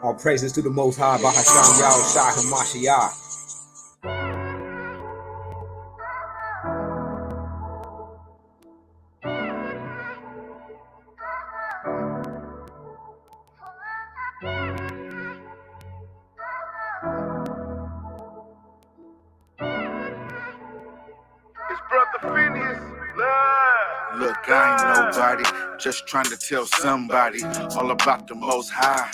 All praises to the Most High, Bahasham Yahweh Shai Hamashiach. Look, I ain't nobody, just trying to tell somebody all about the Most High.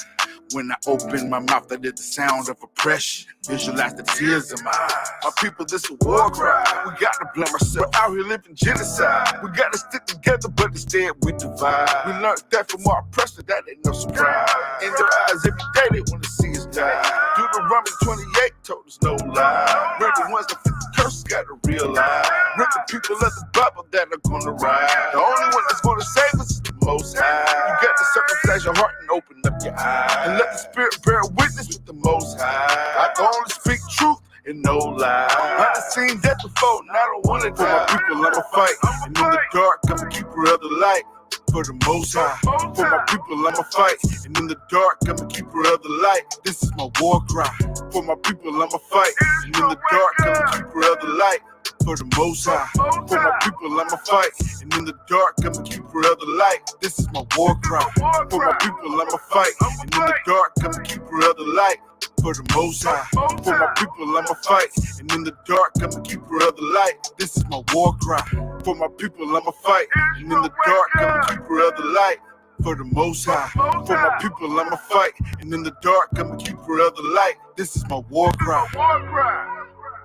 When I open my mouth, I did the sound of oppression. Visualize the tears in my eyes. My people, this a war cry. We gotta blame ourselves. We're out here living genocide. We gotta stick together, but instead we divide. We learned that from our oppressor, that ain't no surprise. In their eyes, every day they wanna see us die. Deuteronomy 28 told us no lie. We're the ones that fit the curse, gotta realize. We're the people of the Bible that are gonna rise. The only one that's gonna save us is the Most High. You got to circumcise your heart and open up your eyes. And let the Spirit bear witness with the Most High. I can only speak truth and no lie. I done seen death before and I don't wanna die. For my people, I'ma fight. And in the dark, I'm a keeper of the light. For the Most High. For my people, I'ma fight. And in the dark, I'm a keeper of the light. This is my war cry. For my people, I'ma fight. And in the dark, I'm a keeper of the light. For the Most High. For my people, I'ma fight. And in the dark, I'm a keeper of the light. This is my war cry. For my people, I'ma fight. And in the dark, I'm a keeper of the light. For the Most High. For my people, I'ma fight. And in the dark, I'm a keeper of the light. This is my war cry. For my people, I'ma fight. And in the dark, I'm a keeper of the light. For the Most High. For my people, I'ma fight. And in the dark, I'm a keeper of the light. This is my war cry.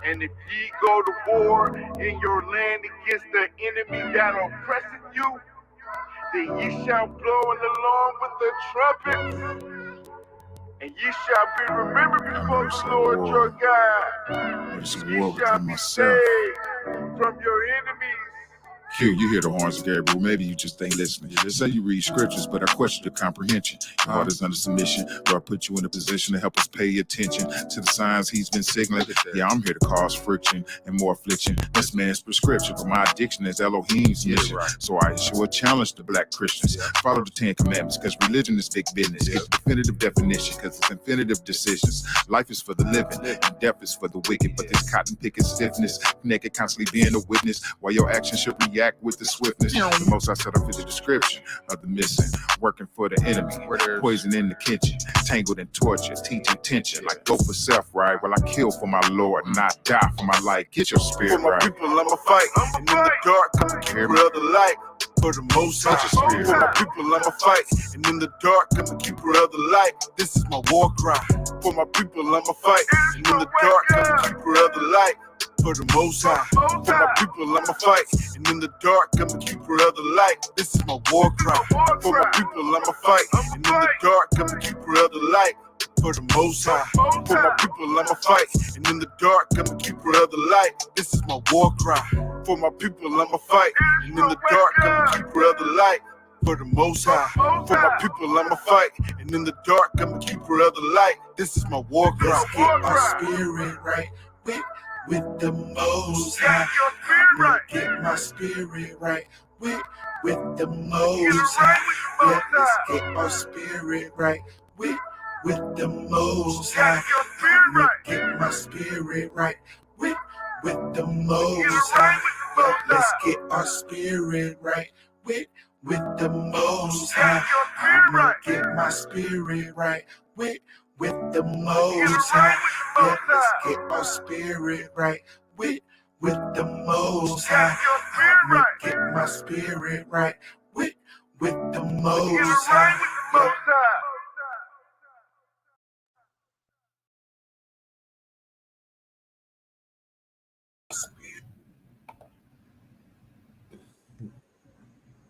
And if ye go to war in your land against the enemy that oppresseth you, then ye shall blow an alarm with the trumpet, and ye shall be remembered before the Lord your God. Ye shall be saved from your enemies. Q, you hear the horns of Gabriel. Maybe you just ain't listening. They say you read scriptures, but I question your comprehension. Your heart is under submission. Lord put you in a position to help us pay attention to the signs he's been signaling. Yeah, I'm here to cause friction and more affliction. This man's prescription, but my addiction is Elohim's mission. So I issue a challenge to black Christians. Follow the 10 Commandments, because religion is big business. Get the definitive definition, because it's infinitive decisions. Life is for the living, and death is for the wicked. But this cotton picking stiffness, naked constantly being a witness, while your actions should react with the swiftness. The Most I set up is the description of the missing, working for the enemy, poison in the kitchen, tangled in torture, teaching tension, like go for self, right? Well, I kill for my Lord, and I die for my life. Get your spirit right. For my people, I'ma fight. And in the dark, I'm a keeper of the light. For the Most High. For my people, I'ma fight. And in the dark, I'm a keeper of the light. This is my war cry. For my people, I'ma fight. And in the dark, I'm a keeper of the light. For the Most High. For my people, I'ma fight. And in the dark, I'm a keeper of the light. This is my war cry. For my people, I'ma fight. And in the dark, I'm a keeper of the light. For the Most High. For my people, I'ma fight. And in the dark, I'm a keeper of the light. This is my war cry. For my people, I'ma fight. And in the dark, I'm a keeper of the light. For the Most High. For my people, I'ma fight. And in the dark, I'm a keeper of the light. This is my war cry. Let's get our spirit right with the Most High. I'ma get my spirit right with the Most High. Yeah, let's get our spirit right with the Most High. I'ma get my spirit right with the Most High. Yeah, let's get our spirit right with the Most High. I'ma get my spirit right with the Most High. Yeah, let's get our spirit right with the Most High. I'ma get my spirit right with the Most High. Yeah.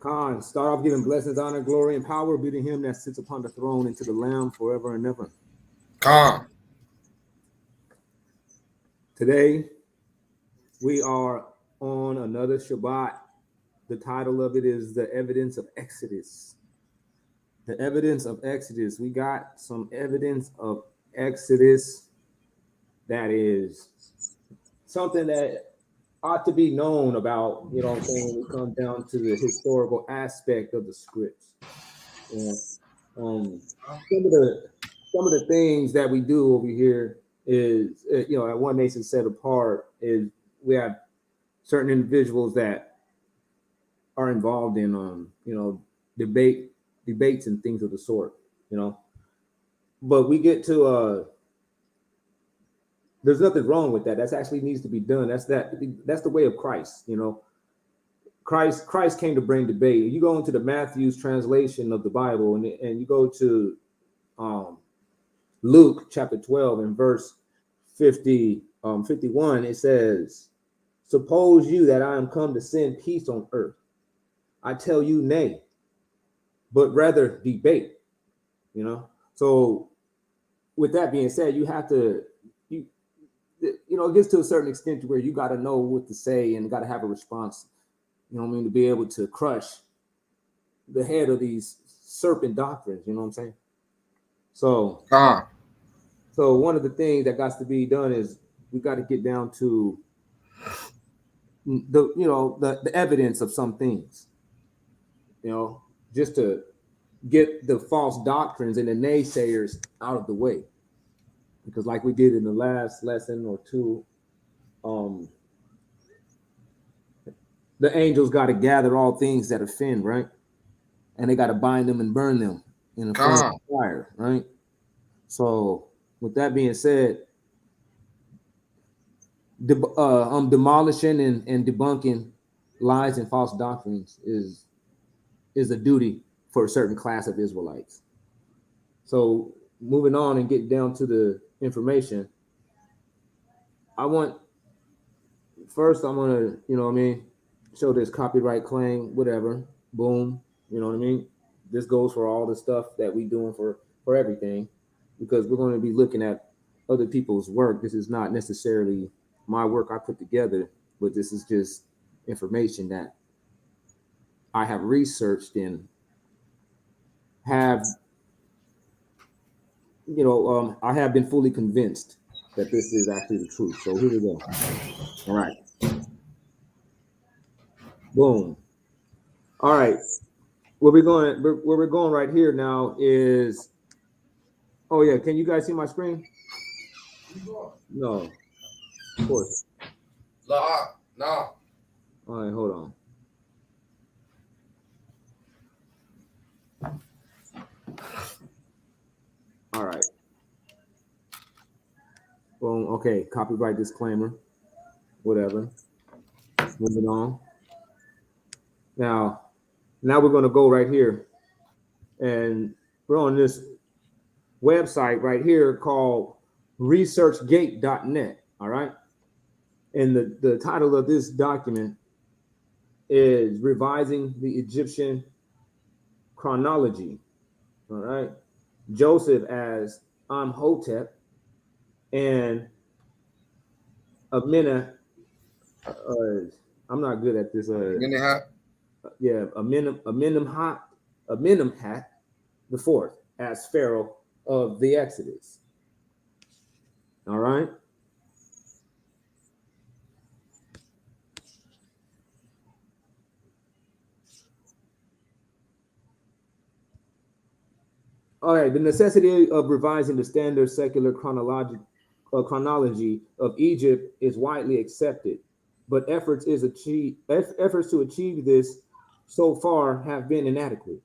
Khan, start off giving blessings, honor, glory, and power be to him that sits upon the throne and to the Lamb forever and ever. Khan. Today, we are on another Shabbat. The title of it is The Evidence of Exodus. The evidence of Exodus. We got some evidence of Exodus that is something that ought to be known about, you know what I'm saying, when we come down to the historical aspect of the scripts. And some of the some of the things that we do over here is, at One Nation Set Apart, is we have certain individuals that are involved in, debates and things of the sort, But we get to, there's nothing wrong with that. That's actually needs to be done. That's the way of Christ, Christ came to bring debate. You go into the Matthew's translation of the Bible, and you go to Luke chapter 12 and verse 51, it says, "Suppose you that I am come to send peace on earth? I tell you, nay, but rather debate." So with that being said, you have to, it gets to a certain extent to where you got to know what to say and got to have a response, to be able to crush the head of these serpent doctrines, you know what I'm saying? So, so one of the things that got to be done is we got to get down to the evidence of some things, just to get the false doctrines and the naysayers out of the way. Because like we did in the last lesson or two, the angels got to gather all things that offend, right? And they got to bind them and burn them in a flame of fire, right? So with that being said, demolishing and debunking lies and false doctrines is a duty for a certain class of Israelites. So moving on and getting down to the information, I'm gonna, show this copyright claim, whatever, boom, This goes for all the stuff that we doing for everything, because we're going to be looking at other people's work. This is not necessarily my work I put together, but this is just information that I have researched and have, I have been fully convinced that this is actually the truth. So here we go. All right. Boom. All right. Where we're going right here now is, oh yeah, can you guys see my screen? No. Of course. No. All right, hold on. All right. Boom. Okay. Copyright disclaimer. Whatever. Moving on. Now we're going to go right here, and we're on this website right here called researchgate.net. All right. And the title of this document is Revising the Egyptian Chronology. All right. Joseph as Amhotep and Amenemhat. I'm not good at this. Amenemhat the fourth as Pharaoh of the Exodus. All right. All right. The necessity of revising the standard secular chronology of Egypt is widely accepted, but efforts to achieve this so far have been inadequate.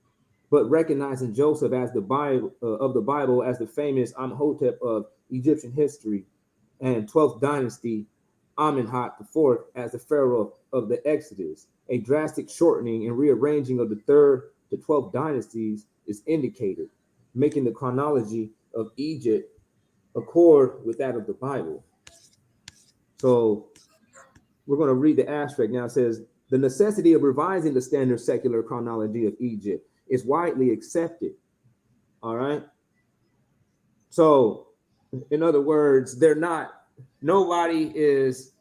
But recognizing Joseph as the Bible as the famous Amhotep of Egyptian history, and 12th dynasty Amenemhat IV as the Pharaoh of the Exodus, a drastic shortening and rearranging of the 3rd to 12th dynasties is indicated, making the chronology of Egypt accord with that of the Bible. So we're going to read the abstract now. It says, the necessity of revising the standard secular chronology of Egypt is widely accepted. All right. So in other words, nobody is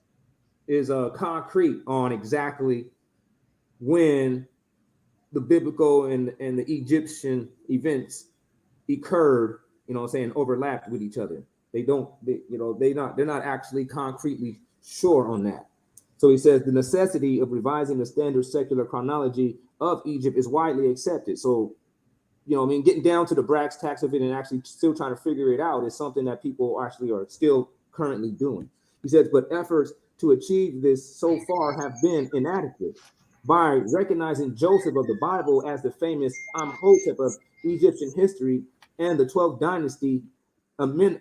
concrete on exactly when the biblical and the Egyptian events occurred, overlapped with each other. They're not actually concretely sure on that. So he says the necessity of revising the standard secular chronology of Egypt is widely accepted. So you know, I mean, getting down to the brass tacks of it and actually still trying to figure it out is something that people actually are still currently doing. He says, but efforts to achieve this so far have been inadequate. By recognizing Joseph of the Bible as the famous Amhotep of Egyptian history and the 12th dynasty, Amenemhat,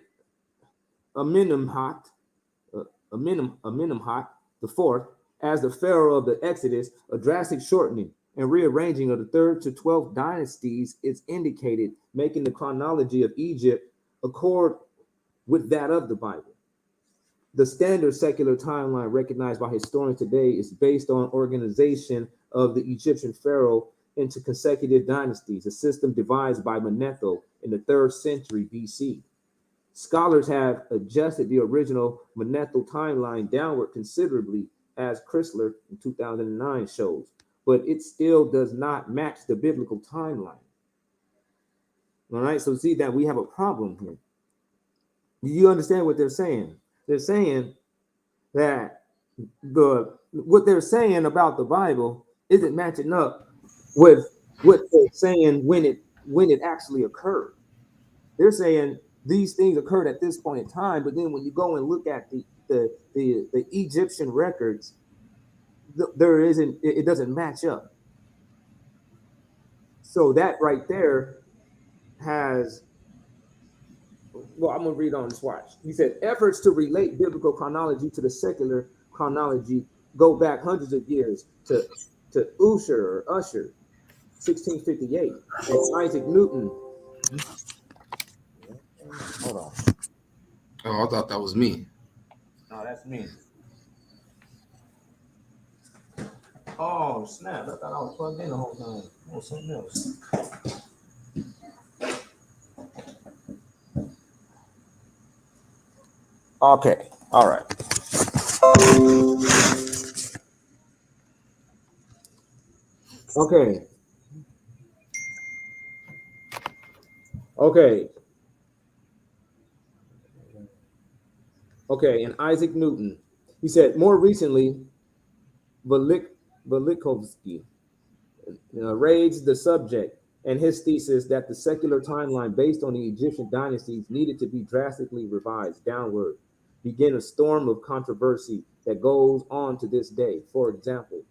Amenemhat the fourth, as the pharaoh of the Exodus, a drastic shortening and rearranging of the 3rd to 12th dynasties is indicated, making the chronology of Egypt accord with that of the Bible. The standard secular timeline recognized by historians today is based on organization of the Egyptian pharaoh into consecutive dynasties, a system devised by Manetho in the 3rd century BC. Scholars have adjusted the original Manetho timeline downward considerably, as Chrysler in 2009 shows, but it still does not match the biblical timeline. All right, so see that we have a problem here. Do you understand what they're saying? They're saying that what they're saying about the Bible isn't matching up with what they're saying when it actually occurred. They're saying these things occurred at this point in time, but then when you go and look at the Egyptian records, it doesn't match up. So that right there has, well, I'm gonna read on this. Watch. He said efforts to relate biblical chronology to the secular chronology go back hundreds of years to Usher, 1658, and Isaac Newton. Hold on. Oh, I thought that was me. No, that's me. Oh snap! I thought I was plugged in the whole time. Oh, something else. Okay. All right. Okay. Okay. Okay. And Isaac Newton, he said more recently, Velikovsky raised the subject and his thesis that the secular timeline based on the Egyptian dynasties needed to be drastically revised downward, begin a storm of controversy that goes on to this day. For example,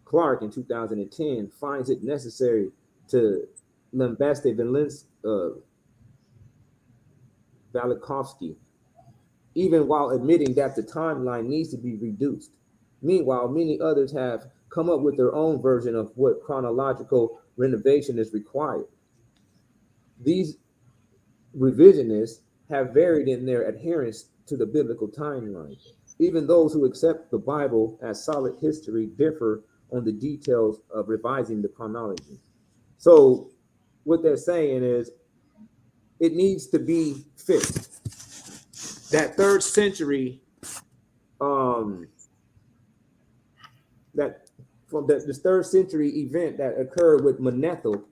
Clark in 2010 finds it necessary to lambaste Velikovsky, even while admitting that the timeline needs to be reduced. Meanwhile, many others have come up with their own version of what chronological renovation is required. These revisionists have varied in their adherence to the biblical timeline. Even those who accept the Bible as solid history differ on the details of revising the chronology. So what they're saying is it needs to be fixed. That 3rd century, that from this 3rd century event that occurred with Manetho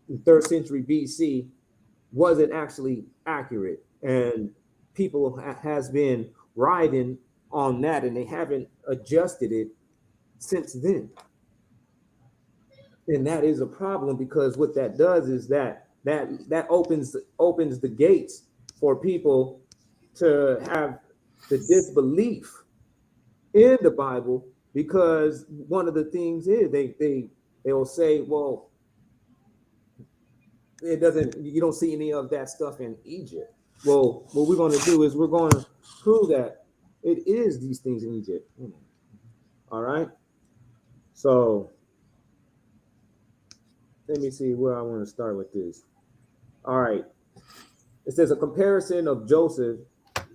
in 3rd century BC wasn't actually accurate, and people has been riding on that, and they haven't adjusted it since then. And that is a problem, because what that does is that opens the gates for people to have the disbelief in the Bible, because one of the things is they will say, well, it doesn't, you don't see any of that stuff in Egypt. Well, what we're going to do is we're going to prove that it is these things in Egypt. All right. So let me see where I want to start with this. All right. It says a comparison of Joseph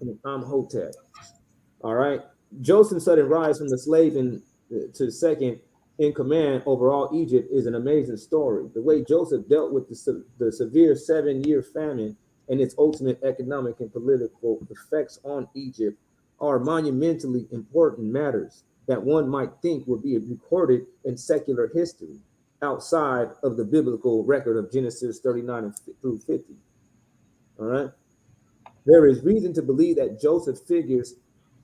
and Amhotep. All right. Joseph's sudden rise from the slave to second in command over all Egypt is an amazing story. The way Joseph dealt with the severe 7-year famine and its ultimate economic and political effects on Egypt are monumentally important matters that one might think would be recorded in secular history outside of the biblical record of Genesis 39 through 50. All right. There is reason to believe that Joseph figures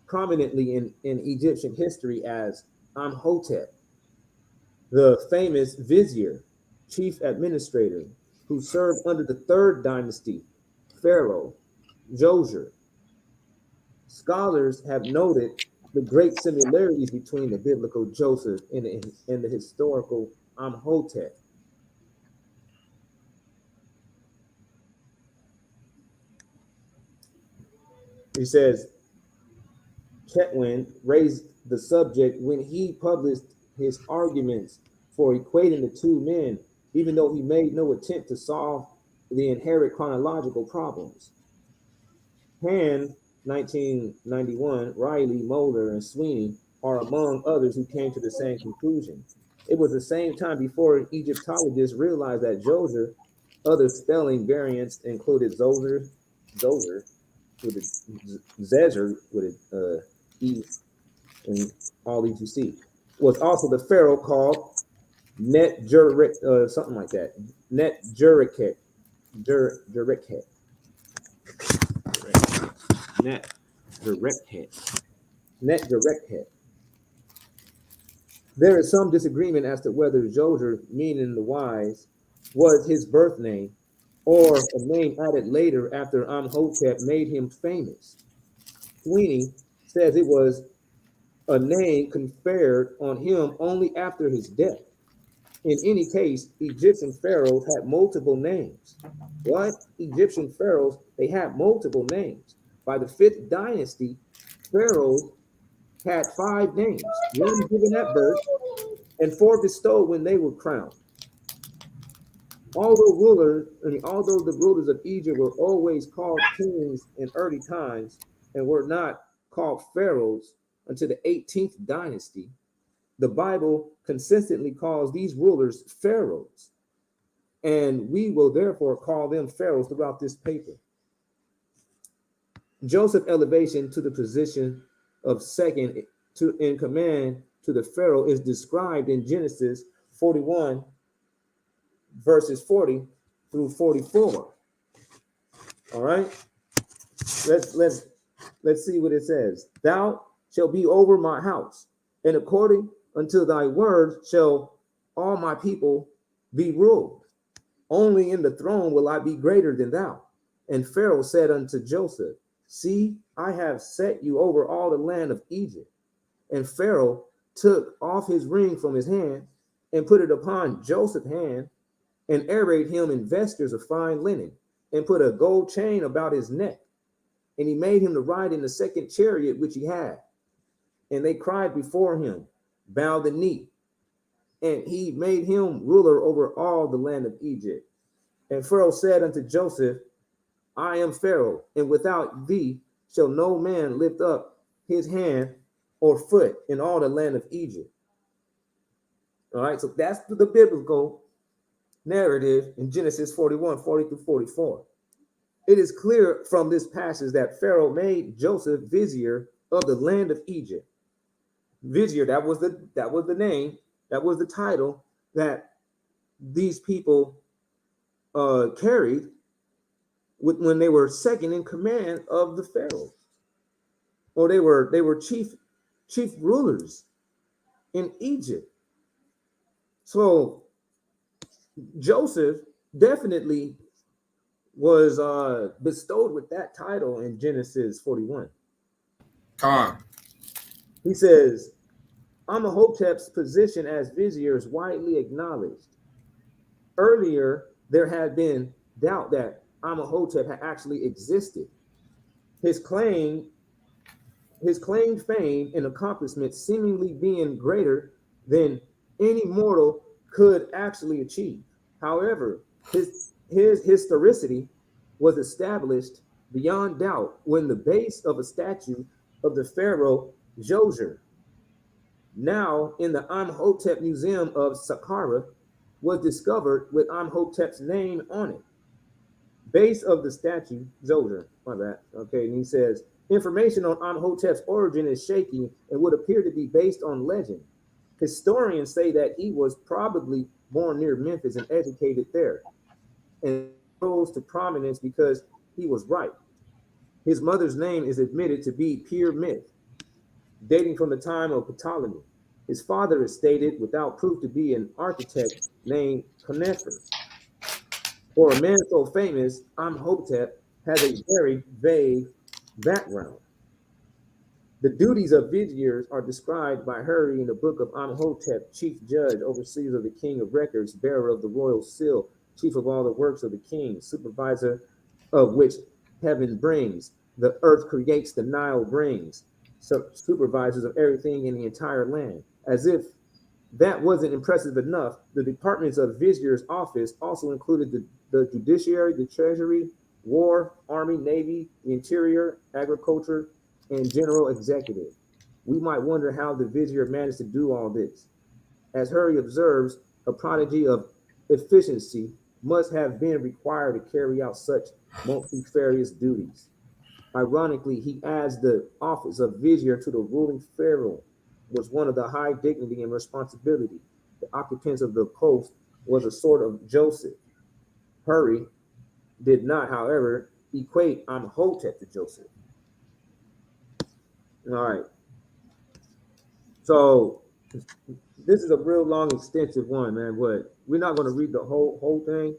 prominently in Egyptian history as Amhotep, the famous vizier chief administrator, who served under the third dynasty, Pharaoh, Djoser. Scholars have noted the great similarities between the biblical Joseph and the historical Amhotep. He says, Chetwynd raised the subject when he published his arguments for equating the two men, even though he made no attempt to solve the inherent chronological problems. Hand, 1991, Riley, Moeller, and Sweeney are among others who came to the same conclusion. It was the same time before Egyptologists realized that Djoser, other spelling variants included Zoser with a Zezer with a E, and all these you see, was also the pharaoh called Net-Jureket, something like that. Net-Jureket. Jureket. Net-Jureket. There is some disagreement as to whether Djoser, meaning the wise, was his birth name or a name added later after Amhotep made him famous. Sweeney says it was a name conferred on him only after his death. In any case, Egyptian pharaohs had multiple names. What? Egyptian pharaohs, they had multiple names. By the 5th dynasty, pharaohs had 5 names, 1 given at birth and 4 bestowed when they were crowned. Although the rulers of Egypt were always called kings in early times and were not called pharaohs until the 18th dynasty, the Bible consistently calls these rulers pharaohs, and we will therefore call them pharaohs throughout this paper. Joseph's elevation to the position of second in command to the pharaoh is described in Genesis 41, verses 40 through 44. All right, let's see what it says. Thou shalt be over my house, and according unto thy word shall all my people be ruled. Only in the throne will I be greater than thou. And Pharaoh said unto Joseph, see, I have set you over all the land of Egypt. And Pharaoh took off his ring from his hand and put it upon Joseph's hand, and arrayed him in vestures of fine linen, and put a gold chain about his neck. And he made him to ride in the second chariot which he had. And they cried before him, bow the knee. And he made him ruler over all the land of Egypt. And Pharaoh said unto Joseph, I am Pharaoh, and without thee shall no man lift up his hand or foot in all the land of Egypt. All right, so that's the biblical narrative in Genesis 41, 40 through 44. It is clear from this passage that Pharaoh made Joseph vizier of the land of Egypt. Vizier, that was the name, that was the title that these people carried when they were second in command of the pharaoh, or they were chief rulers in Egypt. So Joseph definitely was bestowed with that title in Genesis 41. Khan. He says, Amhotep's position as vizier is widely acknowledged. Earlier, there had been doubt that Amhotep had actually existed. His claimed fame and accomplishments seemingly being greater than any mortal could actually achieve. However, his historicity was established beyond doubt when the base of a statue of the pharaoh Djoser, now in the Amhotep Museum of Saqqara, was discovered with Amhotep's name on it. Base of the statue, Djoser, my bad. Okay, and he says, information on Amhotep's origin is shaky and would appear to be based on legend. Historians say that he was probably born near Memphis and educated there, and rose to prominence because he was right. His mother's name is admitted to be pure myth, dating from the time of Ptolemy. His father is stated without proof to be an architect named Knefer. For a man so famous, Amhotep has a very vague background. The duties of viziers are described by Hurry in the book of Amhotep, chief judge, overseer of the king of records, bearer of the royal seal, chief of all the works of the king, supervisor of which heaven brings, the earth creates, the Nile brings, supervisors of everything in the entire land. As if that wasn't impressive enough, the departments of vizier's office also included the judiciary, the treasury, war, army, navy, the interior, agriculture, and general executive. We might wonder how the vizier managed to do all this. As Hurry observes, a prodigy of efficiency must have been required to carry out such multifarious duties. Ironically, he adds the office of vizier to the ruling pharaoh was one of the high dignity and responsibility. The occupants of the post was a sort of Joseph. Hurry did not, however, equate Amhotep to Joseph. All right. So this is a real long, extensive one, man. But we're not going to read the whole thing,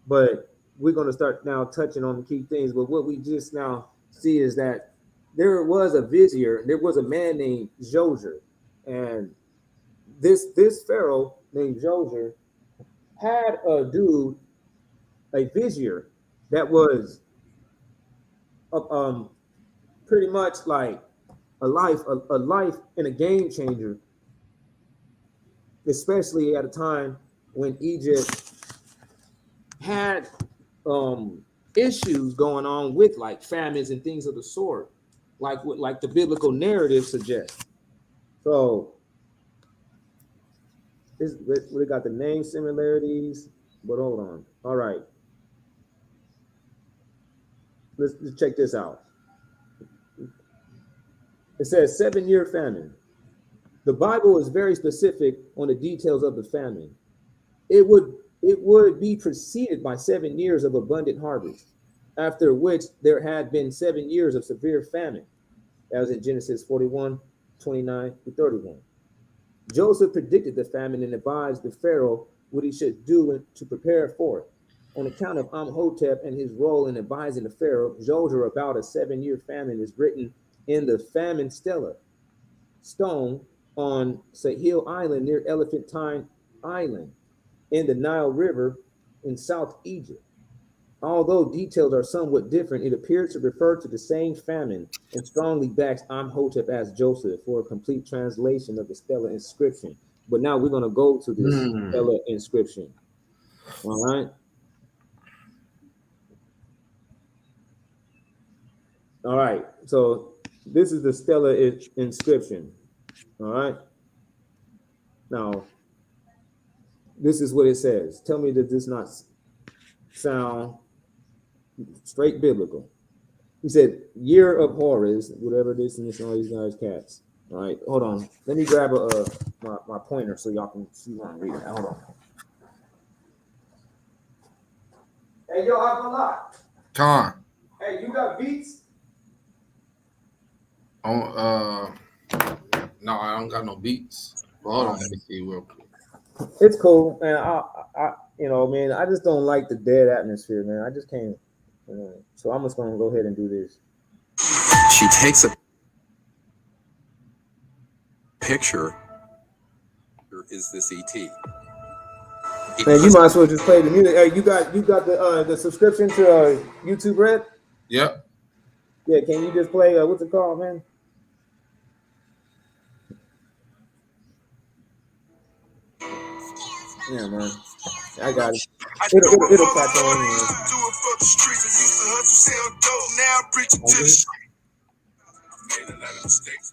but we're going to start now touching on the key things. But what we just now see is that there was a vizier, there was a man named Djoser, and this pharaoh named Djoser had a vizier that was pretty much like a life and a game changer, especially at a time when Egypt had issues going on with like famines and things of the sort, like what the biblical narrative suggests. So we got the name similarities, but hold on. All right, let's check this out. It says 7-year famine. The Bible is very specific on the details of the famine. It would be preceded by 7 years of abundant harvest, after which there had been 7 years of severe famine. That was in Genesis 41, 29 to 31. Joseph predicted the famine and advised the Pharaoh what he should do to prepare for it. On account of Amhotep and his role in advising the Pharaoh, Djoser about a 7-year famine is written in the famine stela stone on Sahel Island near Elephantine Island in the Nile River in South Egypt. Although details are somewhat different, it appears to refer to the same famine and strongly backs Amhotep as Joseph for a complete translation of the stela inscription. But now we're going to go to this stela inscription. All right. All right. So this is the stela inscription. All right. Now, this is what it says. Tell me that this not sound straight biblical. He said, year of Horus, whatever this and this and all these guys cats. All right, hold on. Let me grab my pointer so y'all can see what I'm reading. Hold on. Hey, yo, Abdullah. Con. Hey, you got beats? No, I don't got no beats. But hold on, let me see real quick. It's cool, man. I man, I just don't like the dead atmosphere, man. I just can't. So I'm just gonna go ahead and do this. She takes a picture. Here is this ET. Man, you might as well just play the music. Hey, you got the subscription to YouTube Red? Yep. Yeah, can you just play what's it called, man? Yeah, man. I got it. It'll catch on, man. Do it for the streets. I used to hustle, sell dope. Now I preach it to the street. I made a lot of mistakes.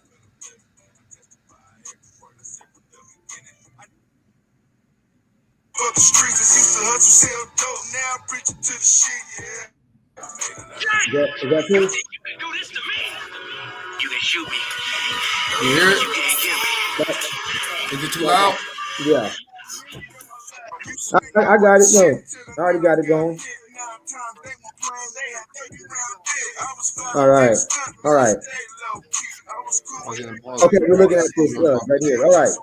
For the streets, I used to hustle, sell dope. Now I preach it to the shit, yeah. Is that cool? You can do this to me. You can shoot me. You hear it? You can't kill me. Is it too loud? Yeah. I got it. No, I already got it going. All right. All right. Okay, we're looking at this right here. All right.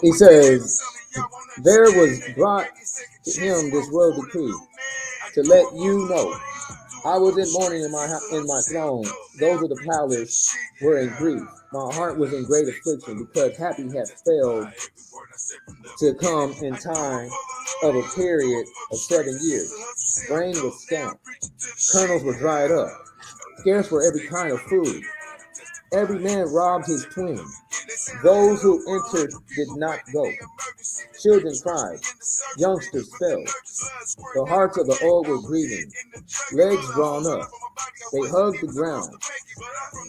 He says, there was brought to him this royal decree to let you know. I was in mourning in my throne. Those of the palace were in grief. My heart was in great affliction because happy had failed to come in time of a period of 7 years. Grain was scant. Kernels were dried up. Scarce for every kind of food. Every man robbed his twin. Those who entered did not go. Children cried. Youngsters fell. The hearts of the old were grieving. Legs drawn up. They hugged the ground.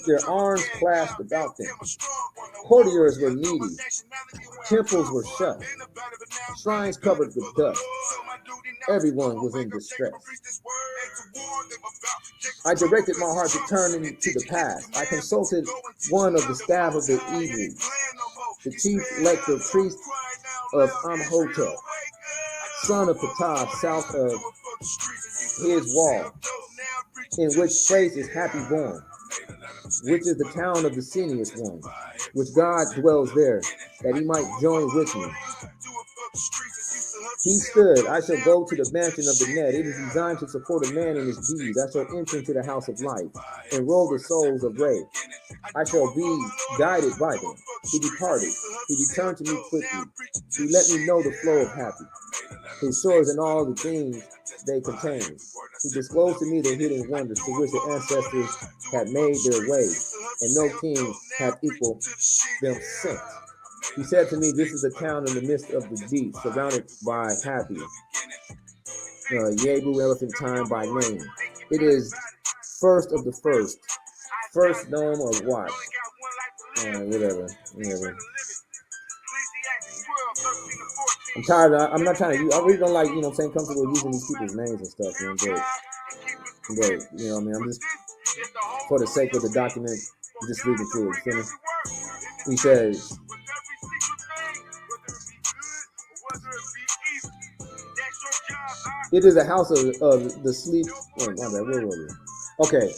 Their arms clasped about them. Courtiers were needy. Temples were shut. Shrines covered with dust. Everyone was in distress. I directed my heart to turn into the past. I consulted one of the staff of the evil, the chief lector priest of Amhotep, son of Ptah, south of his wall, in which place is happy born, which is the town of the Cineous one, which God dwells there, that he might join with me. He stood, I shall go to the mansion of the net. It is designed to support a man in his deeds. I shall enter into the house of life, enroll the souls of Ray. I shall be guided by them. He departed. He returned to me quickly. He let me know the flow of happy, his shores and all the things they contain. He disclosed to me the hidden wonders to which the ancestors had made their way, and no king had equaled them since. He said to me, this is a town in the midst of the deep, surrounded by happy. Yebu Elephantine by name. It is first of the first nome of what? Whatever. I'm tired of, I'm not trying to, I really don't like, you know, saying comfortable using these people's names and stuff, man, but you know what I mean, I'm just, for the sake of the document, I'm just reading through it, finish. He says, it is a house of the sleep. Oh, my bad. Where were we? Okay.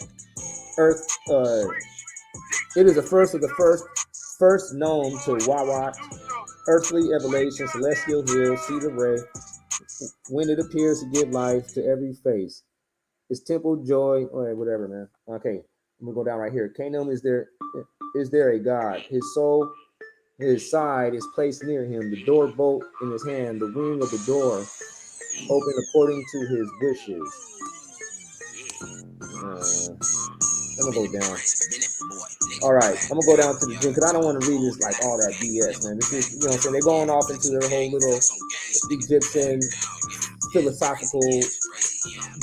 Earth. It is the first of the first known to Wawat. Earthly evolution, celestial hill, cedar ray. When it appears to give life to every face. His temple joy. Oh, whatever, man. Okay. I'm gonna go down right here. Canaan is there a God? His soul, his side is placed near him. The door bolt in his hand. The wing of the door open according to his wishes. I'm gonna go down. All right, I'm gonna go down to the gym because I don't want to read this like all that BS, man. This is, you know what I'm saying? They're going off into their whole little Egyptian philosophical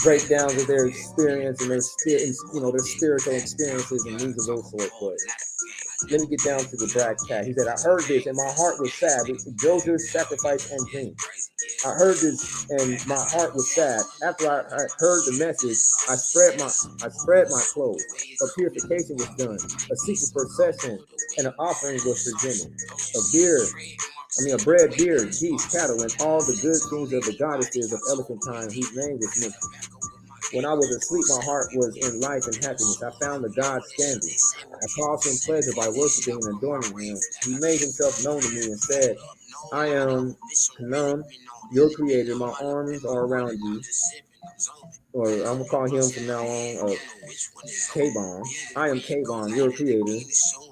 breakdowns of their experience and their spiritual experiences and things of those sorts. But let me get down to the brass tat. He said, I heard this and my heart was sad. Joseph sacrifice and dream. I heard this and my heart was sad. After I heard the message, I spread my clothes. A purification was done. A secret procession and an offering was presented. A bread, beer, geese, cattle, and all the good things of the goddesses of Elephantine, whose name was mentioned. When I was asleep, my heart was in life and happiness. I found the God standing. I caused him pleasure by worshiping and adoring him. He made himself known to me and said, I am Canaan, your creator. My arms are around you. Or I'm going to call him from now on Kabon. I am Kabon, your creator.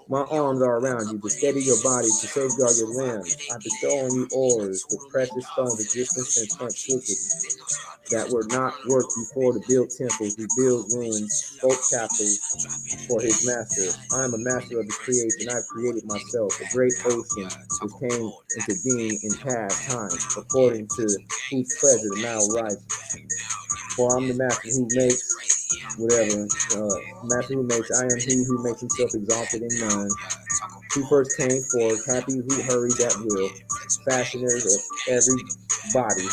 My arms are around you to steady your body, to safeguard your limbs. I bestow on you ores, the precious stones, existence and antiquity that were not worked before to build temples, rebuild ruins, sculpt capitals for his master. I am a master of the creation. I have created myself, a great ocean which came into being in past times, according to whose pleasure the Nile rises. For I'm the master who makes master who makes, I am he who makes himself exalted in none. Who first came forth, happy who hurried at will, fashioners of every body,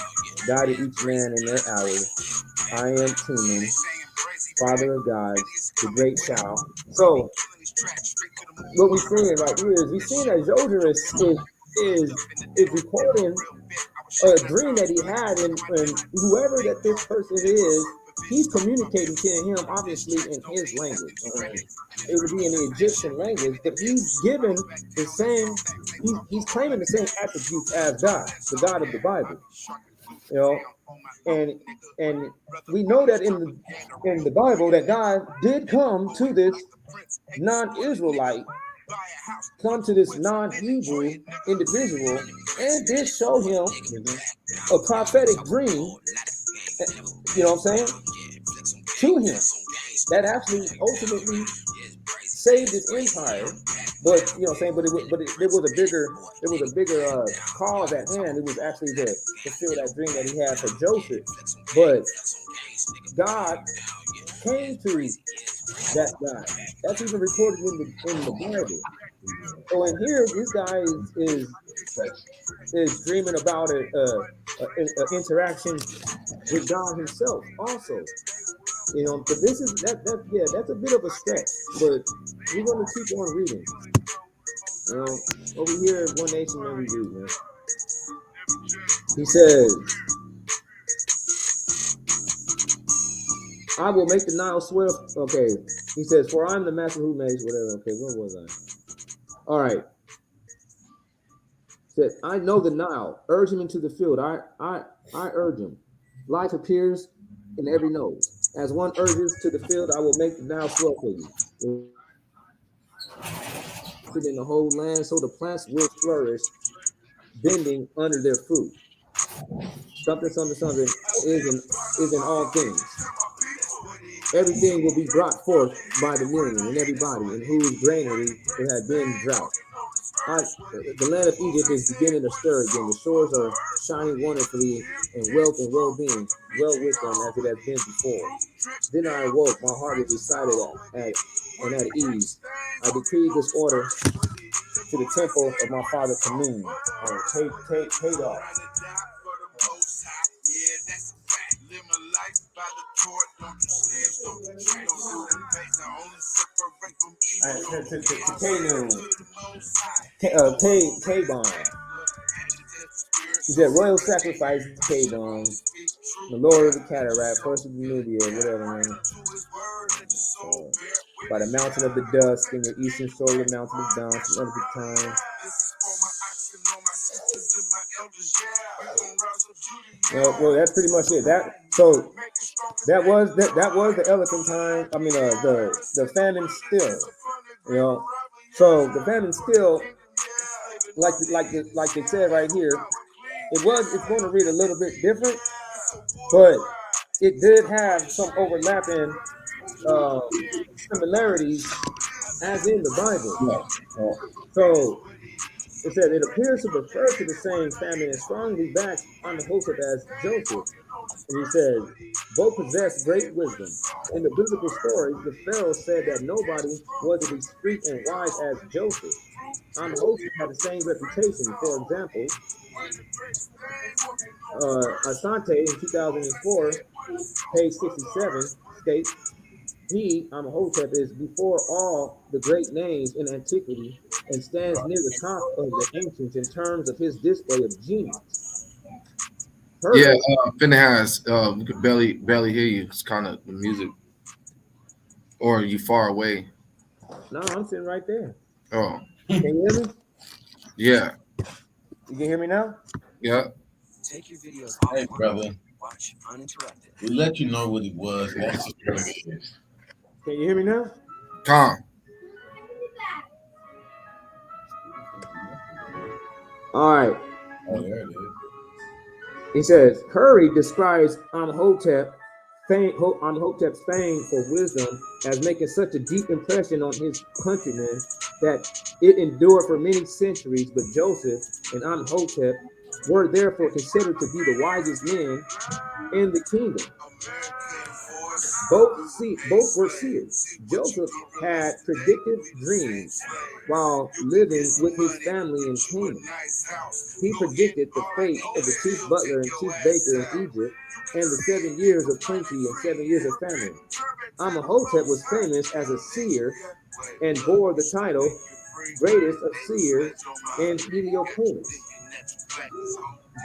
guided each man in their hour. I am Teman, father of gods, the great child. So what we're seeing right here is we're seeing that Joseph is recording a dream that he had, and whoever that this person is, he's communicating to him obviously in his language. It would be in the Egyptian language, but he's given the same, he's claiming the same attributes as God, the God of the Bible. You know, and we know that in the Bible that God did come to this non-Israelite, come to this non-Hebrew individual, and did show him a prophetic dream, you know what I'm saying, to him, that actually ultimately saved his empire. But you know what I'm saying, there was a bigger cause at hand. It was actually to fulfill that dream that he had for Joseph. But God came to that guy. That's even recorded in the Bible. So in here, this guy is dreaming about an interaction with God himself also. You know, but this is that's a bit of a stretch, but we're gonna keep on reading. You know, over here at One Nation, man, we read, man. He says, I will make the Nile swell. Okay. He says, for I'm the master who makes whatever. Okay, what was I? All right. He said, I know the Nile. Urge him into the field. I urge him. Life appears in every nose. As one urges to the field, I will make the Nile swell for you. In the whole land, so the plants will flourish, bending under their fruit. Something is in all things. Everything will be brought forth by the million, and everybody in whose granary it had been drought. The land of Egypt is beginning to stir again. The shores are shining wonderfully, and wealth and well-being well with them as it has been before. Then I awoke, my heart was excited and at ease. I decreed this order to the temple of my father Kanun, Kedar. Kabon. He said, royal sacrifice to Kabon, the Lord of the cataract, first of Nubia, whatever, man. By the mountain of the dusk in the eastern shore of the mountain of dawn, from other time. Well, that's pretty much it. That was the elephantine. I mean, the famine still. You know, so the famine still, like they said right here, it's going to read a little bit different, but it did have some overlapping similarities as in the Bible. So it said it appears to refer to the same famine and strongly backs Amenhotep as Joseph. And he says, both possess great wisdom. In the biblical stories, the Pharaoh said that nobody was as discreet and wise as Joseph. Amenhotep had the same reputation. For example, Asante in 2004, page 67, states, he, Amenhotep, is before all the great names in antiquity and stands near the top of the ancients in terms of his display of genius. Yeah, Finneas, we could barely hear you. It's kind of the music. Or are you far away? No, I'm sitting right there. Oh. Can you hear me? Yeah. You can hear me now? Yeah. Take your videos. Hey, brother. Watch uninterrupted. We let you know what it was. That's the Can you hear me now? Tom. All right. Oh, there it is. He says, Curry describes Amenhotep's fame for wisdom as making such a deep impression on his countrymen that it endured for many centuries, but Joseph and Amenhotep were therefore considered to be the wisest men in the kingdom. Both were seers. Joseph had predictive dreams while living with his family in Canaan. He predicted the fate of the chief butler and chief baker in Egypt and the 7 years of plenty and 7 years of famine. Amenhotep was famous as a seer and bore the title greatest of seers in Heliopolis.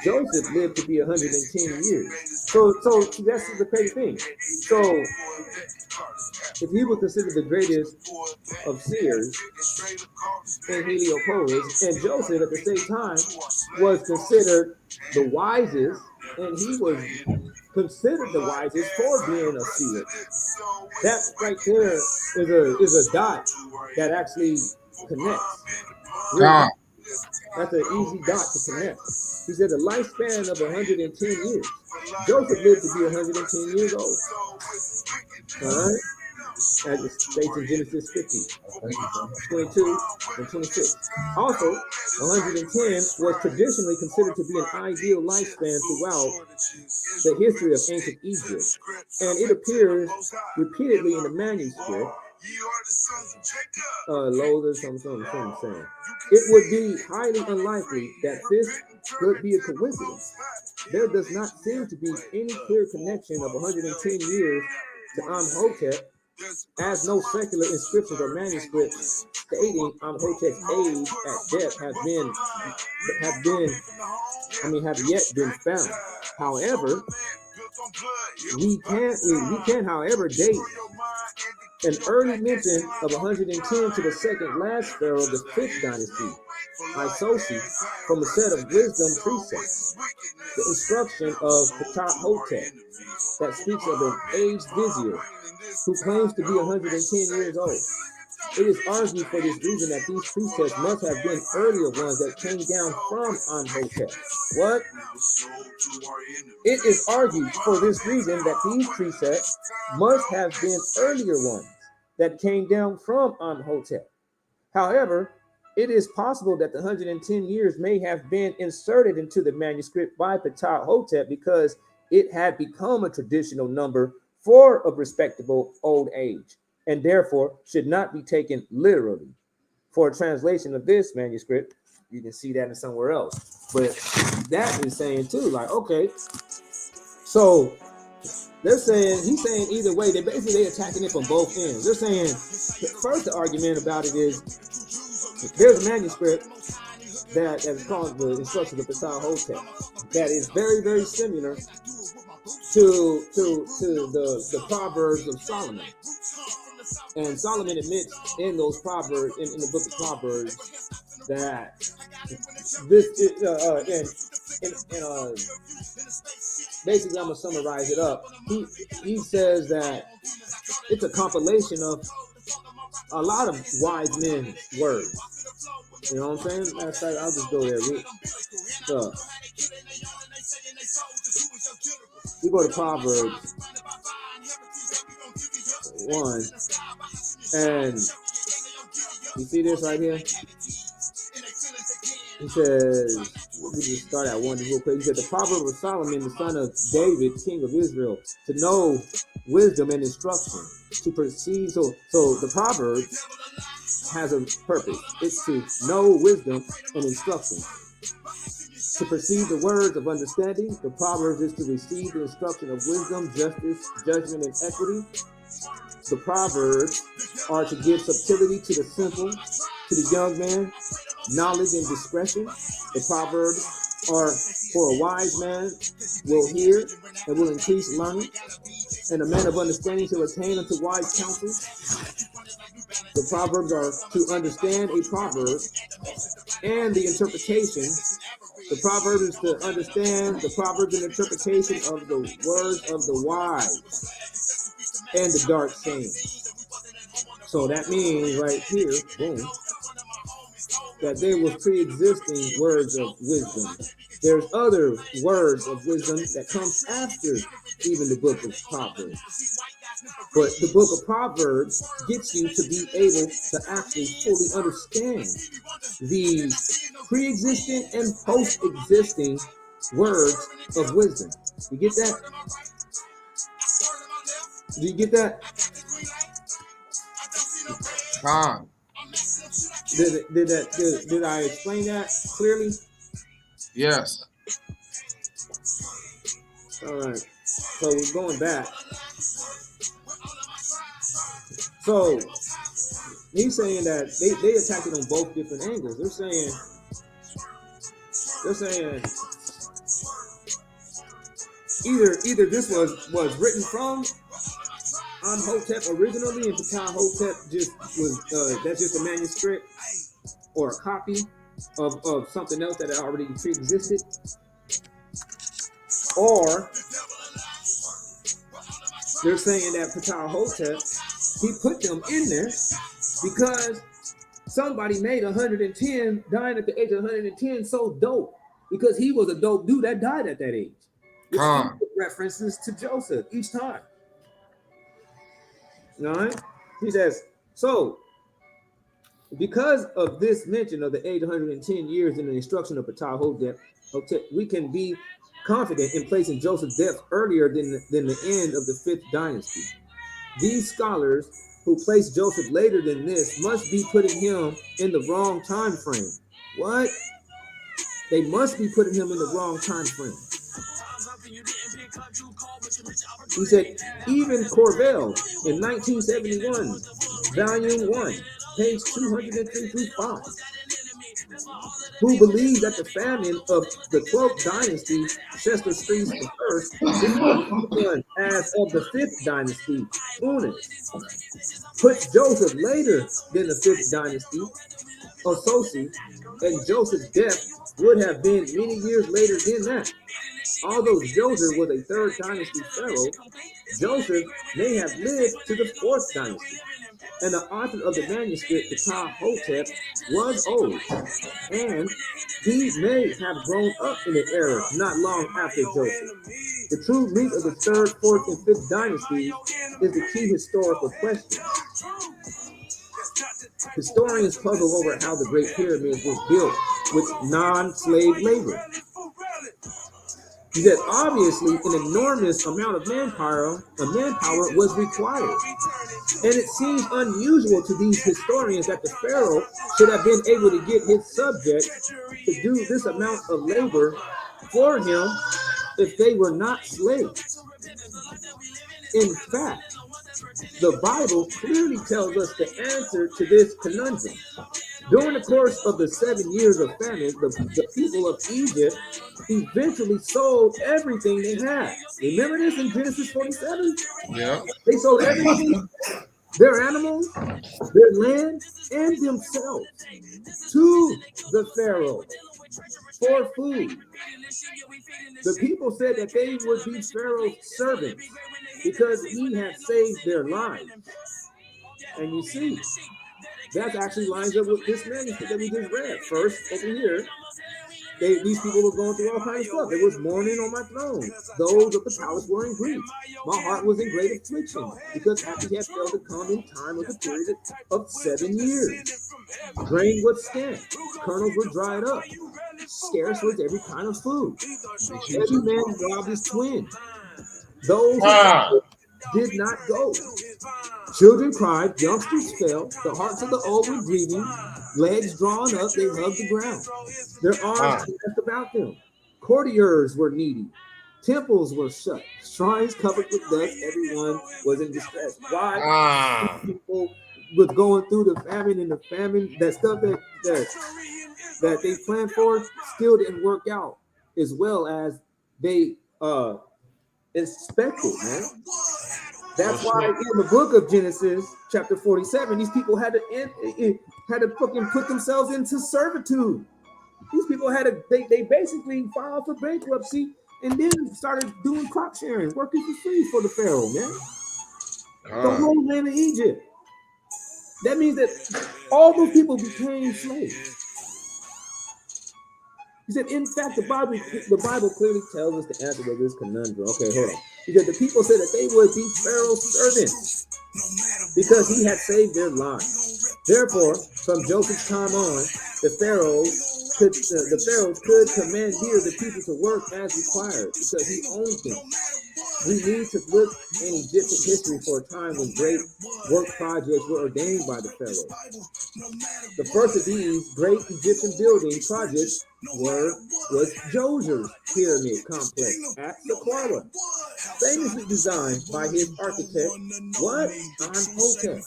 Joseph lived to be 110 years. So that's the crazy thing. So if he was considered the greatest of seers in Heliopolis, and Joseph at the same time was considered the wisest, and he was considered the wisest for being a seer. That right there is a dot that actually connects. Really, that's an easy dot to connect. He said the lifespan of 110 years. Joseph lived to be 110 years old. All right? As it states in Genesis 50, 22 and 26. Also, 110 was traditionally considered to be an ideal lifespan throughout the history of ancient Egypt. And it appears repeatedly in the manuscript. Loader, something. It would be highly unlikely that this could be a coincidence. There does not seem to be any clear connection of 110 years to Amenhotep, as no secular inscriptions or manuscripts stating Amenhotep's age at death have yet been found. However, we can, however, date an early mention of 110 to the second last pharaoh of the 5th dynasty, Isosi, from a set of wisdom precepts, the instruction of Ptah-hotep that speaks of an aged vizier who claims to be 110 years old. It is argued for this reason that these precepts must have been earlier ones that came down from Amenhotep. What? It is argued for this reason that these precepts must have been earlier ones that came down from Amenhotep. However, it is possible that the 110 years may have been inserted into the manuscript by Ptah-hotep because it had become a traditional number for a respectable old age, and therefore should not be taken literally. For a translation of this manuscript, you can see that in somewhere else. But that is saying too, like, okay, so they're saying, he's saying either way, they're attacking it from both ends. They're saying, first the argument about it is, there's a manuscript that is called the Instructions of Ptah-hotep that is very, very similar to the Proverbs of Solomon. And Solomon admits in those Proverbs, in the book of Proverbs, that this basically I'm gonna summarize it up. He says that it's a compilation of a lot of wise men's words. You know what I'm saying? Matter of fact, I'll just go there. We go to Proverbs 1, and you see this right here? He says, let me just start at 1 real quick. He said, the proverb of Solomon, the son of David, king of Israel, to know wisdom and instruction, to perceive. So the proverb has a purpose. It's to know wisdom and instruction. To perceive the words of understanding. The proverb is to receive the instruction of wisdom, justice, judgment, and equity. The proverbs are to give subtlety to the simple, to the young man, knowledge and discretion. The proverbs are for a wise man will hear and will increase learning, and a man of understanding shall attain unto wise counsel. The proverbs are to understand a proverb and the interpretation. The proverb is to understand the proverbs and interpretation of the words of the wise and the dark sayings. So that means right here, boom, that there was pre-existing words of wisdom. There's other words of wisdom that comes after even the book of Proverbs. But the book of Proverbs gets you to be able to actually fully understand the pre-existing and post-existing words of wisdom. You get that? Do you get that? Did I explain that clearly? Yes. All right. So we're going back. So he's saying that they attacked it on both different angles. They're saying either this was written from Amenhotep originally, and Ptah-hotep just was that's just a manuscript or a copy of something else that had already pre-existed, or they're saying that Ptah-hotep, he put them in there because somebody made 110, dying at the age of 110, so dope because he was a dope dude that died at that age. Which references to Joseph each time. All right? He says, so because of this mention of the age 110 years in the instruction of Ptah-hotep, we can be confident in placing Joseph's death earlier than the end of the 5th dynasty. These scholars who place Joseph later than this must be putting him in the wrong time frame. What? They must be putting him in the wrong time frame. He said, even Corvell in 1971, volume 1, page 203-5, who believed that the famine of the 12th dynasty, Sesostris I, as of the 5th dynasty, Unas, puts Joseph later than the 5th dynasty, Ososi, and Joseph's death would have been many years later than that. Although Joseph was a 3rd dynasty pharaoh, Joseph may have lived to the 4th dynasty, and the author of the manuscript, Ptah-hotep, was old, and he may have grown up in the era not long after Joseph. The true meat of the 3rd, 4th, and 5th dynasties is the key historical question. Historians puzzle over how the Great Pyramid was built with non-slave labor. He said, obviously, an enormous amount of manpower was required. And it seems unusual to these historians that the pharaoh should have been able to get his subjects to do this amount of labor for him if they were not slaves. In fact, the Bible clearly tells us the answer to this conundrum. During the course of the 7 years of famine, the people of Egypt eventually sold everything they had. Remember this in Genesis 47? Yeah. They sold everything, their animals, their land, and themselves to the Pharaoh for food. The people said that they would be Pharaoh's servants because he had saved their lives. And you see, that actually lines up with this manuscript that we just read. First, over here, these people were going through all kinds of stuff. There was mourning on my throne. Those of the palace were in grief. My heart was in great affliction because after he had failed to come in time of the period of 7 years. Grain was scant. Kernels were dried up. Scarce was every kind of food. Every man robbed his twin. Those who did not go. Children cried, youngsters fell, the hearts of the old were grieving, legs drawn up, they hugged the ground. Their arms cast about them. Courtiers were needy. Temples were shut. Shrines covered with dust. Everyone was in distress. Why? People was going through the famine, and the famine, that stuff that they planned for still didn't work out as well as they expected, man. That's why in the book of Genesis, chapter 47, these people had to fucking put themselves into servitude. These people they basically filed for bankruptcy and then started doing crop sharing, working for free for the Pharaoh, man. The whole land of Egypt. That means that all those people became slaves. He said, in fact, the Bible clearly tells us the answer to this conundrum. Okay, hold on. He said the people said that they would be Pharaoh's servants because he had saved their lives. Therefore, from Joseph's time on, the pharaohs could commandeer the people to work as required because he owned them. We need to look in Egyptian history for a time when great work projects were ordained by the pharaoh. The first of these great Egyptian building projects was Djoser's pyramid complex at Saqqara, famously designed by his architect, Imhotep.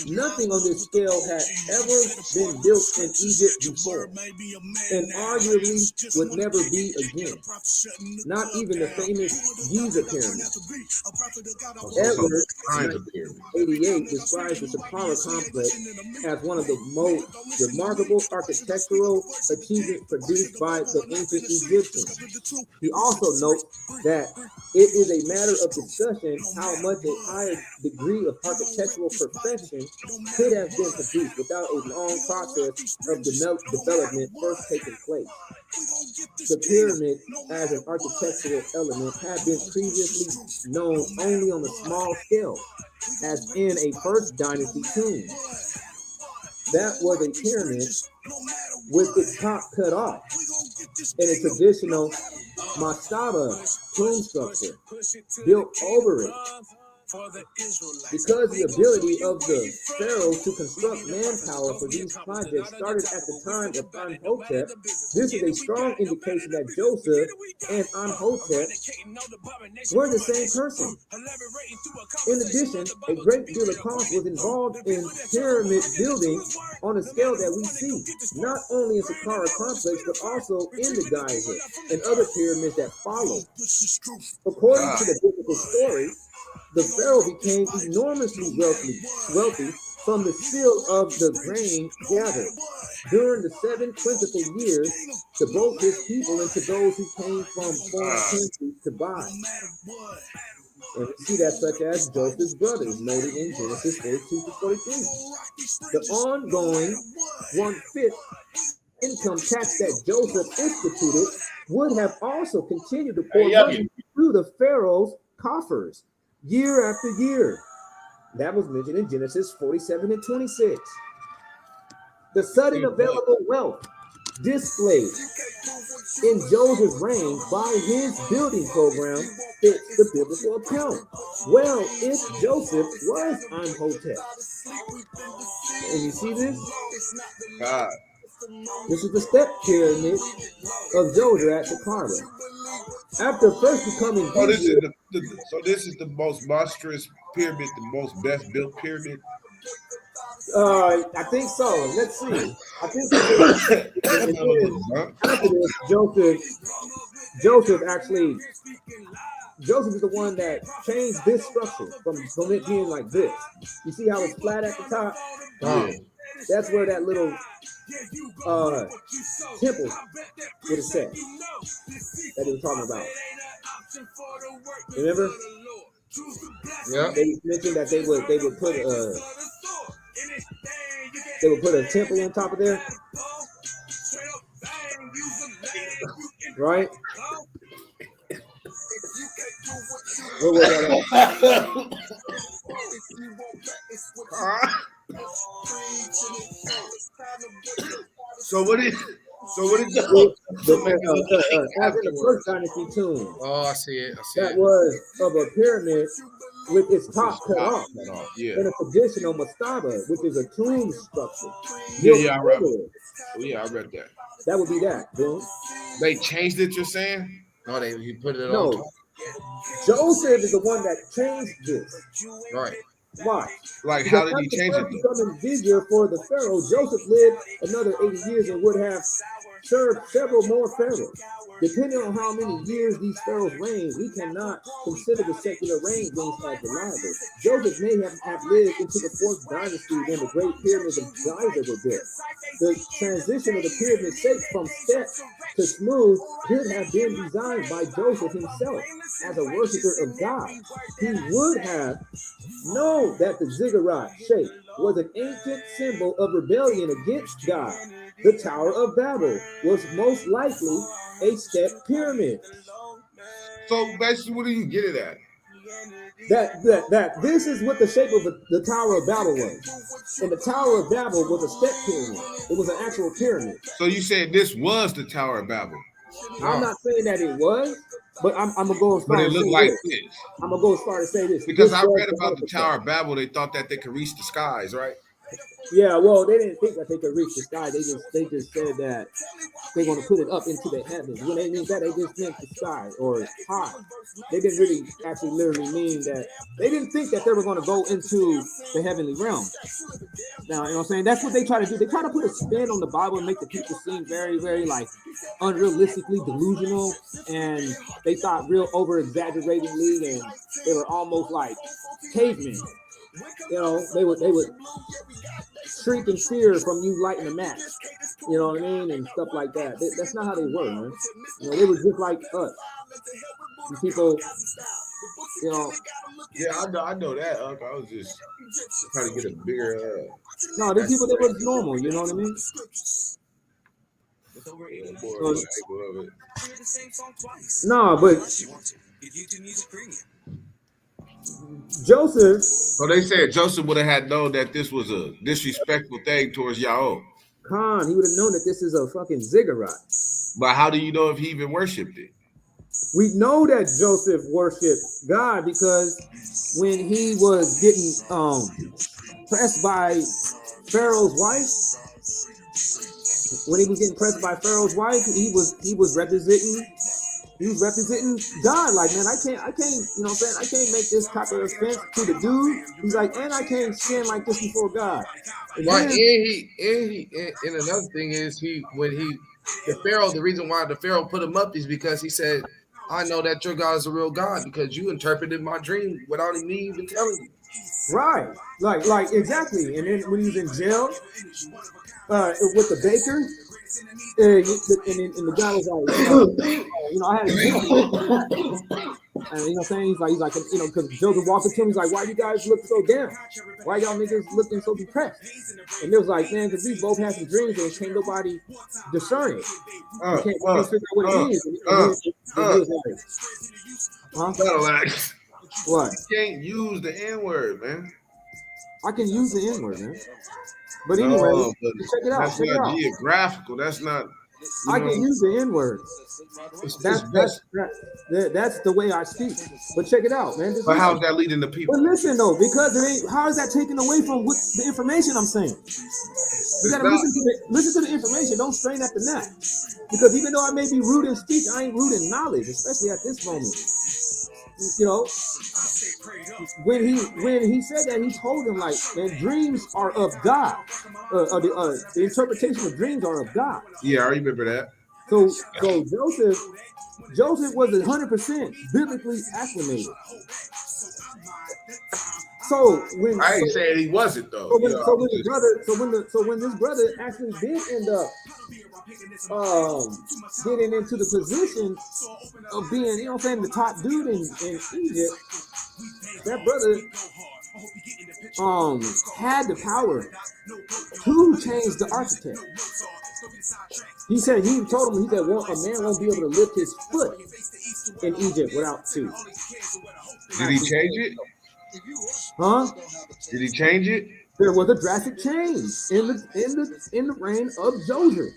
Nothing on this scale had ever been built in Egypt before, and arguably would never be again. Not even the famous Giza pyramid. Edward, 88, describes the Saqqara complex as one of the most remarkable architectural achievements produced by the ancient Egyptians. He also notes that it is a matter of discussion how much a higher degree of architectural perfection could have been produced without a long process of development first taking place. The pyramid as an architectural element had been previously known only on a small scale, as in a first dynasty tomb. That was a pyramid with its top cut off and a traditional mastaba tomb structure built over it. Because the ability of the pharaoh to construct manpower for these projects started at the time of Imhotep, this is a strong indication that Joseph and Imhotep were the same person. In addition, a great deal of cost was involved in pyramid building on a scale that we see, not only in Saqqara complex, but also in the Giza and other pyramids that follow. According to the biblical story, the pharaoh became enormously wealthy from the seal of the grain gathered during the 7 plentiful years to both his people and to those who came from foreign countries to buy. And we see that such as Joseph's brothers, noted in Genesis 42-43. The ongoing 1/5 income tax that Joseph instituted would have also continued to pour money through the pharaoh's coffers year after year. That was mentioned in Genesis 47-26. The sudden available wealth displayed in Joseph's reign by his building program fits the biblical account. Well, if Joseph was Imhotep. And you see this? God. This is the step pyramid of Joseph at Saqqara. After first becoming so this is the most monstrous pyramid, the most best built pyramid. I think so. Let's see. I think after this, Joseph is the one that changed this structure from it being like this. You see how it's flat at the top? That's where that little temple would have set that they were talking about. Remember? Yeah. They mentioned that they would put a temple on top of there. Right? Where was that at? So what is after the first dynasty tomb? Oh, I see it. That was of a pyramid with its top cut off, yeah. and a traditional mastaba, which is a tomb structure. Yeah, I read that. That would be that. Boom. They changed it. You're saying? No, he put it No. on. Joseph is the one that changed this. Right. Why? Like, how did he change it? Becoming vizier for the pharaoh, Joseph lived another 80 years and would have served several more pharaohs. Depending on how many years these pharaohs reigned, we cannot consider the secular reign being as reliable. Joseph may have lived into the 4th dynasty when the great pyramids of Giza were built. The transition of the pyramid shape from step to smooth could have been designed by Joseph himself as a worshiper of God. He would have known that the ziggurat shape was an ancient symbol of rebellion against God. The Tower of Babel was most likely a step pyramid. So basically, what do you get it at? That this is what the shape of the Tower of Babel was. And the Tower of Babel was a step pyramid. It was an actual pyramid. So you said this was the Tower of Babel? I'm not saying that it was. But I'm gonna go as But far it as looked say like this. this. I'm gonna go as far as say this Because This I was read about the 100%. Tower of Babel, they thought that they could reach the skies, right? Yeah, well, they didn't think that they could reach the sky. They just said that they're going to put it up into the heavens. When they mean that, they just meant the sky or high. They didn't really actually literally mean that. They didn't think that they were going to go into the heavenly realm. Now, you know what I'm saying? That's what they try to do. They try to put a spin on the Bible and make the people seem very, very like unrealistically delusional. And they thought real over exaggeratingly, and they were almost like cavemen. You know, they would shriek in fear from you lighting a match. You know what I mean? And stuff like that. That's not how they were, man. You know, they were just like us. And people, you know. Yeah, I know that. I was just trying to get a bigger. No, these people, they were normal. You know what I mean? No, but Joseph. So they said Joseph would have had known that this was a disrespectful thing towards Yahweh. Khan, he would have known that this is a fucking ziggurat. But how do you know if he even worshipped it? We know that Joseph worshipped God because when he was getting pressed by Pharaoh's wife, when he was getting pressed by Pharaoh's wife, he was representing God. Like, man, I can't, you know what I'm saying? I can't make this type of offense to the dude. He's like, and I can't sin like this before God. And another thing is the reason why the Pharaoh put him up is because he said, I know that your God is a real God because you interpreted my dream without me even telling you. Right. Like exactly. And then when he was in jail with the baker, and the guy was like, you know, I had a dream. And you know what I'm saying? He's like, you know, because Joseph walked up to him, he's like, why you guys look so down? Why y'all niggas looking so depressed? And it was like, man, because we both had some dreams and can't nobody discern it. We can't figure out what it means. What? You can't use the N-word, man. I can use the N-word, man. But anyway, check it out. That's not geographical. That's not. I can use the N-word. That's the way I speak. But check it out, man. But how's that leading to people? But listen though, because how is that taken away from what the information I'm saying? You gotta listen to the information. Don't strain at the neck. Because even though I may be rude in speech, I ain't rude in knowledge, especially at this moment. You know, when he said that, he told him like, man, dreams are of God. The interpretation of dreams are of God. Yeah, I remember that. So Joseph was 100% biblically acclimated. So when I ain't saying he wasn't though. When this brother actually did end up getting into the position of being, you know what I'm saying, the top dude in Egypt, that brother had the power to change the architect. He told him, well, a man won't be able to lift his foot in Egypt without two. Did he change it? Huh? Did he change it? There was a drastic change in the reign of Joseph.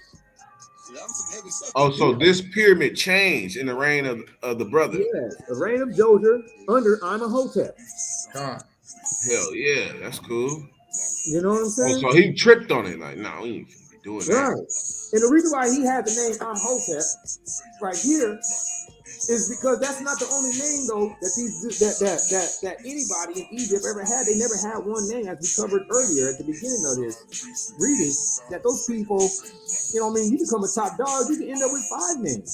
Oh, so this pyramid changed in the reign of the brother. Yes, the reign of Joseph under Amenhotep. Hell yeah, that's cool. You know what I'm saying? Oh, so he tripped on it. Like, no, we ain't doing that. Right. And the reason why he had the name Amenhotep right here is because that's not the only name though that anybody in Egypt ever had. They never had one name, as we covered earlier at the beginning of this reading. That those people, you know what I mean, you become a top dog, you can end up with 5 names.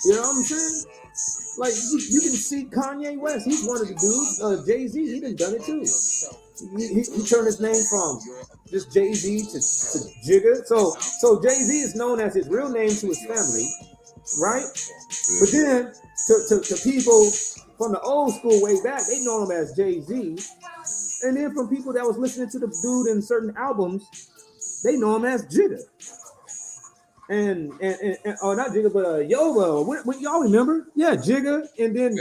You know what I'm saying? Like you can see Kanye West, he's one of the dudes. Jay-Z, he done it too. He turned his name from just Jay-Z to Jigga. So Jay-Z is known as his real name to his family. Right? But then to people from the old school way back, they know him as Jay-Z. And then from people that was listening to the dude in certain albums, they know him as Jigga. And not Jigga, but Yoba. What y'all remember? Yeah, Jigga. And then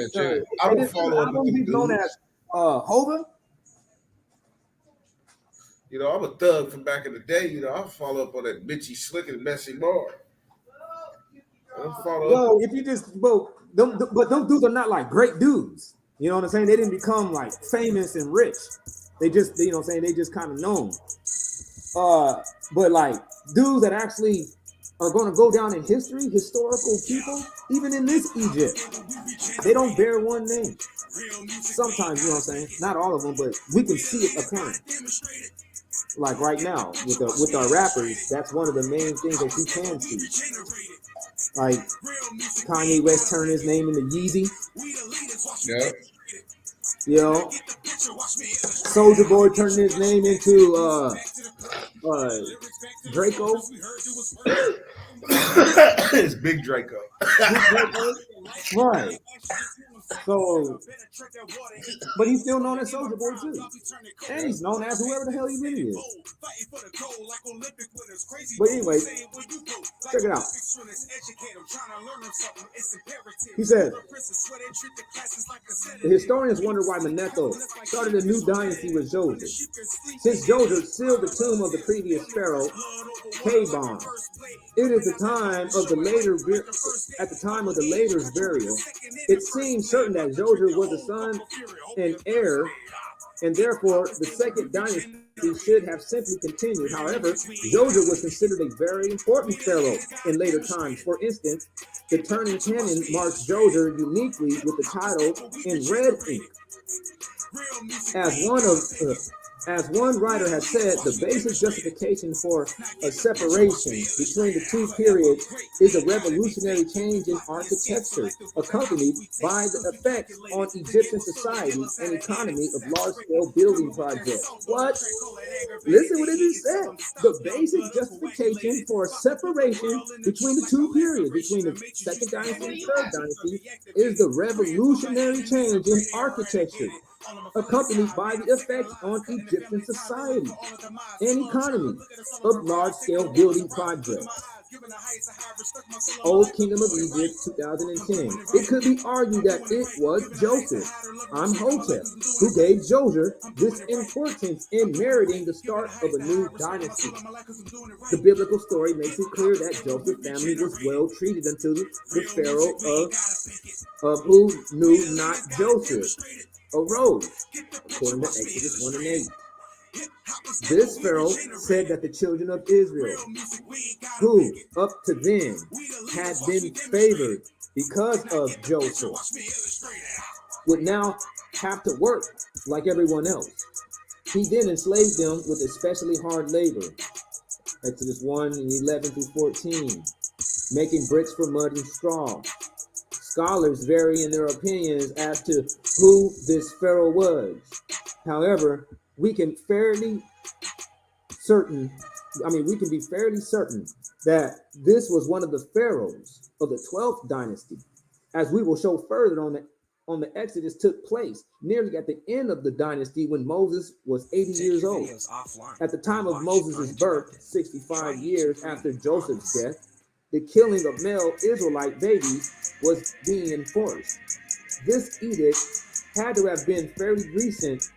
I don't follow up with he's known as Hova. You know, I'm a thug from back in the day. You know, I follow up on that bitchy, slick, and messy bar. Well, if you just but them dudes are not like great dudes. You know what I'm saying? They didn't become like famous and rich. They just, you know what I'm saying, they just kind of known. But like dudes that actually are going to go down in history, historical people, even in this Egypt, they don't bear one name. Sometimes, you know what I'm saying? Not all of them, but we can see it apparent. Like right now with our rappers, that's one of the main things that you can see. Like Kanye West turned his name into Yeezy. Yeah. You know, Soulja Boy turned his name into Draco. It's Big Draco. Right. So, but he's still known as Soulja Boy too, and he's known as whoever the hell he really is. But anyway, check it out. He said, the historians wonder why Manetho started a new dynasty with Joseph. Since Joseph sealed the tomb of the previous pharaoh, K-Bon, it is the time of the later burial. It seems certain that Joseph was the son and heir, and therefore the second dynasty should have simply continued. However, Joseph was considered a very important pharaoh in later times. For instance, the Turning Canon marks Joseph uniquely with the title in red ink. As one writer has said, the basic justification for a separation between the two periods is a revolutionary change in architecture, accompanied by the effects on Egyptian society and economy of large-scale building projects. What? Listen what it is said. The basic justification for a separation between the two periods, between the second dynasty and third dynasty, is the revolutionary change in architecture, accompanied by the effects on Egyptian society and economy of large-scale building projects. Old Kingdom of Egypt, 2010. It could be argued that it was Joseph, Amhotep, who gave Joseph this importance in meriting the start of a new dynasty. The biblical story makes it clear that Joseph's family was well treated until the pharaoh of who knew not Joseph arose, according to Exodus 1 and 8. This pharaoh said that the children of Israel, who up to then had been favored because of Joseph, would now have to work like everyone else. He then enslaved them with especially hard labor. Exodus 1 and 11 through 14, making bricks for mud and straw. Scholars vary in their opinions as to who this pharaoh was. However, we can be fairly certain that this was one of the pharaohs of the 12th dynasty, as we will show further on the Exodus took place nearly at the end of the dynasty when Moses was 80 years old. At the time of Moses' birth, 65 years after Joseph's death, the killing of male Israelite babies was being enforced. This edict had to have been fairly recent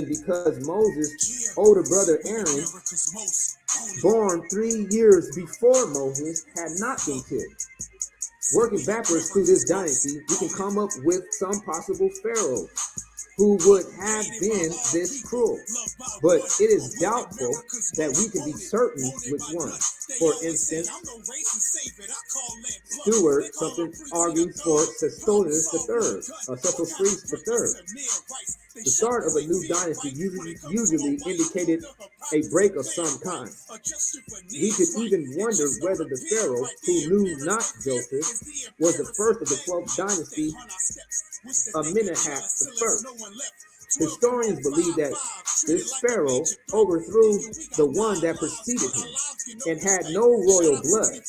because Moses' older brother Aaron, born 3 years before Moses, had not been killed. Working backwards through this dynasty, we can come up with some possible pharaohs who would have been this cruel, but it is doubtful that we can be certain which one. For instance, Stewart argues for Sesostris III. The start of a new dynasty usually indicated a break of some kind. We could even wonder whether the pharaoh who knew not Joseph was the first of the 12th dynasty, Amenemhat I. Historians believe that this pharaoh overthrew the one that preceded him and had no royal blood.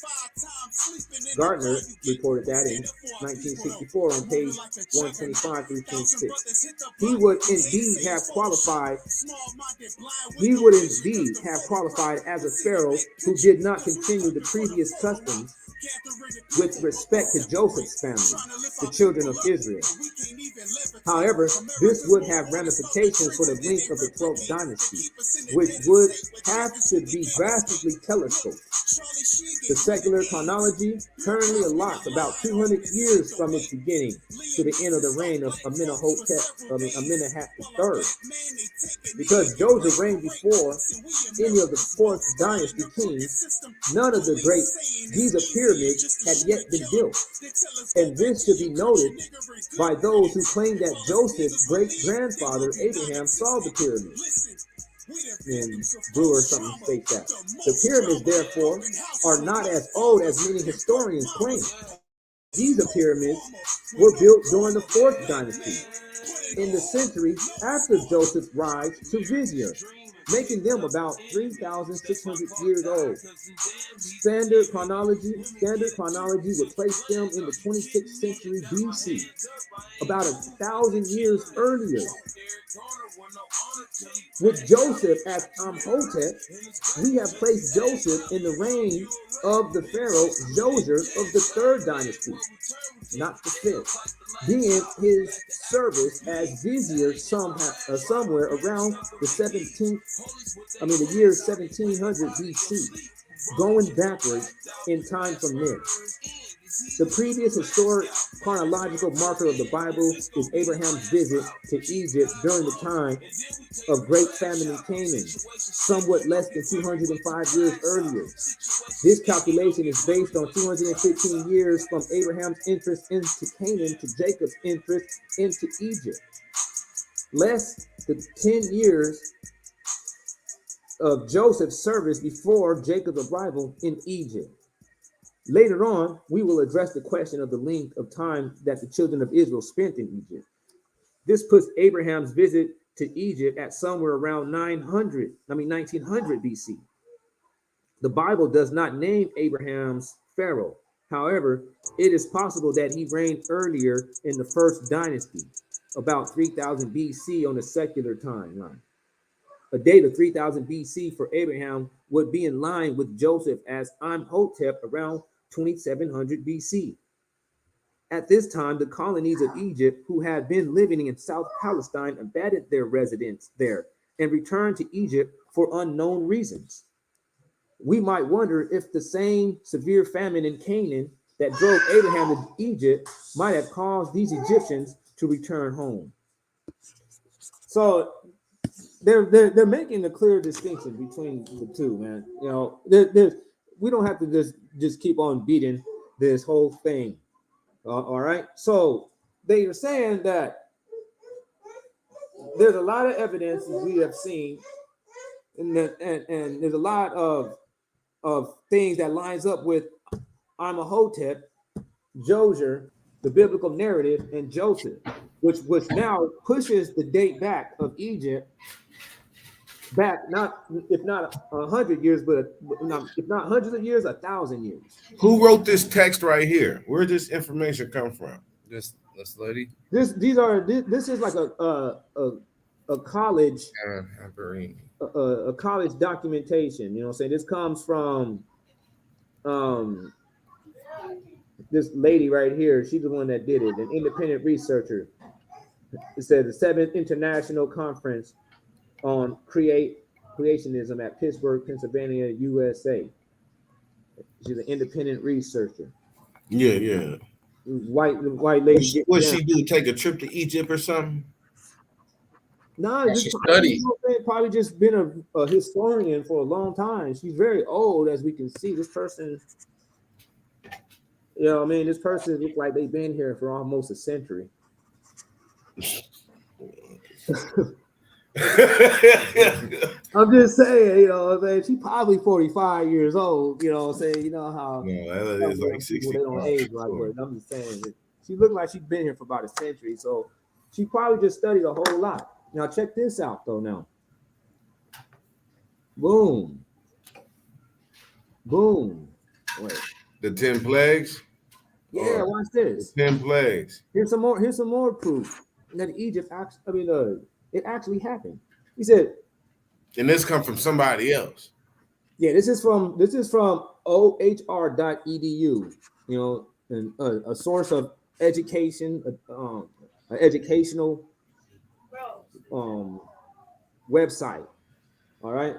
Gardner reported that in 1964 on page 125 through 26. He would indeed have qualified as a pharaoh who did not continue the previous customs with respect to Joseph's family, the children of Israel. However, this would have ramifications for the length of the 12th dynasty, which would have to be drastically telescoped. The secular chronology currently allots about 200 years from its beginning to the end of the reign of Amenhotep III. Because Joseph reigned before any of the 4th dynasty kings, none of the great Giza pyramids had yet been built. And this should be noted by those who claim that Joseph's great-grandfather Abraham saw the pyramids. And Brewer something states that. The pyramids, therefore, are not as old as many historians claim. Giza pyramids were built during the 4th dynasty, in the century after Joseph's rise to Vizier, making them about 3,600 years old. Standard chronology would place them in the 26th century BC, about 1,000 years earlier. With Joseph as Amhotep, we have placed Joseph in the reign of the pharaoh Djoser of the 3rd dynasty, not the 5th, being his service as vizier somewhere around the year 1700 BC, going backwards in time from there. The previous historic chronological marker of the Bible is Abraham's visit to Egypt during the time of great famine in Canaan, somewhat less than 205 years earlier. This calculation is based on 215 years from Abraham's interest into Canaan to Jacob's interest into Egypt, less than 10 years of Joseph's service before Jacob's arrival in Egypt. Later on, we will address the question of the length of time that the children of Israel spent in Egypt. This puts Abraham's visit to Egypt at somewhere around 1900 BC. The Bible does not name Abraham's pharaoh. However, it is possible that he reigned earlier in the 1st dynasty, about 3000 BC on the secular timeline. A date of 3000 BC for Abraham would be in line with Joseph as Amhotep around 2700 BC. At this time, the colonies of Egypt, who had been living in South Palestine, abandoned their residence there and returned to Egypt for unknown reasons. We might wonder if the same severe famine in Canaan that drove Abraham to Egypt might have caused these Egyptians to return home. So they're making a clear distinction between the two, man. You know, we don't have to just keep on beating this whole thing. All right. So they are saying that there's a lot of evidence we have seen, and there's a lot of things that lines up with Amhotep, Djoser, the biblical narrative, and Joseph, which now pushes the date back of Egypt back, if not 100 years, but if not hundreds of years, 1,000 years. Who wrote this text right here? Where did this information come from? This lady. This is like a college a college documentation. You know what I'm saying? This comes from this lady right here. She's the one that did it, an independent researcher. It says the 7th International Conference on Creationism at Pittsburgh, Pennsylvania, USA. She's an independent researcher. Yeah. White lady. What she do? Take a trip to Egypt or something? No, she studied. Probably just been a historian for a long time. She's very old, as we can see. This person, you know what I mean? This person looks like they've been here for almost a century. I'm just saying, you know what I'm saying? She's probably 45 years old, you know what I'm saying? You know how that is like 60. They don't age right, but I'm just saying that she looked like she's been here for about a century, so she probably just studied a whole lot. Now check this out though now. Boom. Wait. The 10 plagues. Yeah, watch this. 10 plagues. Here's some more. Here's some more proof that Egypt. It actually happened. He said, And this come from somebody else. "Yeah, this is from ohr.edu. You know, and a source of education, an educational website. All right,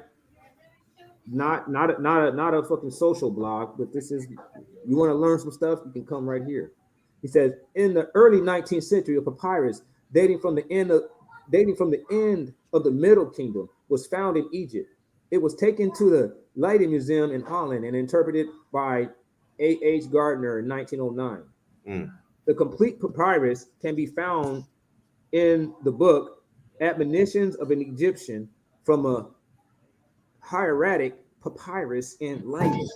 not a fucking social blog, but this is. You want to learn some stuff? You can come right here." He says, in the early 19th century, a papyrus dating from the end of the Middle Kingdom was found in Egypt. It was taken to the Leiden Museum in Holland and interpreted by A.H. Gardner in 1909. The complete papyrus can be found in the book Admonitions of an Egyptian from a hieratic papyrus in Leiden.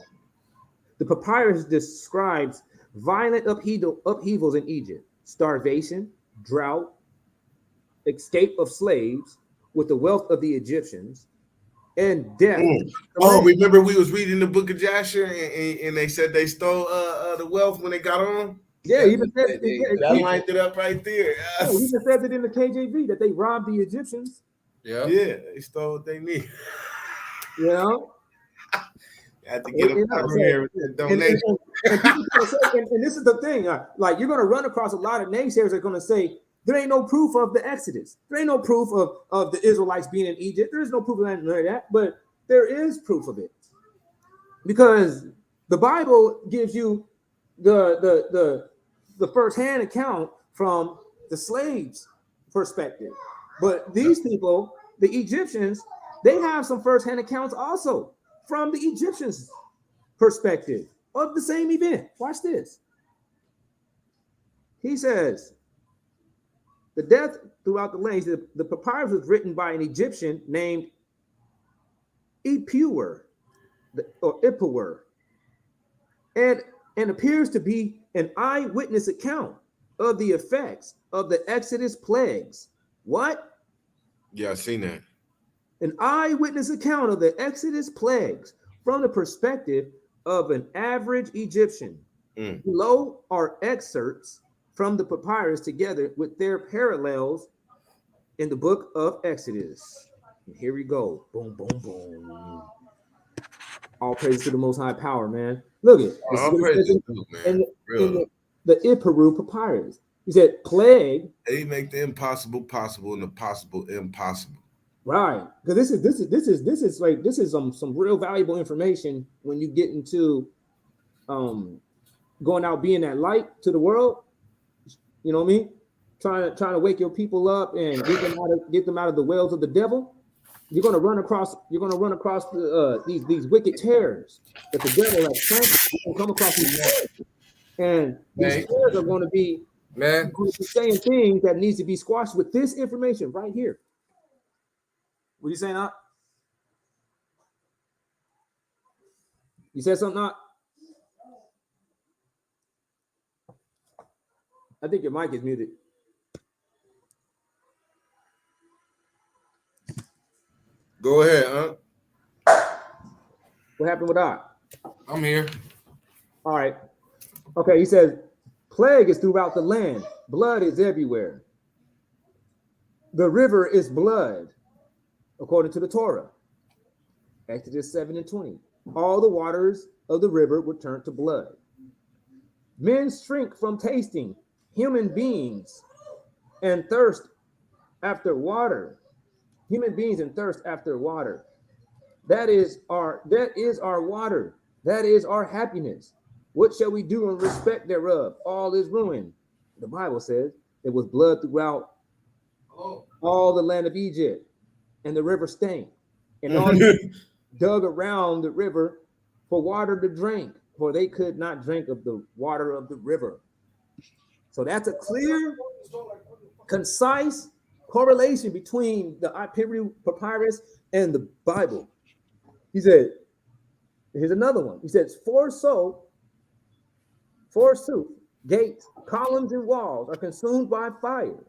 The papyrus describes violent upheavals in Egypt, starvation, drought, escape of slaves with the wealth of the Egyptians, and death. Oh, remember we was reading the book of Jasher and they said they stole the wealth when they got on? Yeah, even said that lined it up right there. Yeah, he even said it in the KJV that they robbed the Egyptians. Yeah, they stole what they need. You know? Had to get them out here with the donation. And this is the thing, like you're going to run across a lot of naysayers that are going to say there ain't no proof of the Exodus. There ain't no proof of the Israelites being in Egypt. There is no proof of none of that, but there is proof of it because the Bible gives you the first-hand account from the slaves' perspective. But these people, the Egyptians, they have some first-hand accounts also from the Egyptians' perspective of the same event. Watch this. He says, the death throughout the land, the papyrus was written by an Egyptian named Ipuwer, or Ipuwer, and appears to be an eyewitness account of the effects of the Exodus plagues. What? Yeah, I seen that. An eyewitness account of the Exodus plagues from the perspective of an average Egyptian. Below are excerpts from the papyrus together with their parallels in the book of Exodus. And here we go. Boom, boom, boom. All praise to the Most High Power, man. Look at it. In the Ipuwer papyrus. He said, plague. They make the impossible possible and the possible impossible. Right, because this is some real valuable information when you get into going out being that light to the world. You know what I mean? Trying to wake your people up and get them out of the wells of the devil. You're gonna run across these wicked terrors that the devil has planted. You can come across these terrors. And these terrors are going to be saying things that needs to be squashed with this information right here. What are you saying, Doc? You said something, Doc? I think your mic is muted. Go ahead, huh? What happened with Doc? I'm here. All right. Okay, he says, plague is throughout the land. Blood is everywhere. The river is blood, according to the Torah. Exodus 7:20. All the waters of the river would turn to blood. Men shrink from tasting human beings and thirst after water. Human beings and thirst after water. That is our water. That is our happiness. What shall we do in respect thereof? All is ruined. The Bible says there was blood throughout all the land of Egypt, and the river stank. And all dug around the river for water to drink, for they could not drink of the water of the river. So that's a clear, concise correlation between the Ipuwer papyrus and the Bible. He said, here's another one. He says, forsooth, gates, columns, and walls are consumed by fire.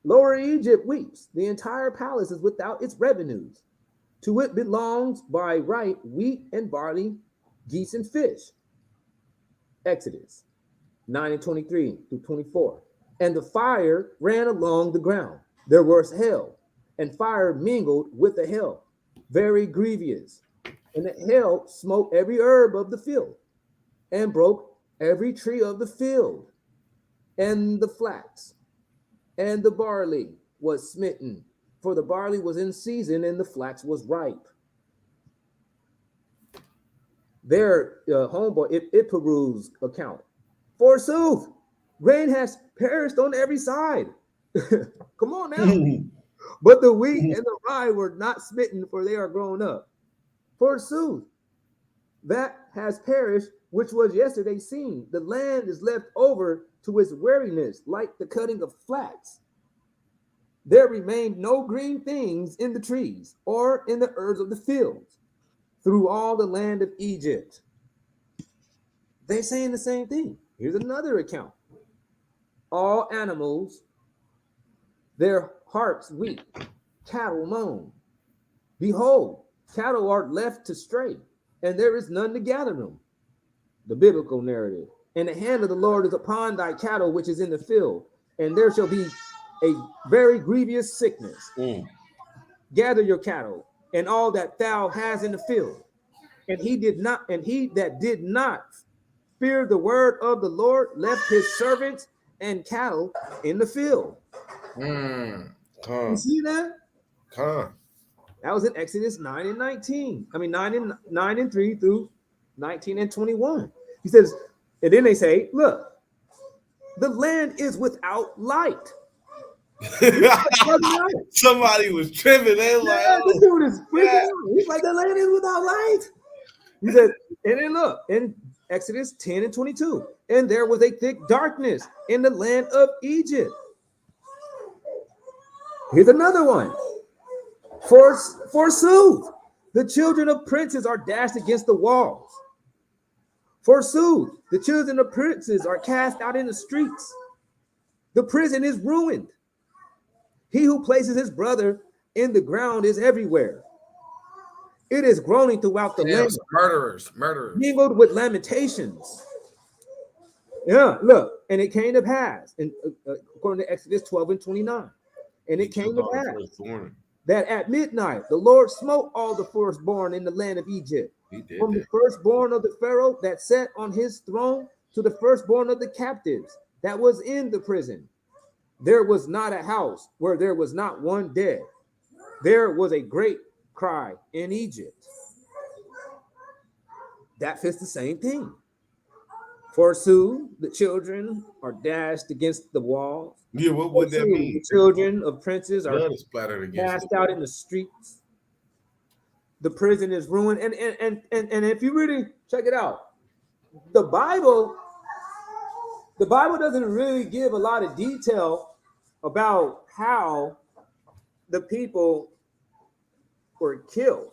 Lower Egypt weeps. The entire palace is without its revenues. To it belongs by right wheat and barley, geese and fish. Exodus 9:23 through 24. And the fire ran along the ground. There was hail, and fire mingled with the hail, very grievous. And the hail smote every herb of the field, and broke every tree of the field. And the flax and the barley was smitten, for the barley was in season, and the flax was ripe. Their homeboy Ipparu's account. Forsooth, grain has perished on every side. Come on now. But the wheat and the rye were not smitten, for they are grown up. Forsooth, that has perished which was yesterday seen. The land is left over to its weariness, like the cutting of flax. There remained no green things in the trees or in the herbs of the fields through all the land of Egypt. They're saying the same thing. Here's another account. All animals, their hearts weep, cattle moan. Behold, cattle are left to stray, and there is none to gather them. The biblical narrative. And the hand of the Lord is upon thy cattle which is in the field, and there shall be a very grievous sickness. Gather your cattle and all that thou hast in the field. And he that did not fear the word of the Lord left his servants and cattle in the field. You see that? That was in Exodus 9:19. I mean 9:3 through 19 and 21. He says, and then they say, look, the land is without light. Somebody was tripping. They were like, this dude is freaking out. He's like, the land is without light. He said, and then look, in Exodus 10 and 22, and there was a thick darkness in the land of Egypt. Here's another one. Forsooth, the children of princes are dashed against the walls. Forsooth, the children of princes are cast out in the streets. The prison is ruined. He who places his brother in the ground is everywhere. It is groaning throughout the land. Murderers. Mingled with lamentations. Yeah, look, and it came to pass, and according to Exodus 12 and 29, and it came to pass that at midnight the Lord smote all the firstborn in the land of Egypt, from the firstborn of the Pharaoh that sat on his throne to the firstborn of the captives that was in the prison. There was not a house where there was not one dead. There was a great cry in Egypt. That fits the same thing. Forsooth, the children are dashed against the walls. Yeah, what would that mean? The children of princes are splattered cast out in the streets. The prison is ruined. And if you really check it out, the Bible doesn't really give a lot of detail about how the people were killed.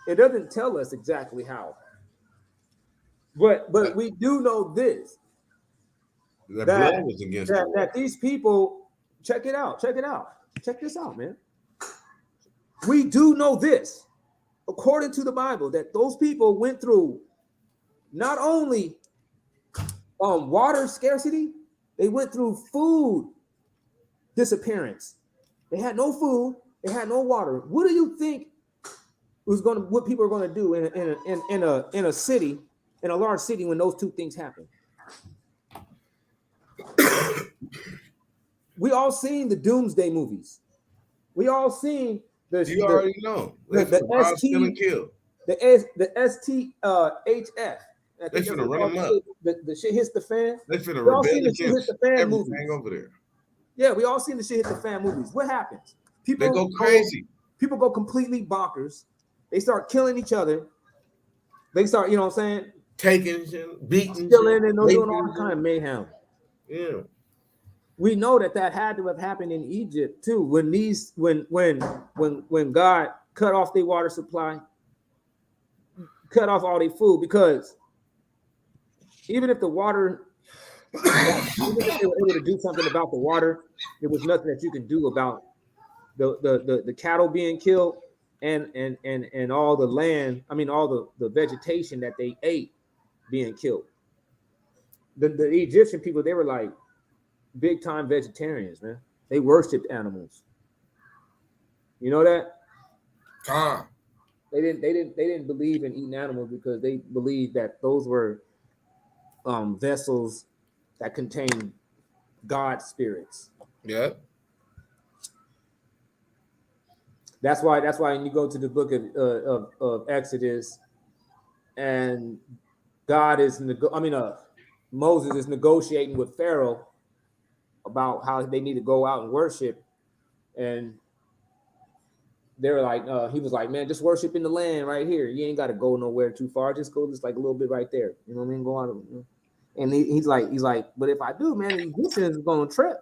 It doesn't tell us exactly how. But we do know this. That these people, check it out. Check this out, man. We do know this, according to the Bible, that those people went through not only water scarcity, they went through food disappearance. They had no food, they had no water. What do you think what people are going to do in a city, in a large city, when those two things happen? We all seen the Doomsday movies. We all seen the STHF. They finna run them up. The shit hits the fan. They finna rebel against everything over there. Yeah, we all seen the shit hit the fan movies. What happens? People they go crazy. People go completely bonkers. They start killing each other. They start, you know what I'm saying? Taking, beating, stealing, and doing all kind of mayhem. Yeah. We know that had to have happened in Egypt too. When God cut off their water supply, cut off all their food, because even if the water, even if they were able to do something about the water, there was nothing that you can do about the cattle being killed. and all the land, I mean all the vegetation that they ate being killed. The Egyptian people, they were like big time vegetarians, man. They worshipped animals. You know that? They didn't believe in eating animals because they believed that those were vessels that contain God spirits. Yeah. That's why when you go to the book of Exodus, and Moses is negotiating with Pharaoh about how they need to go out and worship, and they were like, he was like, man, just worship in the land right here. You ain't got to go nowhere too far. Just go just like a little bit right there. You know what I mean? Go out. And he's like, but if I do, man, the Egyptians are gonna trip,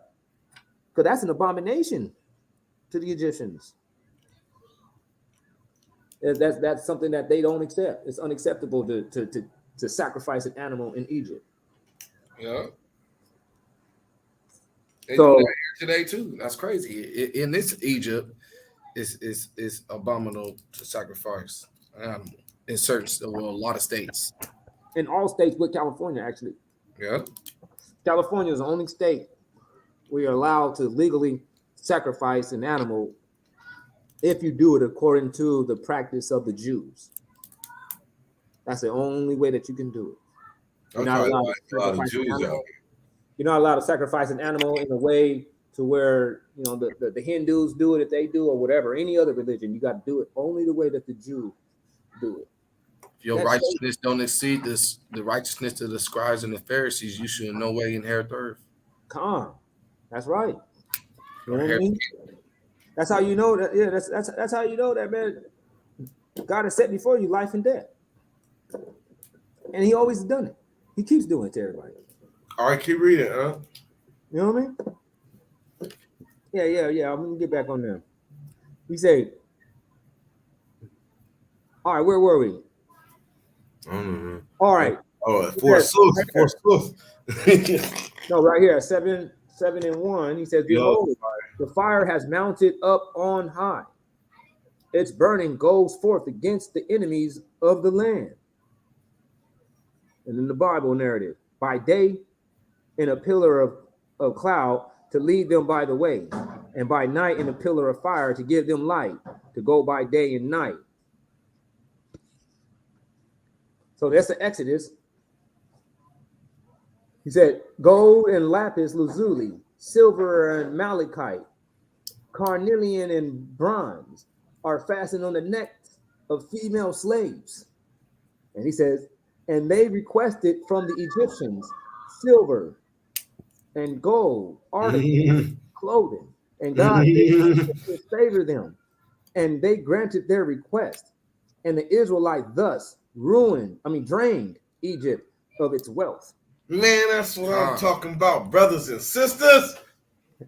because that's an abomination to the Egyptians. That's something that they don't accept. It's unacceptable to sacrifice an animal in Egypt. Yeah. They So- do that here today too. That's crazy. In this Egypt, it's abominable to sacrifice an animal in a lot of states. In all states with California, actually. Yeah. California is the only state where you're allowed to legally sacrifice an animal if you do it according to the practice of the Jews. That's the only way that you can do it. You're not allowed to sacrifice an animal. You're not allowed to sacrifice an animal in a way to where, you know, the Hindus do it if they do, or whatever, any other religion. You got to do it only the way that the Jews do it. If your righteousness don't exceed the righteousness of the scribes and the Pharisees, you should in no way inherit the earth. Come, that's right. You know what I mean? That's how you know that. Yeah, that's how you know that, man. God has set before you life and death, and He always done it. He keeps doing it to everybody. All right, keep reading, huh? You know what I mean? Yeah. I'm gonna get back on there. We say, all right, where were we? All right. Oh, Force. No, right here, 7:1. He says, behold, the fire has mounted up on high. Its burning goes forth against the enemies of the land. And in the Bible narrative, by day in a pillar of cloud to lead them by the way, and by night in a pillar of fire to give them light, to go by day and night. So that's the Exodus. He said, gold and lapis lazuli, silver and malachite, carnelian and bronze are fastened on the necks of female slaves. And he says, and they requested from the Egyptians silver and gold, articles, clothing, and God favored them, and they granted their request. And the Israelites thus drained Egypt of its wealth. Man, that's what I'm talking about, brothers and sisters.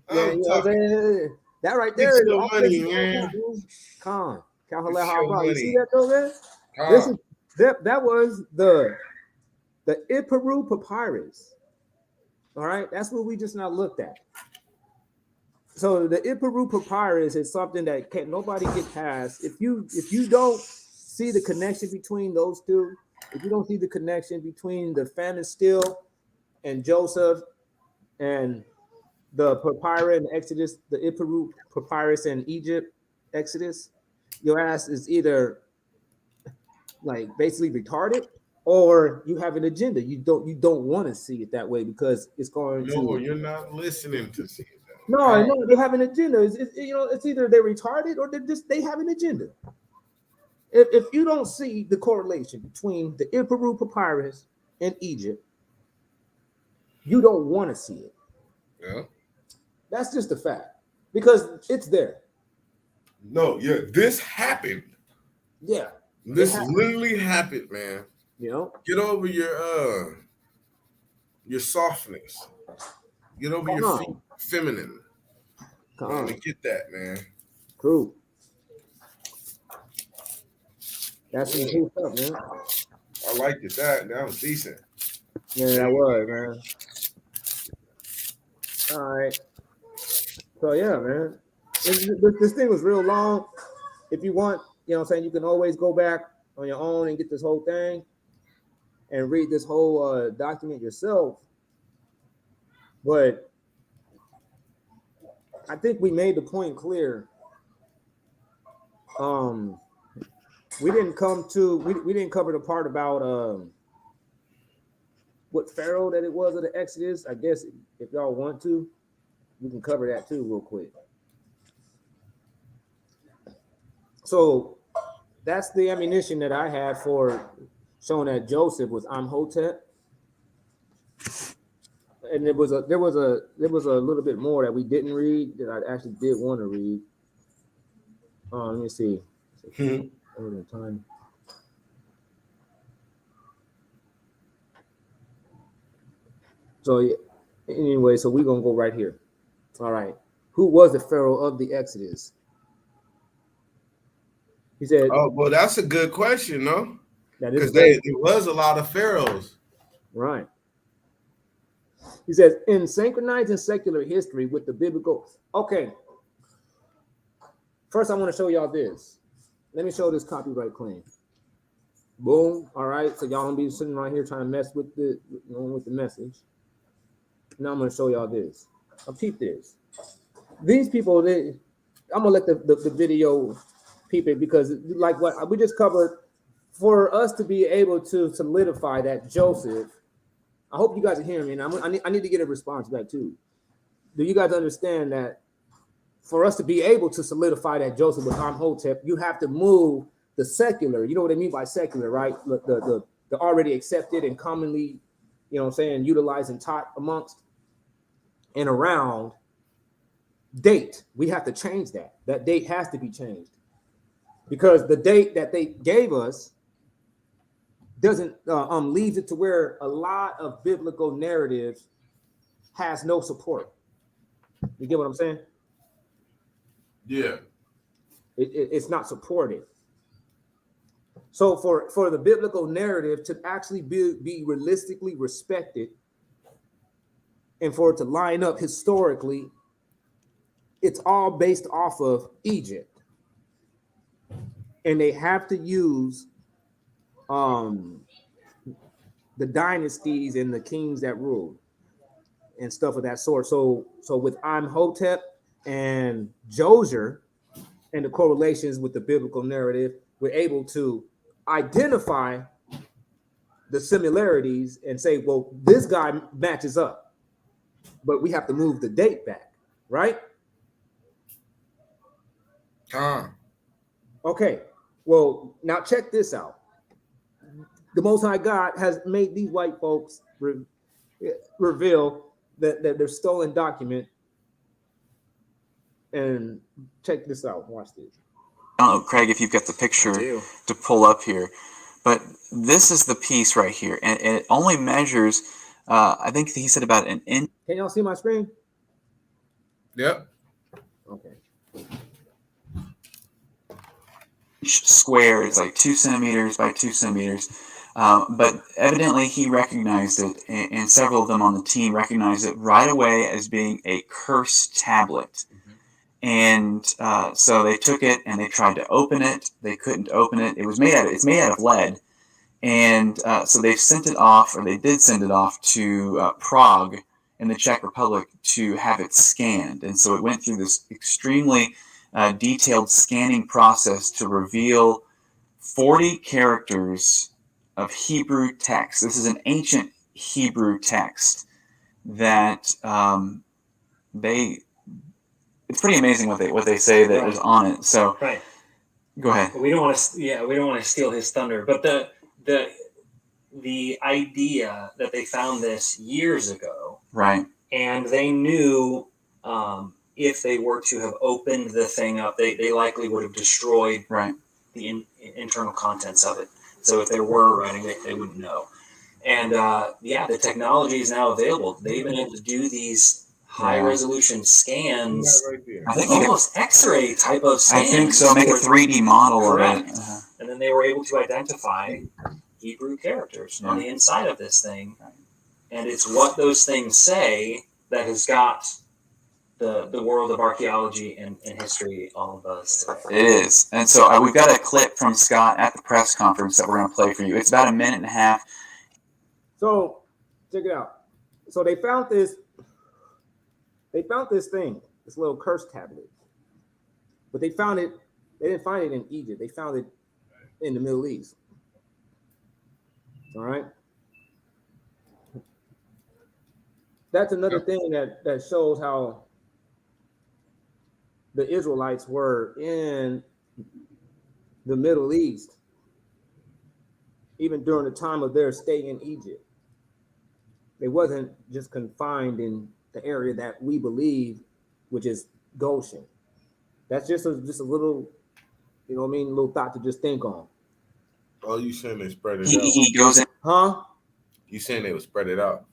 That right there is your money, man. You money. see that though, man? That was the Iperu Papyrus. All right, that's what we just now looked at. So the Iperu Papyrus is something that nobody get past. If you don't see the connection between those two, if you don't see the connection between the famine still and Joseph and the papyrus and Exodus, the Iperu Papyrus and Egypt Exodus, your ass is either like basically retarded, or you have an agenda. You don't want to see it that way because it's going to. No, you're not listening to see it. No, they have an agenda. It's either they're retarded or they have an agenda. If you don't see the correlation between the Iperu Papyrus and Egypt, you don't want to see it. Yeah, that's just a fact because it's there. No, this happened. Yeah, this literally happened, man. You know, get over your softness. Get over your feminine. Come on, get that, man. True. That's some cool stuff, man. I liked it. That was decent. Yeah, that was, man. All right. So yeah, man. This thing was real long. If you want you know what I'm saying, you can always go back on your own and get this whole thing and read this whole document yourself. But I think we made the point clear. We didn't cover the part about what Pharaoh that it was of the Exodus. I guess if y'all want to, we can cover that too real quick. So that's the ammunition that I had for showing that Joseph was Amhotep. And there was a little bit more that we didn't read that I actually did want to read. Let me see. Time. So yeah, anyway, so we're gonna go right here. All right. Who was the Pharaoh of the Exodus? He said, Oh, well, that's a good question, no? that is Because there was a lot of pharaohs. right. He says, in synchronizing secular history with the biblical. Okay. First, I want to show y'all this. Let me show this copyright claim. Boom. All right. So y'all don't be sitting right here trying to mess with the message. Now I'm going to show y'all this. I'll peep this. These people, I'm going to let the video peep it, because like what we just covered, for us to be able to solidify that Joseph, I hope you guys are hearing me, and I need to get a response back too. Do you guys understand that for us to be able to solidify that Joseph was Amhotep, you have to move the secular, you know what I mean by secular, right? The already accepted and commonly, you know what I'm saying, utilized and taught amongst and around date. We have to change that. That date has to be changed, because the date that they gave us doesn't leaves it to where a lot of biblical narratives has no support. You get what I'm saying? Yeah. It's not supported. So for the biblical narrative to actually be realistically respected, and for it to line up historically, it's all based off of Egypt. And they have to use the dynasties and the kings that ruled and stuff of that sort. So with Amhotep and Djoser and the correlations with the biblical narrative, we're able to identify the similarities and say, well, this guy matches up, but we have to move the date back, right? Okay, well, now check this out. The Most High God has made these white folks reveal that their stolen document. And check this out. Watch this. I don't know, Craig, if you've got the picture to pull up here, but this is the piece right here, and it only measures, I think he said about an inch. Can y'all see my screen? Yep. Okay. Square is like 2 centimeters by 2 centimeters. But evidently he recognized it, and several of them on the team recognized it right away as being a cursed tablet. And so they took it and they tried to open it. They couldn't open it. It's made out of lead. And so they sent it off, or they did send it off to Prague in the Czech Republic to have it scanned. And so it went through this extremely detailed scanning process to reveal 40 characters of Hebrew text. This is an ancient Hebrew text that it's pretty amazing what they say that is on it. So right. Go ahead. We don't want to steal his thunder, but the idea that they found this years ago, right? And they knew if they were to have opened the thing up, they likely would have destroyed the internal contents of it. So if there were writing, they wouldn't know. And the technology is now available. They've been able to do these high-resolution scans, I think almost X-ray type of scans. I think so. Make a 3D model Correct. of it. And then they were able to identify Hebrew characters on the inside of this thing. And it's what those things say that has got the world of archaeology and history all of us. It is. And so we've got a clip from Scott at the press conference that we're going to play for you. It's about a minute and a half. So check it out. So they found this thing, this little curse tablet. But they didn't find it in Egypt. They found it in the Middle East. All right. That's another thing that shows how the Israelites were in the Middle East, even during the time of their stay in Egypt. They wasn't just confined in the area that we believe, which is Goshen. That's just a little, you know what I mean, little thought to just think on. Oh, you saying they spread it out? He goes in. Huh? You saying they would spread it out?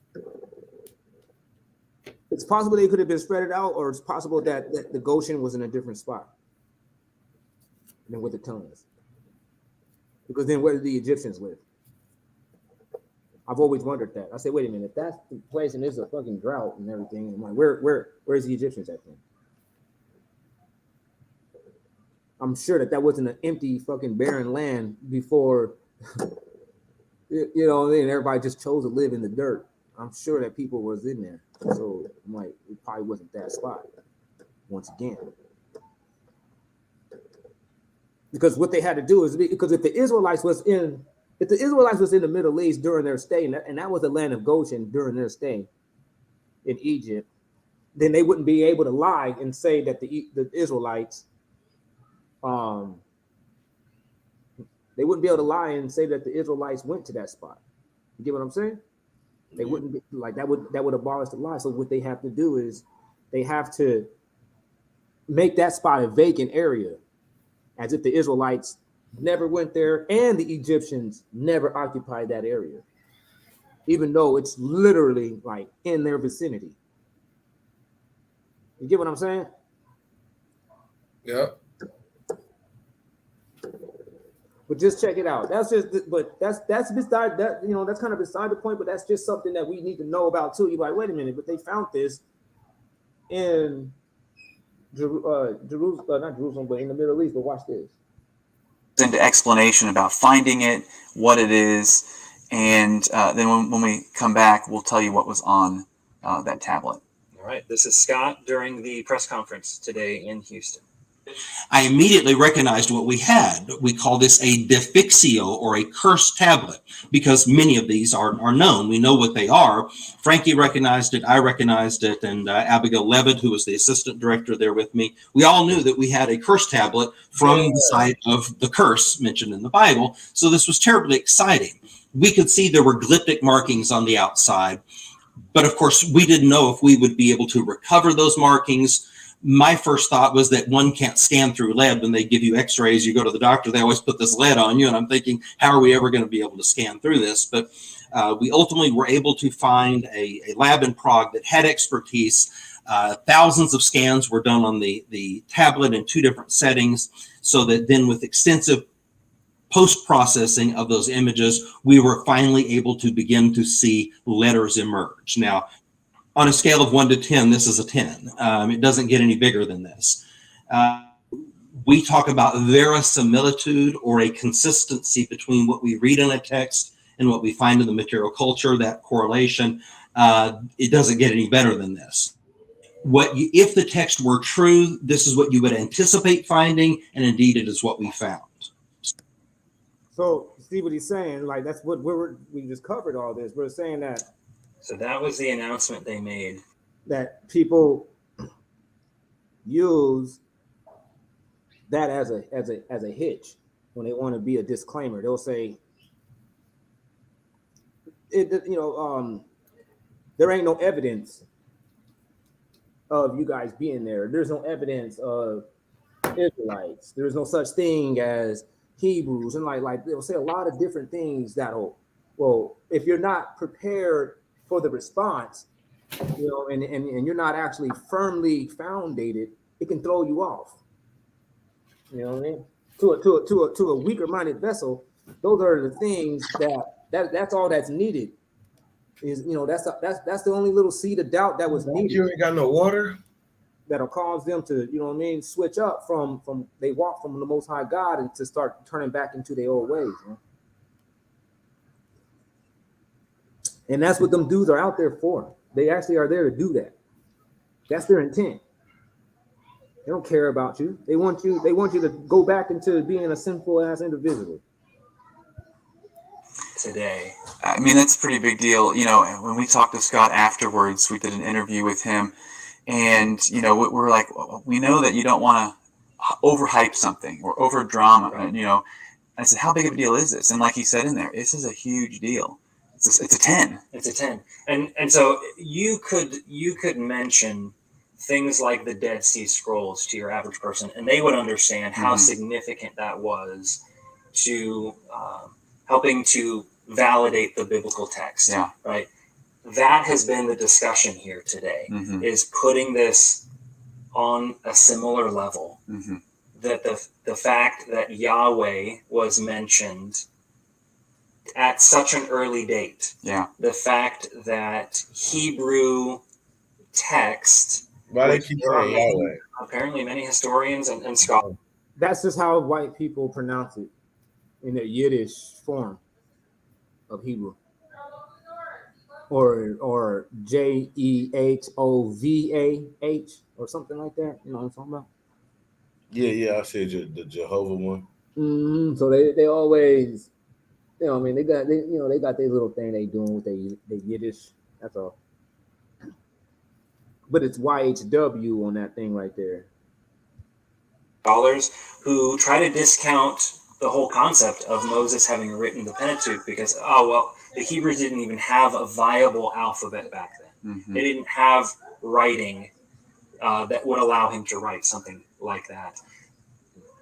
It's possible they could have been spread it out, or it's possible that the Goshen was in a different spot than what the telling us. Because then where did the Egyptians live? I've always wondered that. I say, wait a minute, if that's the place and there's a fucking drought and everything, I'm like, where's the Egyptians at then? I'm sure that wasn't an empty fucking barren land before, you know, and everybody just chose to live in the dirt. I'm sure that people was in there. So I'm like, it probably wasn't that spot once again. Because what they had to do is, because if the Israelites was in the Middle East during their stay, and that was the land of Goshen during their stay in Egypt, then they wouldn't be able to lie and say that the Israelites, they wouldn't be able to lie and say that the Israelites went to that spot. You get what I'm saying? They wouldn't be like that would abolish the lie. So what they have to do is they have to make that spot a vacant area, as if the Israelites never went there and the Egyptians never occupied that area, even though it's literally like in their vicinity. You get what I'm saying? Yeah. But just check it out. That's beside that, you know, that's kind of beside the point, but that's just something that we need to know about too. You're like, wait a minute, but they found this in Jerusalem, not Jerusalem, but in the Middle East. But watch this. Into explanation about finding it, what it is, and then when we come back, we'll tell you what was on that tablet. All right. This is Scott during the press conference today in Houston. I immediately recognized what we had. We call this a defixio, or a cursed tablet, because many of these are known. We know what they are. Frankie recognized it. I recognized it. And Abigail Levitt, who was the assistant director there with me, we all knew that we had a cursed tablet from the site of the curse mentioned in the Bible. So this was terribly exciting. We could see there were glyptic markings on the outside. But of course, we didn't know if we would be able to recover those markings. My first thought was that one can't scan through lead. When they give you x-rays, you go to the doctor, they always put this lead on you. And I'm thinking, how are we ever going to be able to scan through this? But we ultimately were able to find a lab in Prague that had expertise. Thousands of scans were done on the tablet in 2 different settings, so that then with extensive post-processing of those images, we were finally able to begin to see letters emerge. Now, on a scale of 1 to 10, this is a 10. It doesn't get any bigger than this. We talk about verisimilitude, or a consistency between what we read in a text and what we find in the material culture, that correlation. It doesn't get any better than this. If the text were true, this is what you would anticipate finding, and indeed it is what we found. So see what he's saying, like that's what we just covered all this. We're saying that. So that was the announcement they made. That people use that as a hitch when they want to be a disclaimer. They'll say, there ain't no evidence of you guys being there. There's no evidence of Israelites. There's no such thing as Hebrews, and like they'll say a lot of different things if you're not prepared for the response, you know, and you're not actually firmly founded, it can throw you off. You know what I mean? To a weaker minded vessel, those are the things that's all that's needed. Is, you know, that's the only little seed of doubt that was needed. You ain't got no water. that'll cause them to, you know what I mean, switch up from they walk from the Most High God and to start turning back into their old ways. Man. And that's what them dudes are out there for. They actually are there to do that. That's their intent. They don't care about you. They want you to go back into being a sinful ass individual. Today. I mean, that's a pretty big deal. You know, when we talked to Scott afterwards, we did an interview with him, and, you know, we're like, we know that you don't want to overhype something or over drama. Right. You know, I said, how big of a deal is this? And like he said in there, this is a huge deal. It's a 10. It's a 10. And so you could mention things like the Dead Sea Scrolls to your average person, and they would understand how significant that was to helping to validate the biblical text. Yeah. Right. That has been the discussion here today, is putting this on a similar level. That the fact that Yahweh was mentioned at such an early date. Yeah. The fact that Hebrew text. Why they keep saying Yahweh? Apparently, many historians and scholars. That's just how white people pronounce it in the Yiddish form of Hebrew, or Jehovah or something like that. You know what I'm talking about? Yeah. I said the Jehovah one. So they always. You know, I mean, they got their little thing they doing with their Yiddish. That's all. But it's YHW on that thing right there. Scholars who try to discount the whole concept of Moses having written the Pentateuch because, the Hebrews didn't even have a viable alphabet back then. They didn't have writing that would allow him to write something like that.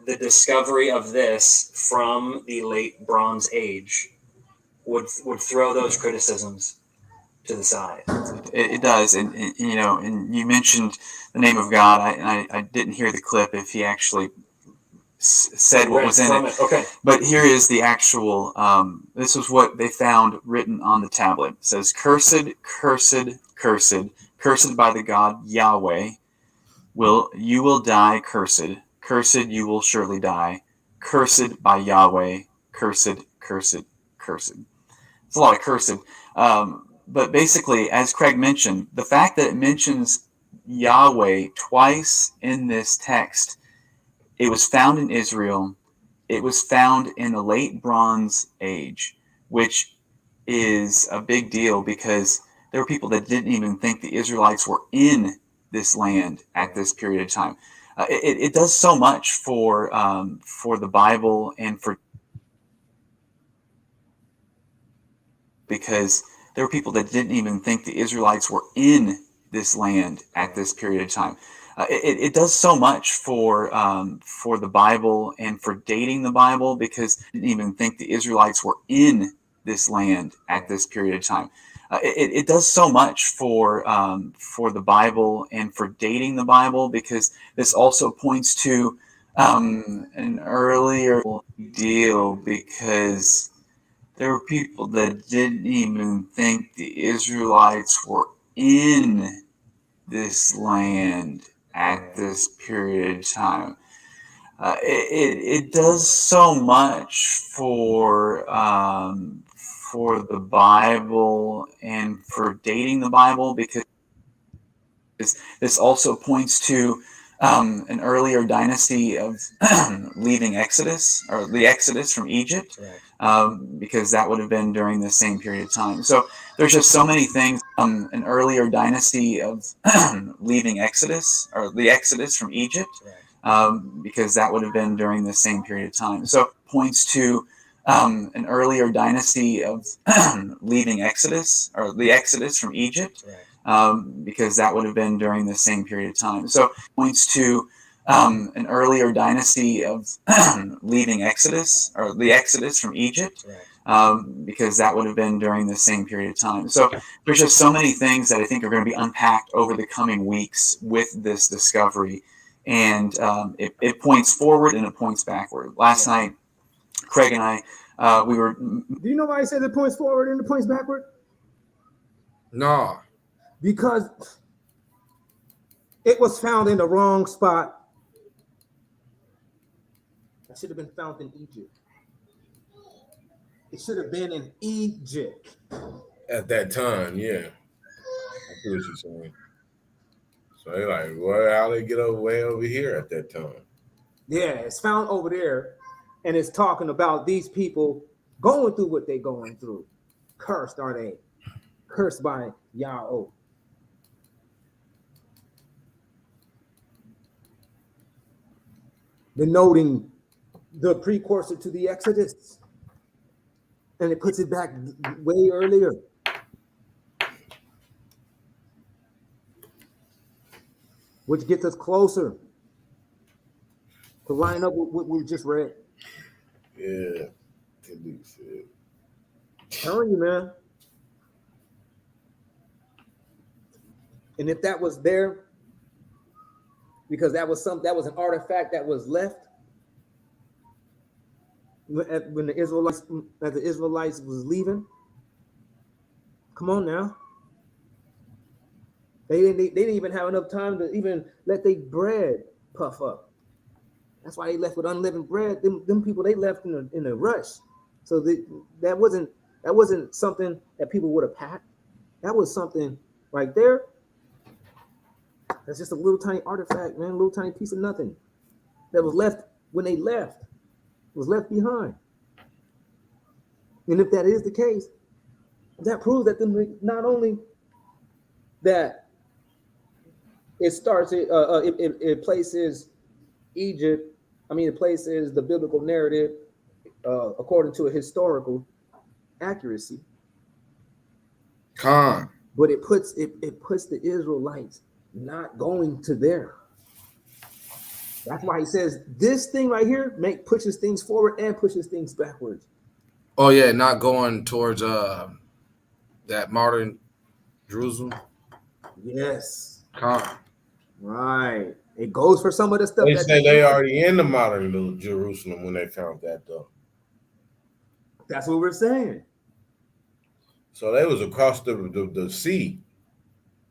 The discovery of this from the late Bronze Age would throw those criticisms to the side. It does, and you know, and you mentioned the name of God. I didn't hear the clip if he actually said what was in it. Okay. But here is the actual. This was what they found written on the tablet. It says, "Cursed, cursed, cursed, cursed by the God Yahweh. You will die, cursed." Cursed, you will surely die. Cursed by Yahweh. Cursed, cursed, cursed. It's a lot of cursed. But basically, as Craig mentioned, the fact that it mentions Yahweh twice in this text, it was found in Israel. It was found in the late Bronze Age, which is a big deal because there were people that didn't even think the Israelites were in this land at this period of time. It does so much for the Bible and for, because there were people that didn't even think the Israelites were in this land at this period of time. It does so much for the Bible and for dating the Bible because they didn't even think the Israelites were in this land at this period of time. It does so much for the Bible and for dating the Bible because this also points to an earlier deal because there were people that didn't even think the Israelites were in this land at this period of time. It does so much for the Bible and for dating the Bible because this also points to an earlier dynasty of leaving Exodus, or the Exodus from Egypt, because that would have been during the same period of time. So there's just so many things. An earlier dynasty of leaving Exodus, or the Exodus from Egypt, because that would have been during the same period of time. So points to an earlier dynasty of leaving Exodus, or the Exodus from Egypt, because that would have been during the same period of time. So points to an earlier dynasty of leaving Exodus, or the Exodus from Egypt, because that would have been during the same period of time. So there's just so many things that I think are going to be unpacked over the coming weeks with this discovery. And it points forward and it points backward. Last night, Craig and I, we were. Do you know why I said it points forward and it points backward? No. Because It was found in the wrong spot. It should have been found in Egypt. It should have been in Egypt. At that time, yeah. I see what you're saying. So they like, well, how they get way over here at that time? Yeah, it's found over there, and it's talking about these people going through what they're going through. Cursed are they? Cursed by Yahweh. Denoting the precursor to the Exodus. And it puts it back way earlier. Which gets us closer to line up with what we just read. Yeah. Indeed. Telling you, man. And if that was there, because that was an artifact that was left when the Israelites was leaving. Come on now. They didn't even have enough time to even let their bread puff up. That's why they left with unleavened bread. Them people, they left in a rush. So that wasn't something that people would have packed. That was something right there. That's just a little tiny artifact, man, a little tiny piece of nothing that was left when they left. It was left behind. And if that is the case, that proves that not only that it starts, it places Egypt, it places the biblical narrative according to a historical accuracy. But it puts the Israelites not going to there. That's why he says this thing right here pushes things forward and pushes things backwards. Oh yeah, not going towards that modern Jerusalem. Yes. Right. It goes for some of the stuff. They say they already in the modern Jerusalem when they found that though. That's what we're saying. So they was across the sea.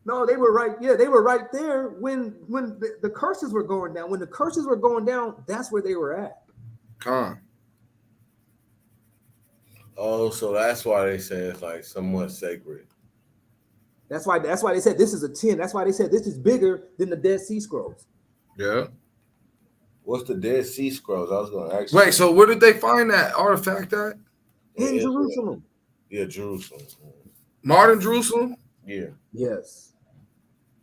No, they were right. Yeah, they were right there when the curses were going down. When the curses were going down, that's where they were at. Oh, so that's why they say it's like somewhat sacred. That's why they said this is a 10. That's why they said this is bigger than the Dead Sea Scrolls. Yeah. What's the Dead Sea Scrolls? I was going to ask you. Wait, so where did they find that artifact at? In Jerusalem. Yeah, Jerusalem. Modern Jerusalem? Yeah. Yes.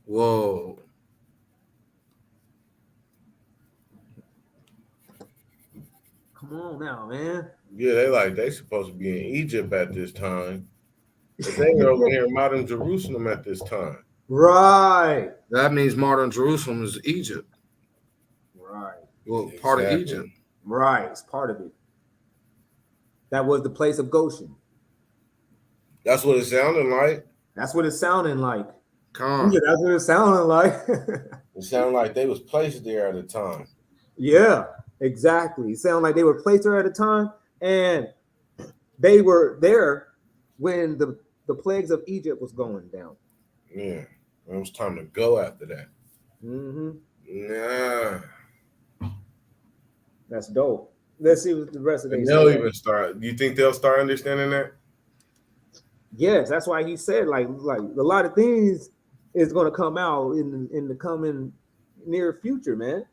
Whoa. Come on now, man. Yeah, they supposed to be in Egypt at this time. But they were over here in modern Jerusalem at this time. Right. That means modern Jerusalem is Egypt. Right. Well, part of Egypt. Right. It's part of it. That was the place of Goshen. That's what it sounded like. That's what it sounded like. Yeah, that's what it sounded like. It sounded like they was placed there at the time. Yeah, exactly. It sounded like they were placed there at a time, and they were there when the plagues of Egypt was going down. Yeah, it was time to go after that. Mm-hmm. Yeah, that's dope. Let's see what the rest of the. They'll even start. You think they'll start understanding that? Yes, that's why he said like a lot of things is going to come out in the coming near future, man.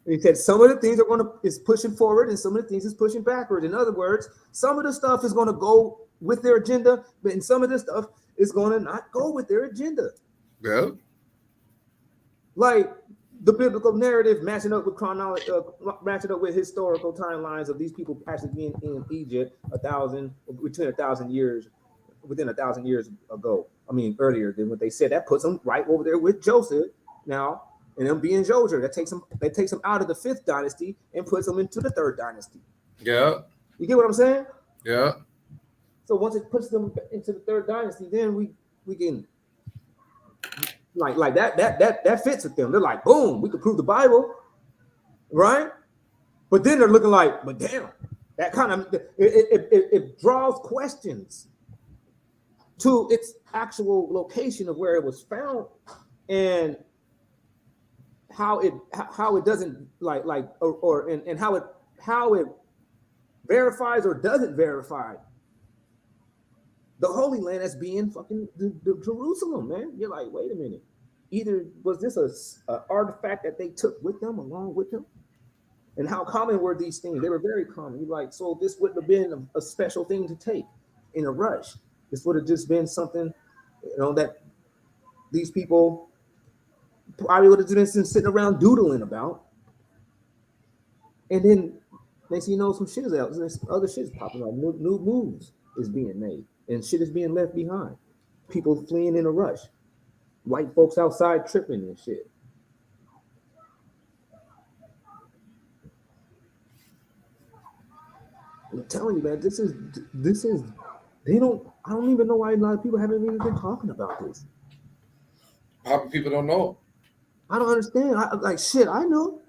And he said some of the things is pushing forward and some of the things is pushing backward. In other words, some of the stuff is going to go with their agenda, but in some of this stuff is going to not go with their agenda. Yeah. Like the biblical narrative matching up with chronology, matching up with historical timelines of these people actually being in Egypt within 1,000 years ago. Earlier than what they said. That puts them right over there with Joseph now, and them being Joser. That takes them out of the 5th dynasty and puts them into the 3rd dynasty. Yeah. You get what I'm saying? Yeah. So once it puts them into the 3rd dynasty, then we can like that fits with them. They're like, boom, we can prove the Bible, right? But then they're looking like, but damn, that kind of it draws questions to its actual location of where it was found, and how it doesn't and how it verifies or doesn't verify the Holy Land as being fucking the Jerusalem, man. You're like, wait a minute. Either was this a artifact that they took with them, along with them? And how common were these things? They were very common. You're like, so this wouldn't have been a special thing to take in a rush. This would have just been something, that these people probably would have just been sitting around doodling about. And then next thing you know, some shit is out. Other shit's popping up. New moves is being made. And shit is being left behind. People fleeing in a rush. White folks outside tripping and shit. I'm telling you, man, this is I don't even know why a lot of people haven't even been talking about this. How people don't know? I don't understand. I know.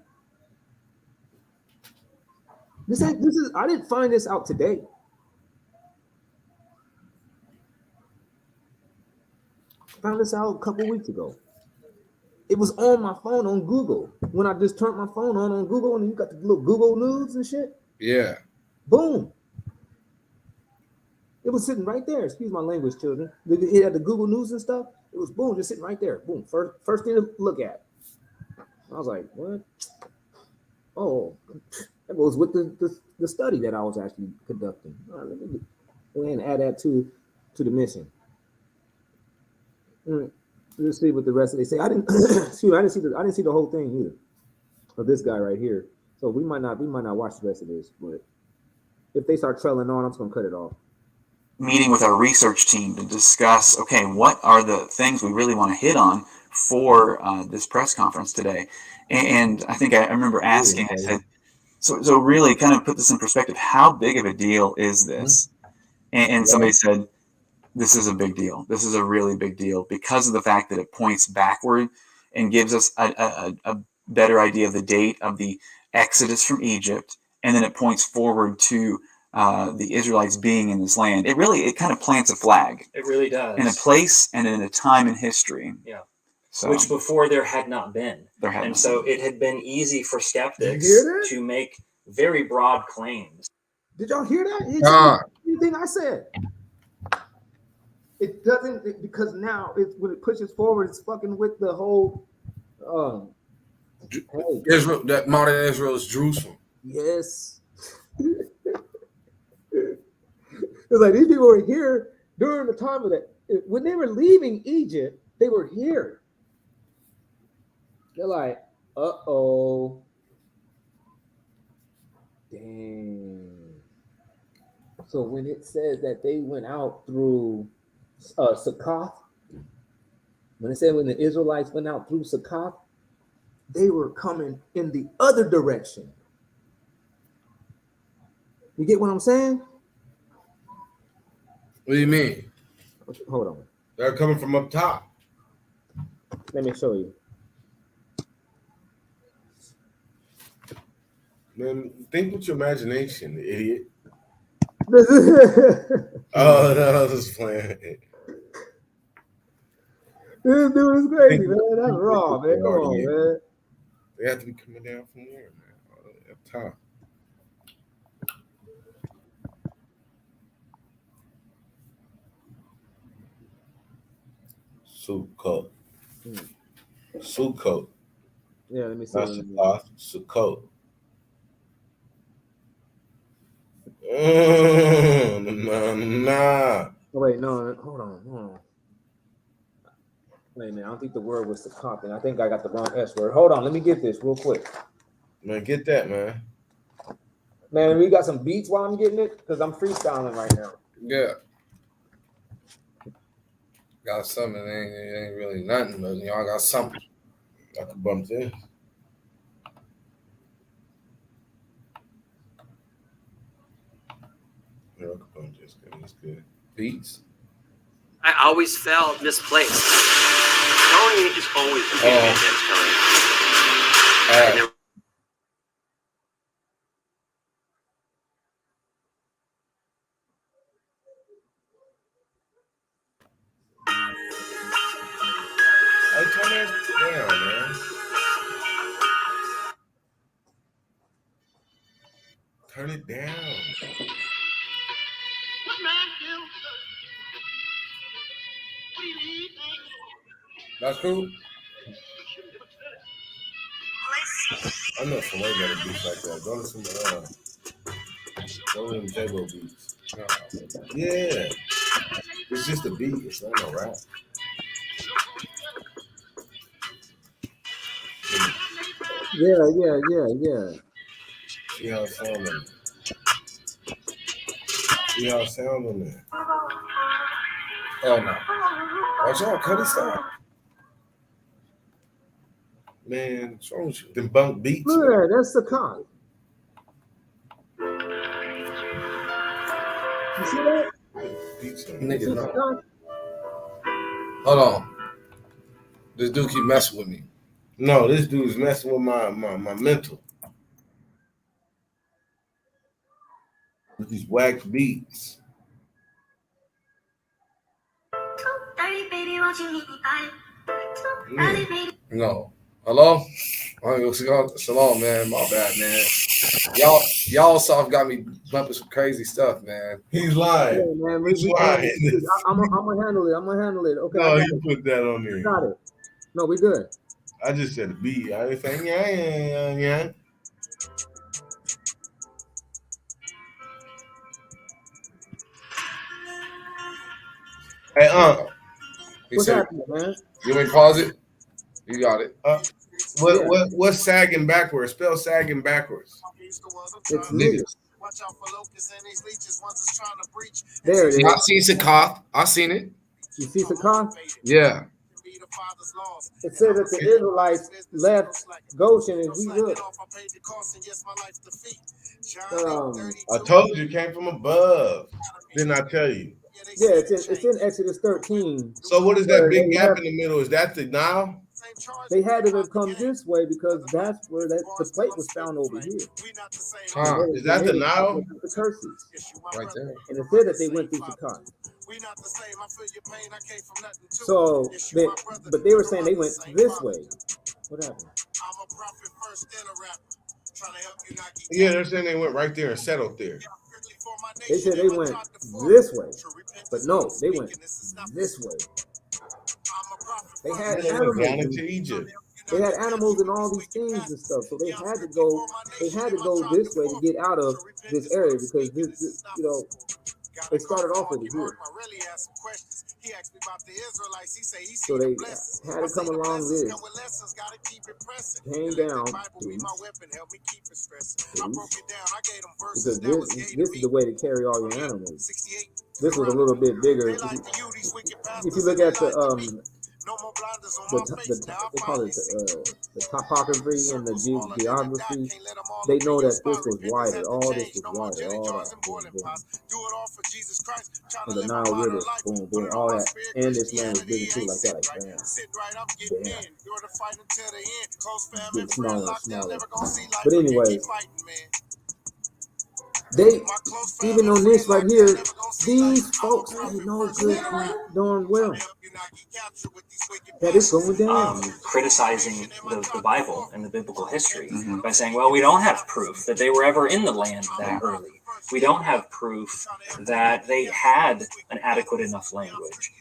This is I didn't find this out today. I found this out a couple weeks ago. It was on my phone on Google. When I just turned my phone on Google, and you got the little Google News and shit. Yeah. Boom. It was sitting right there. Excuse my language, children. It had the Google News and stuff. It was boom, just sitting right there. Boom. First thing to look at. I was like, what? Oh, that goes with the study that I was actually conducting. All right, let me go ahead and add that to the mission. Let's see what the rest of they say. I didn't see the whole thing either of this guy right here. So we might not watch the rest of this, but if they start trailing on, I'm just gonna cut it off. Meeting with our research team to discuss, okay, what are the things we really want to hit on for this press conference today? And I think I remember asking, I said, so really kind of put this in perspective, how big of a deal is this? And somebody said, this is a big deal. This is a really big deal because of the fact that it points backward and gives us a better idea of the date of the Exodus from Egypt. And then it points forward to the Israelites being in this land. It kind of plants a flag. It really does. In a place and in a time in history. Yeah. So, which before there had not been. So it had been easy for skeptics to make very broad claims. Did y'all hear that? Anything I said? It doesn't, because now when it pushes forward, it's fucking with the whole Israel, that modern Israel is Jerusalem. Yes. It's like these people were here during the time of that. When they were leaving Egypt, they were here. They're like, uh-oh. Dang. So when it says that they went out through Succoth, when it said when the Israelites went out through Succoth, they were coming in the other direction. You get what I'm saying? What do you mean? Hold on. They're coming from up top. Let me show you. Man, think with your imagination, idiot. This I was just playing. This dude is crazy, man. That's raw, man. Come on, man. They have to be coming down from there, man. Up top. Sukkot. Sukkot. Yeah, let me see. Sukkot. Nah. Oh, wait, no, hold on. Wait a minute, I don't think the word was Sukkot, and I think I got the wrong S word. Hold on, let me get this real quick. Man, get that, man. Man, we got some beats while I'm getting it, because I'm freestyling right now. Yeah. Got something, it ain't really nothing, but y'all got something. I could bump this. Yeah, I could bump this. It's good. Beats. I always felt misplaced. Tony is always Tony. Hey, turn that down, man. Turn it down. That's cool. I know some way better beats like that. Go to some go to them J-Bo beats. Yeah. It's just a beat. It's not no rap. Yeah. See how it sound on there. See how it sound on there. Hell no. Watch out, Cuddy, stop. Man, what's wrong with you? Them bunk beats. Look at that. That's the con. You see that? Beats on Nigga, See the no. con? Hold on. This dude keep messing with me. No, this dude's messing with my mental. With these whack beats. Yeah. No. Hello? Shalom, man. My bad, man. Y'all soft got me bumping some crazy stuff, man. He's lying. Yeah, man. He's lying. I'm gonna handle it. I'm gonna handle it. Okay. No, you put that on there. Got it. No, we good. I just said a beat. I didn't say yeah. Hey, What's happening, man? You want me to pause it? You got it. What's sagging backwards? Spell sagging backwards. It's niggas. There There it it is. I seen Sakath. I seen it. You see the con? Yeah. It said that the Israelites left Goshen and we good. I told you it came from above. Didn't I tell you? Yeah, it's in Exodus 13. So what is that Where big they gap left- in the middle? Is that the Nile? They had to have come this way because that's where the plate was found over here. Is that the Nile? The curses. Right there. And it said that they went through Shechan. So, but they were saying they went this way. What happened? Yeah, they're saying they went right there and settled there. They said they went this way, but no, they went this way. They had They went down animals. into Egypt. They had animals and all these things and stuff, so they had to go. They had to go this way to get out of this area because this they started off over here. So they had to come along this, came down, because this is the way to carry all your animals. This was a little bit bigger. If you look at they call it the topography and the geography, they know that this was wider. All this was wider. All that. Boom, boom. And the Nile River, boom, boom, all that. And this land was bigger too, like that, like bam. Bam. Getting smaller and smaller. But anyways, they, even on this right here, these folks, they know good darn well that it's going down. Criticizing the Bible and the biblical history by saying, well, we don't have proof that they were ever in the land that early. We don't have proof that they had an adequate enough language.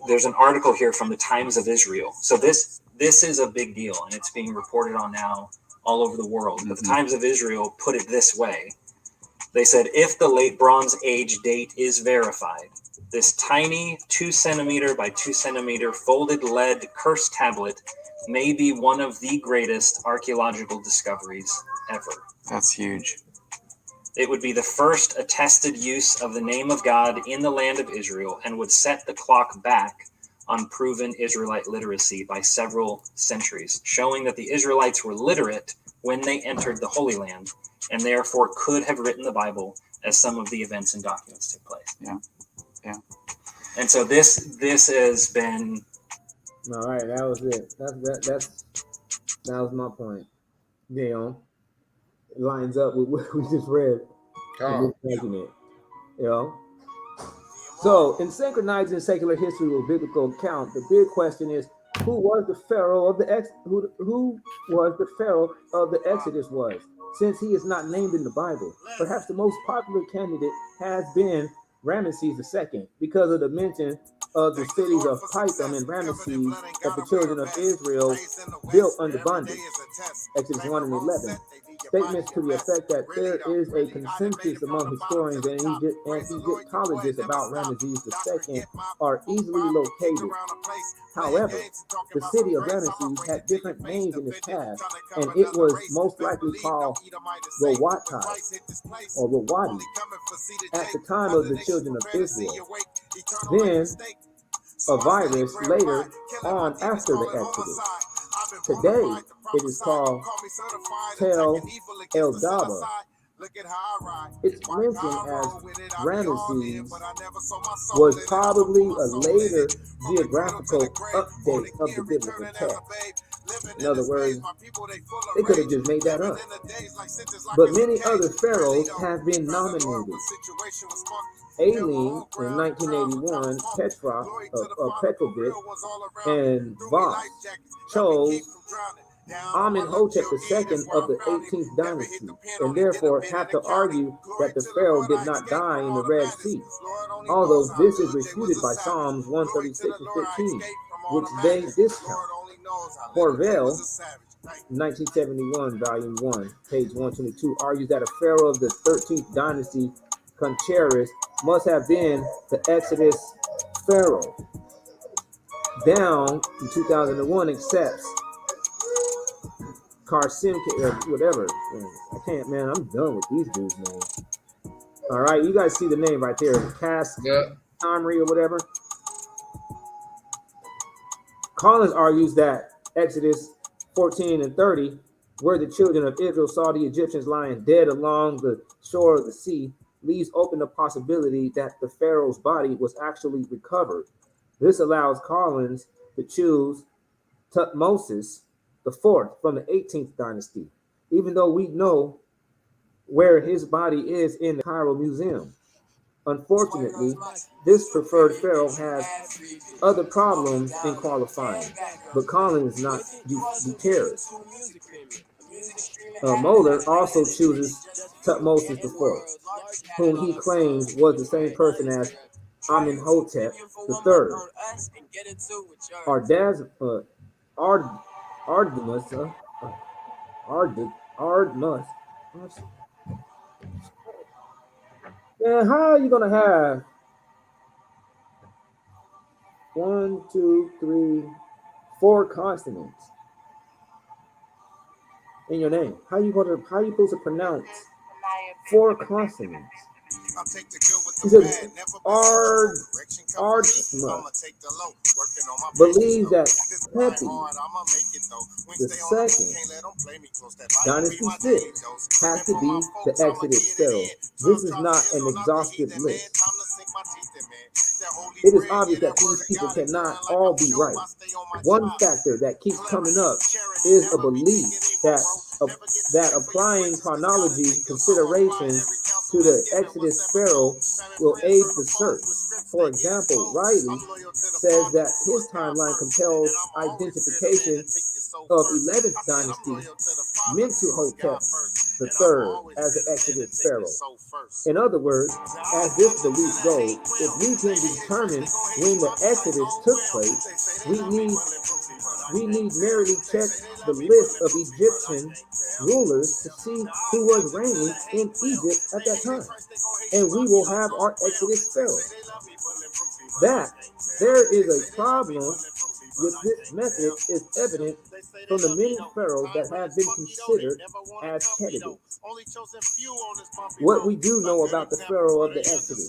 There's an article here from the Times of Israel. So this is a big deal, and it's being reported on now all over the world. But the Times of Israel put it this way. They said, if the late Bronze Age date is verified, this tiny 2 centimeter by 2 centimeter folded lead curse tablet may be one of the greatest archaeological discoveries ever. That's huge. It would be the first attested use of the name of God in the land of Israel and would set the clock back on proven Israelite literacy by several centuries, showing that the Israelites were literate when they entered the Holy Land and therefore could have written the Bible as some of the events and documents took place. Yeah. And so this has been. All right, that was it. That was my point. It lines up with what we just read. So, in synchronizing secular history with biblical account, the big question is, who was the Pharaoh of the Exodus was? since he is not named in the Bible. Perhaps the most popular candidate has been Ramesses II because of the mention of the cities of Pithom and Ramesses that the children of Israel built under bondage. Exodus 1 and 11. Statements to the effect that there is a consensus among historians and Egyptologists about Ramesses II are easily located. However, the city of Ramesses had different names in its past, and it was most likely called Rowati or Rowati at the time of the children of Israel. Then a virus later on after the Exodus. Today, it is called Tel El Daba. It's mentioned as Ramesses was probably a later geographical update of the biblical text. In other words, they could have just made that up. But many other pharaohs have been nominated. Aileen in 1981, Petrovic, and Voss chose Amenhotep II of the 18th dynasty, and therefore have to argue that the pharaoh did not die in the Red Sea, although this is refuted by Psalms 136 and 15, which they discount. Horvel, 1971, volume 1, page 122, argues that a pharaoh of the 13th dynasty, Concheris, must have been the Exodus pharaoh. Down in 2001 accepts Carsim, whatever. I can't, man. I'm done with these dudes, man. All right, you guys see the name right there, Cass Comrie or whatever. Collins argues that Exodus 14 and 30, where the children of Israel saw the Egyptians lying dead along the shore of the sea, leaves open the possibility that the pharaoh's body was actually recovered. This allows Collins to choose Tutmosis IV from the 18th dynasty, even though we know where his body is in the Cairo Museum. Unfortunately, this preferred pharaoh has other problems in qualifying, but Collins is not deterred. Moeller also chooses Tutmosis IV, whom he claims was the same person as Amenhotep III. Ardmus. Man, how are you gonna have 1, 2, 3, 4 consonants in your name? How you supposed to pronounce 4 consonants? He says Ardmus believes that Pepi, the second dynasty 6, has to be the Exodus pharaoh. This is not an exhaustive list. It is obvious that these people cannot all be right. One factor that keeps coming up is a belief that applying chronology considerations to the Exodus pharaoh will aid the search. For example, Riley says that his timeline compels identification of 11th dynasty Mentuhotep III as the Exodus pharaoh. In other words, as this belief goes, if we can determine when the Exodus took place, we need merely check the list of Egyptian rulers to see who was reigning in Egypt at that time, and we will have our Exodus pharaoh. That there is a problem with this method is evident from the many pharaohs that have been considered as candidates. What we do know about the pharaoh of the Exodus,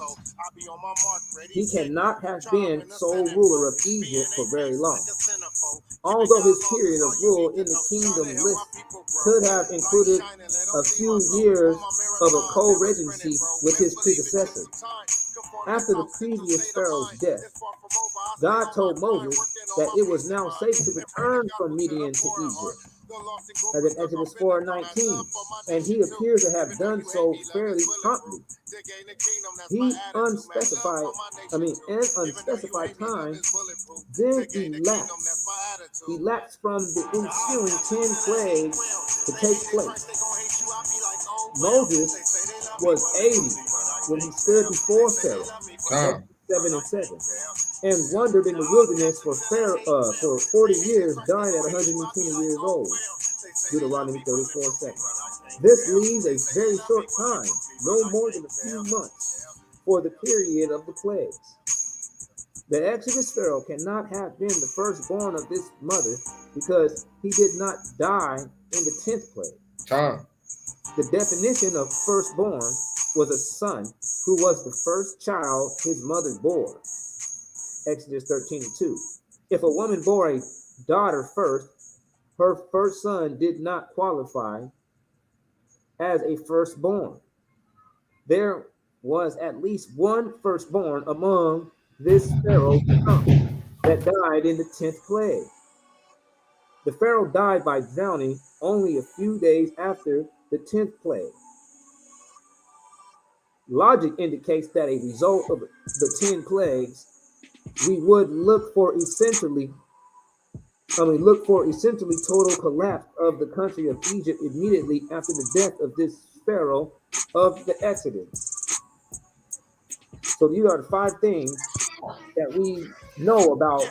he cannot have been sole ruler of Egypt for very long. Although his period of rule in the kingdom list could have included a few years of a co-regency with his predecessor. After the previous pharaoh's death, God told Moses that it was now safe to return from Midian to Egypt, as in Exodus 4:19, and he appears to have done so fairly promptly. An unspecified time then elapsed from the ensuing 10 plagues to take place. Moses was 80 when he stood before Pharaoh, 7 and 7, and wandered in the wilderness for 40 years, dying at 120 years old. Deuteronomy 34:7. This leaves a very short time, no more than a few months, for the period of the plagues. The Exodus Pharaoh cannot have been the firstborn of this mother because he did not die in the 10th plague. The definition of firstborn was a son who was the first child his mother bore. Exodus 13:2. If a woman bore a daughter first, her first son did not qualify as a firstborn. There was at least one firstborn among this Pharaoh that died in the 10th plague. The Pharaoh died by drowning only a few days after the 10th plague. Logic indicates that a result of the 10 plagues, we would look for essentially total collapse of the country of Egypt immediately after the death of this Pharaoh of the Exodus. So these are the 5 things that we know about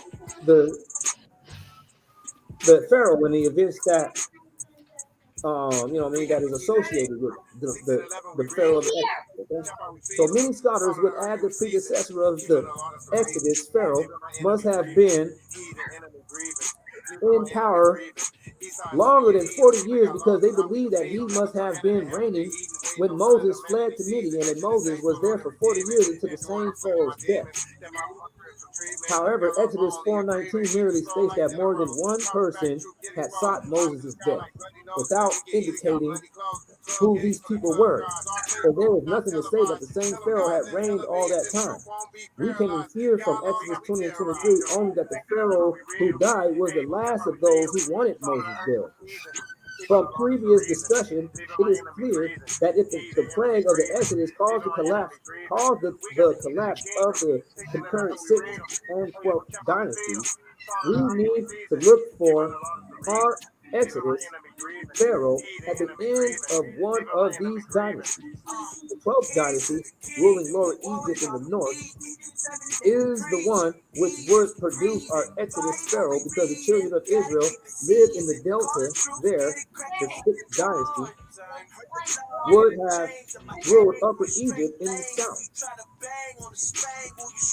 the Pharaoh and the events that that is associated with the Pharaoh of the Exodus. Okay? So many scholars would add the predecessor of the Exodus, Pharaoh, must have been in power longer than 40 years because they believe that he must have been reigning when Moses fled to Midian, and Moses was there for 40 years until the same Pharaoh's death. However, Exodus 4:19 merely states that more than one person had sought Moses' death, without indicating who these people were. So there was nothing to say that the same Pharaoh had reigned all that time. We can infer from Exodus 20 and 23 only that the Pharaoh who died was the last of those who wanted Moses dead. From previous discussion, it is clear that if the plague of the Exodus caused the collapse of the concurrent 6th and 12th dynasties, we need to look for our Exodus Pharaoh at the end of one of these dynasties. The 12th dynasty, ruling Lower Egypt in the north, is the one which would produce our Exodus Pharaoh because the children of Israel lived in the delta there. The 6th dynasty would have ruled Upper Egypt in the south.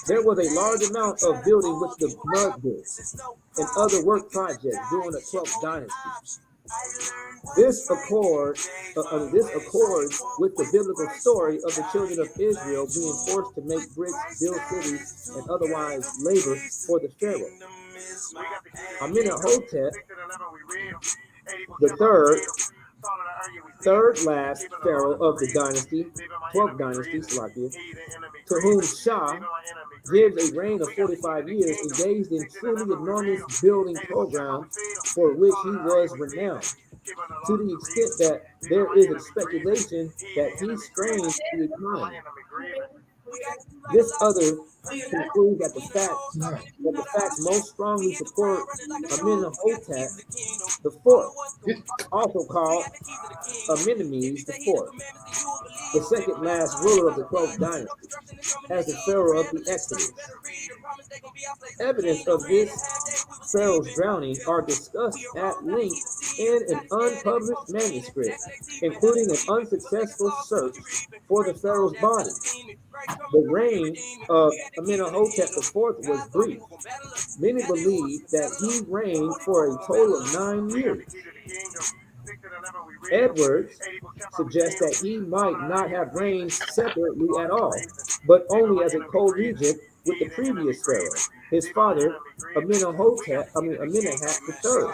There was a large amount of building with the mud bricks and other work projects during the 12th dynasty. This accords with the biblical story of the children of Israel being forced to make bricks, build cities, and otherwise labor for the Pharaoh. Amenhotep, the third last Pharaoh of the dynasty, 12th dynasty, to whom Shah gives a reign of 45 years, engaged in truly enormous building program for which he was renowned, to the extent that there is a speculation that he strained the economy. This other concludes that the facts most strongly support Amenhotep the fourth, also called Amenemhes the fourth, the second last ruler of the 12th dynasty, as the Pharaoh of the Exodus. Evidence of this Pharaoh's drowning are discussed at length in an unpublished manuscript, including an unsuccessful search for the Pharaoh's body. The reign of Amenhotep IV was brief. Many believe that he reigned for a total of 9 years. Edwards suggests that he might not have reigned separately at all, but only as a co-regent with the previous Pharaoh, his father Amenhotep III.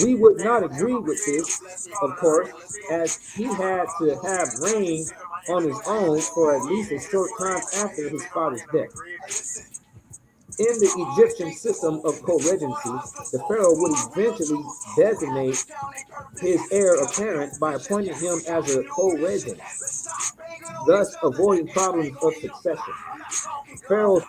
We would not agree with this, of course, as he had to have reigned on his own for at least a short time after his father's death. In the Egyptian system of co-regency, the Pharaoh would eventually designate his heir apparent by appointing him as a co-regent, thus avoiding problems of succession. Pharaohs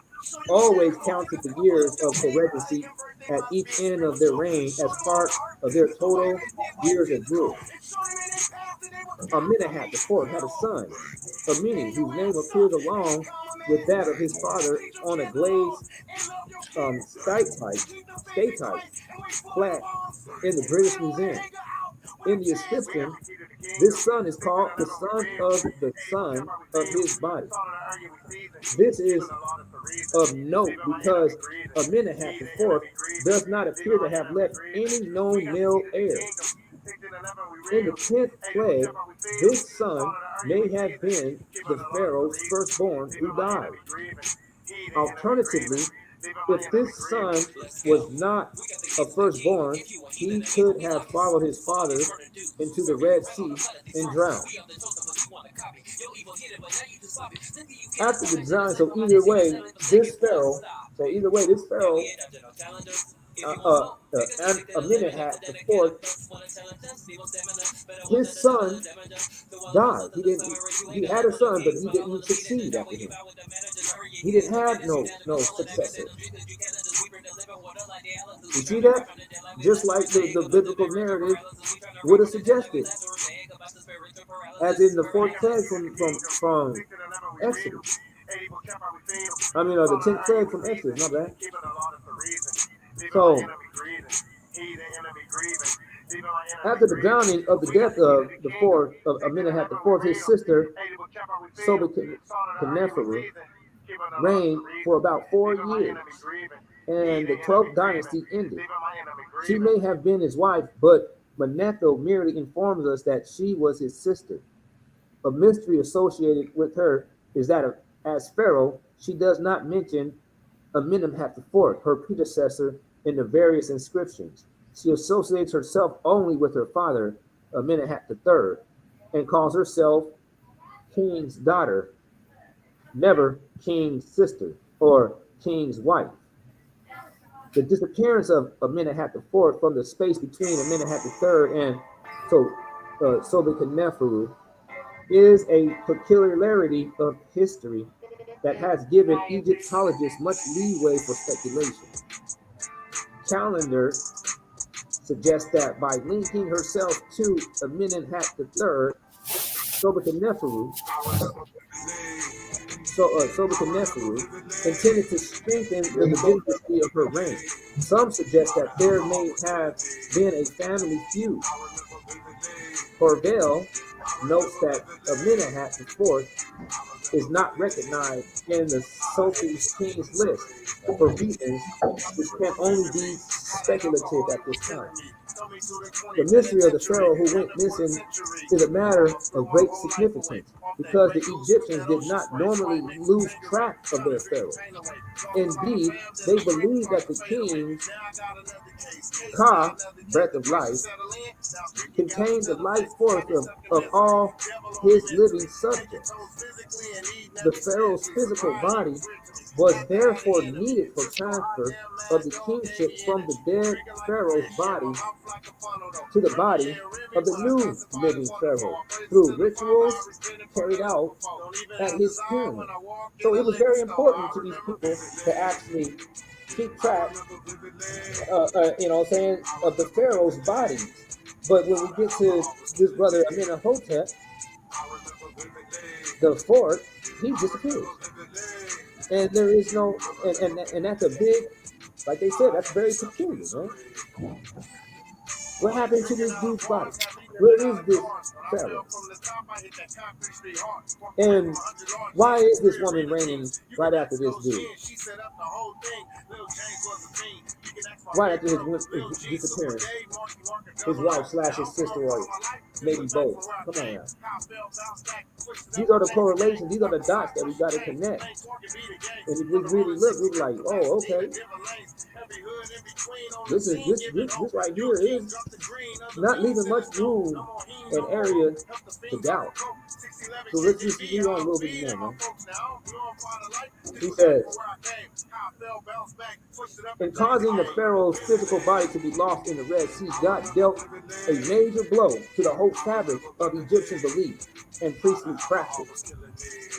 always counted the years of co-regency at each end of their reign as part of their total years of rule. Amenemhat the fourth had a son, Ameni, whose name appeared along with that of his father on a glazed statuette plaque in the British Museum. In the inscription, this son is called the son of his body. This is of note because Amenemhat IV does not appear to have left any known male heir. In the 10th plague, this son may have been the pharaoh's firstborn who died. Alternatively, if this son was not a firstborn, he could have followed his father into the Red Sea and drowned. After the drowning, so either way, this pharaoh, Amenemhat IV, his son died. He had a son, but he didn't succeed after him. He didn't have no successor. You see that? Just like the biblical narrative would have suggested. As in the fourth plague from Exodus. I mean, the 10th plague from Exodus, not bad. So, after the drowning of the death of the fourth of Amenemhat IV, his sister Sobekneferu reigned for about 4 years, and the 12th dynasty ended. She may have been his wife, but Manetho merely informs us that she was his sister. A mystery associated with her is that as pharaoh, she does not mention Amenemhat IV, her predecessor, in the various inscriptions. She associates herself only with her father, Amenemhat III, and calls herself king's daughter, never king's sister or king's wife. The disappearance of Amenemhat IV from the space between Amenemhat III and Sobekneferu is a peculiarity of history that has given Egyptologists much leeway for speculation. Calendar suggests that by linking herself to Amenemhat III, Sobekneferu intended to strengthen the legitimacy of her reign. Some suggest that there may have been a family feud. Corvell notes that Amenemhat IV is not recognized in the Sophie's Kings list for reasons which can only be speculative at this time. The mystery of the pharaoh who went missing is a matter of great significance because the Egyptians did not normally lose track of their pharaoh. Indeed, they believed that the king's Ka, breath of life, contained the life force of all his living subjects. The pharaoh's physical body was therefore needed for transfer of the kingship from the dead pharaoh's body to the body of the new living pharaoh through rituals carried out at his tomb. So it was very important to these people to actually keep track, of the pharaoh's bodies. But when we get to this brother Amenhotep the fourth, he disappears. And there is no, and that's a big, like they said, that's very peculiar, right? What happened to this dude's body? Where is this pharaoh? And why is this woman reigning right after this dude? Right after his disappearance, his wife / his sister, or maybe both. Come on now. These are the correlations. These are the dots that we got to connect. And if we really look, we're like, oh, okay. This right here is not leaving much room and area to doubt. So let's just read on a little bit more, man. He says, in causing the pharaoh's physical body to be lost in the Red Sea, God dealt a major blow to the whole fabric of Egyptian belief and priestly practice.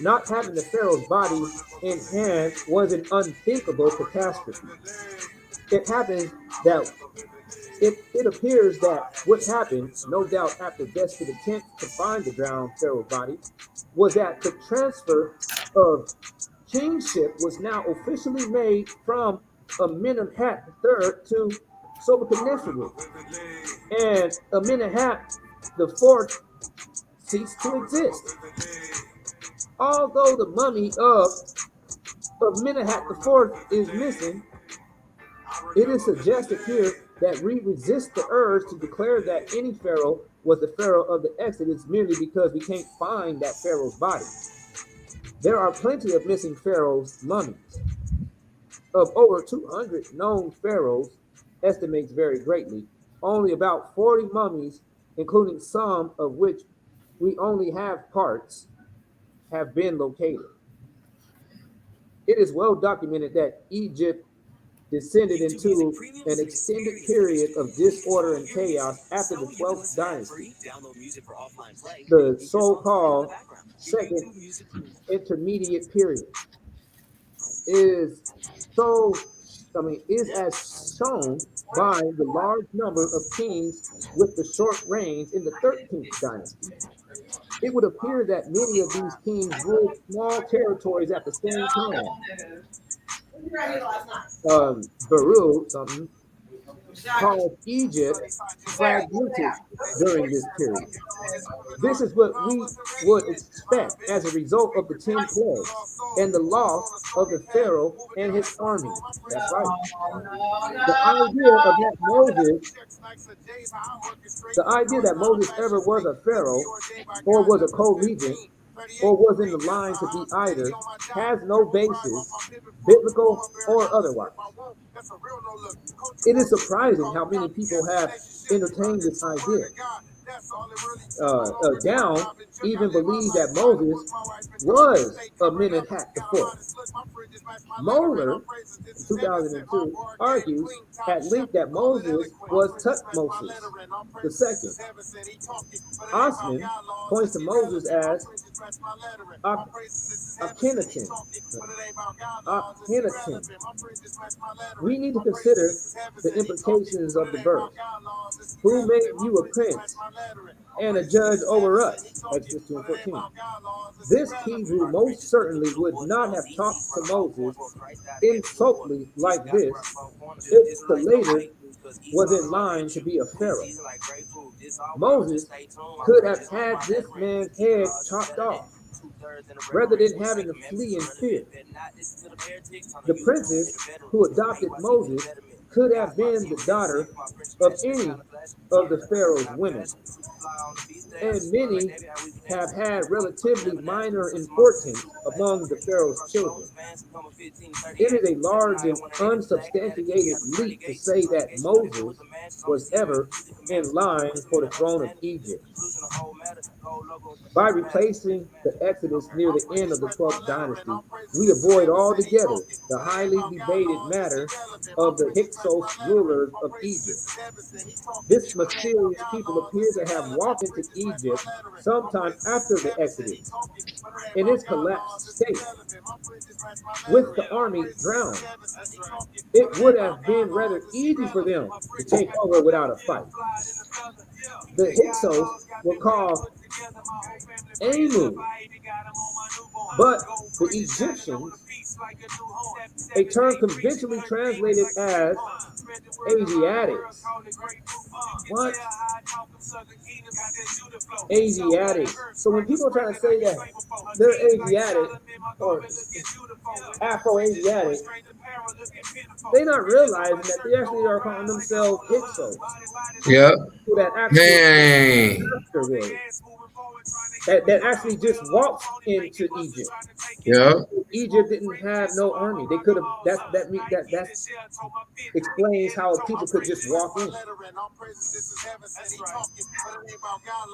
Not having the pharaoh's body in hand was an unthinkable catastrophe. It happened that It appears that what happened, no doubt after desperate attempt to find the drowned Pharaoh's body, was that the transfer of kingship was now officially made from Amenemhat III to Soberkneseru, and Amenemhat IV ceased to exist. Although the mummy of Amenemhat IV is missing, it is suggested here that we resist the urge to declare that any pharaoh was the pharaoh of the Exodus merely because we can't find that pharaoh's body. There are plenty of missing pharaohs' mummies. Of over 200 known pharaohs, estimates vary greatly. Only about 40 mummies, including some of which we only have parts, have been located. It is well documented that Egypt descended into an extended period of disorder and chaos after the 12th dynasty, the so-called second intermediate period. Is as shown by the large number of kings with the short reigns in the 13th dynasty. It would appear that many of these kings ruled small territories at the same time. Baru, called Egypt, fragmented during this period. This is what we would expect as a result of the 10 plagues and the loss of the Pharaoh and his army. That's right. The idea that Moses ever was a Pharaoh or was a co-regent or was in the line to be either has no basis, biblical or otherwise. It is surprising how many people have entertained this idea. Down even believed that Moses was Amenemhat IV. Moeller, in 2002, argues at length that Moses was Tutmosis II. Osman points to Moses as Akhenaten. We need to consider the implications of the verse. Who made you a prince and a judge over us? Exodus 2:14. This Hebrew most certainly would not have talked to Moses insultingly like this if the later was in line to be a pharaoh. Moses could have had this man's head chopped off rather than having to flee in fear. The princess who adopted Moses could have been the daughter of any of the Pharaoh's women, and many have had relatively minor importance among the Pharaoh's children. It is a large and unsubstantiated leap to say that Moses was ever in line for the throne of Egypt. By replacing the Exodus near the end of the 12th dynasty, we avoid altogether the highly debated matter of the Hyksos rulers of Egypt. This mysterious people appear to have walked into Egypt sometime after the Exodus in its collapsed state, with the army drowned. It would have been rather easy for them to take over without a fight. The Hyksos were called Amu, but the Egyptians, a term conventionally translated as Asiatics. What? Asiatic. So when people are trying to say that they're Asiatic or Afro-Asiatic, they're not realizing that they actually are calling themselves Hyksos. Yeah. That actually just walked into Egypt. Yeah. Egypt didn't have no army. They could have. That explains how people could just walk in.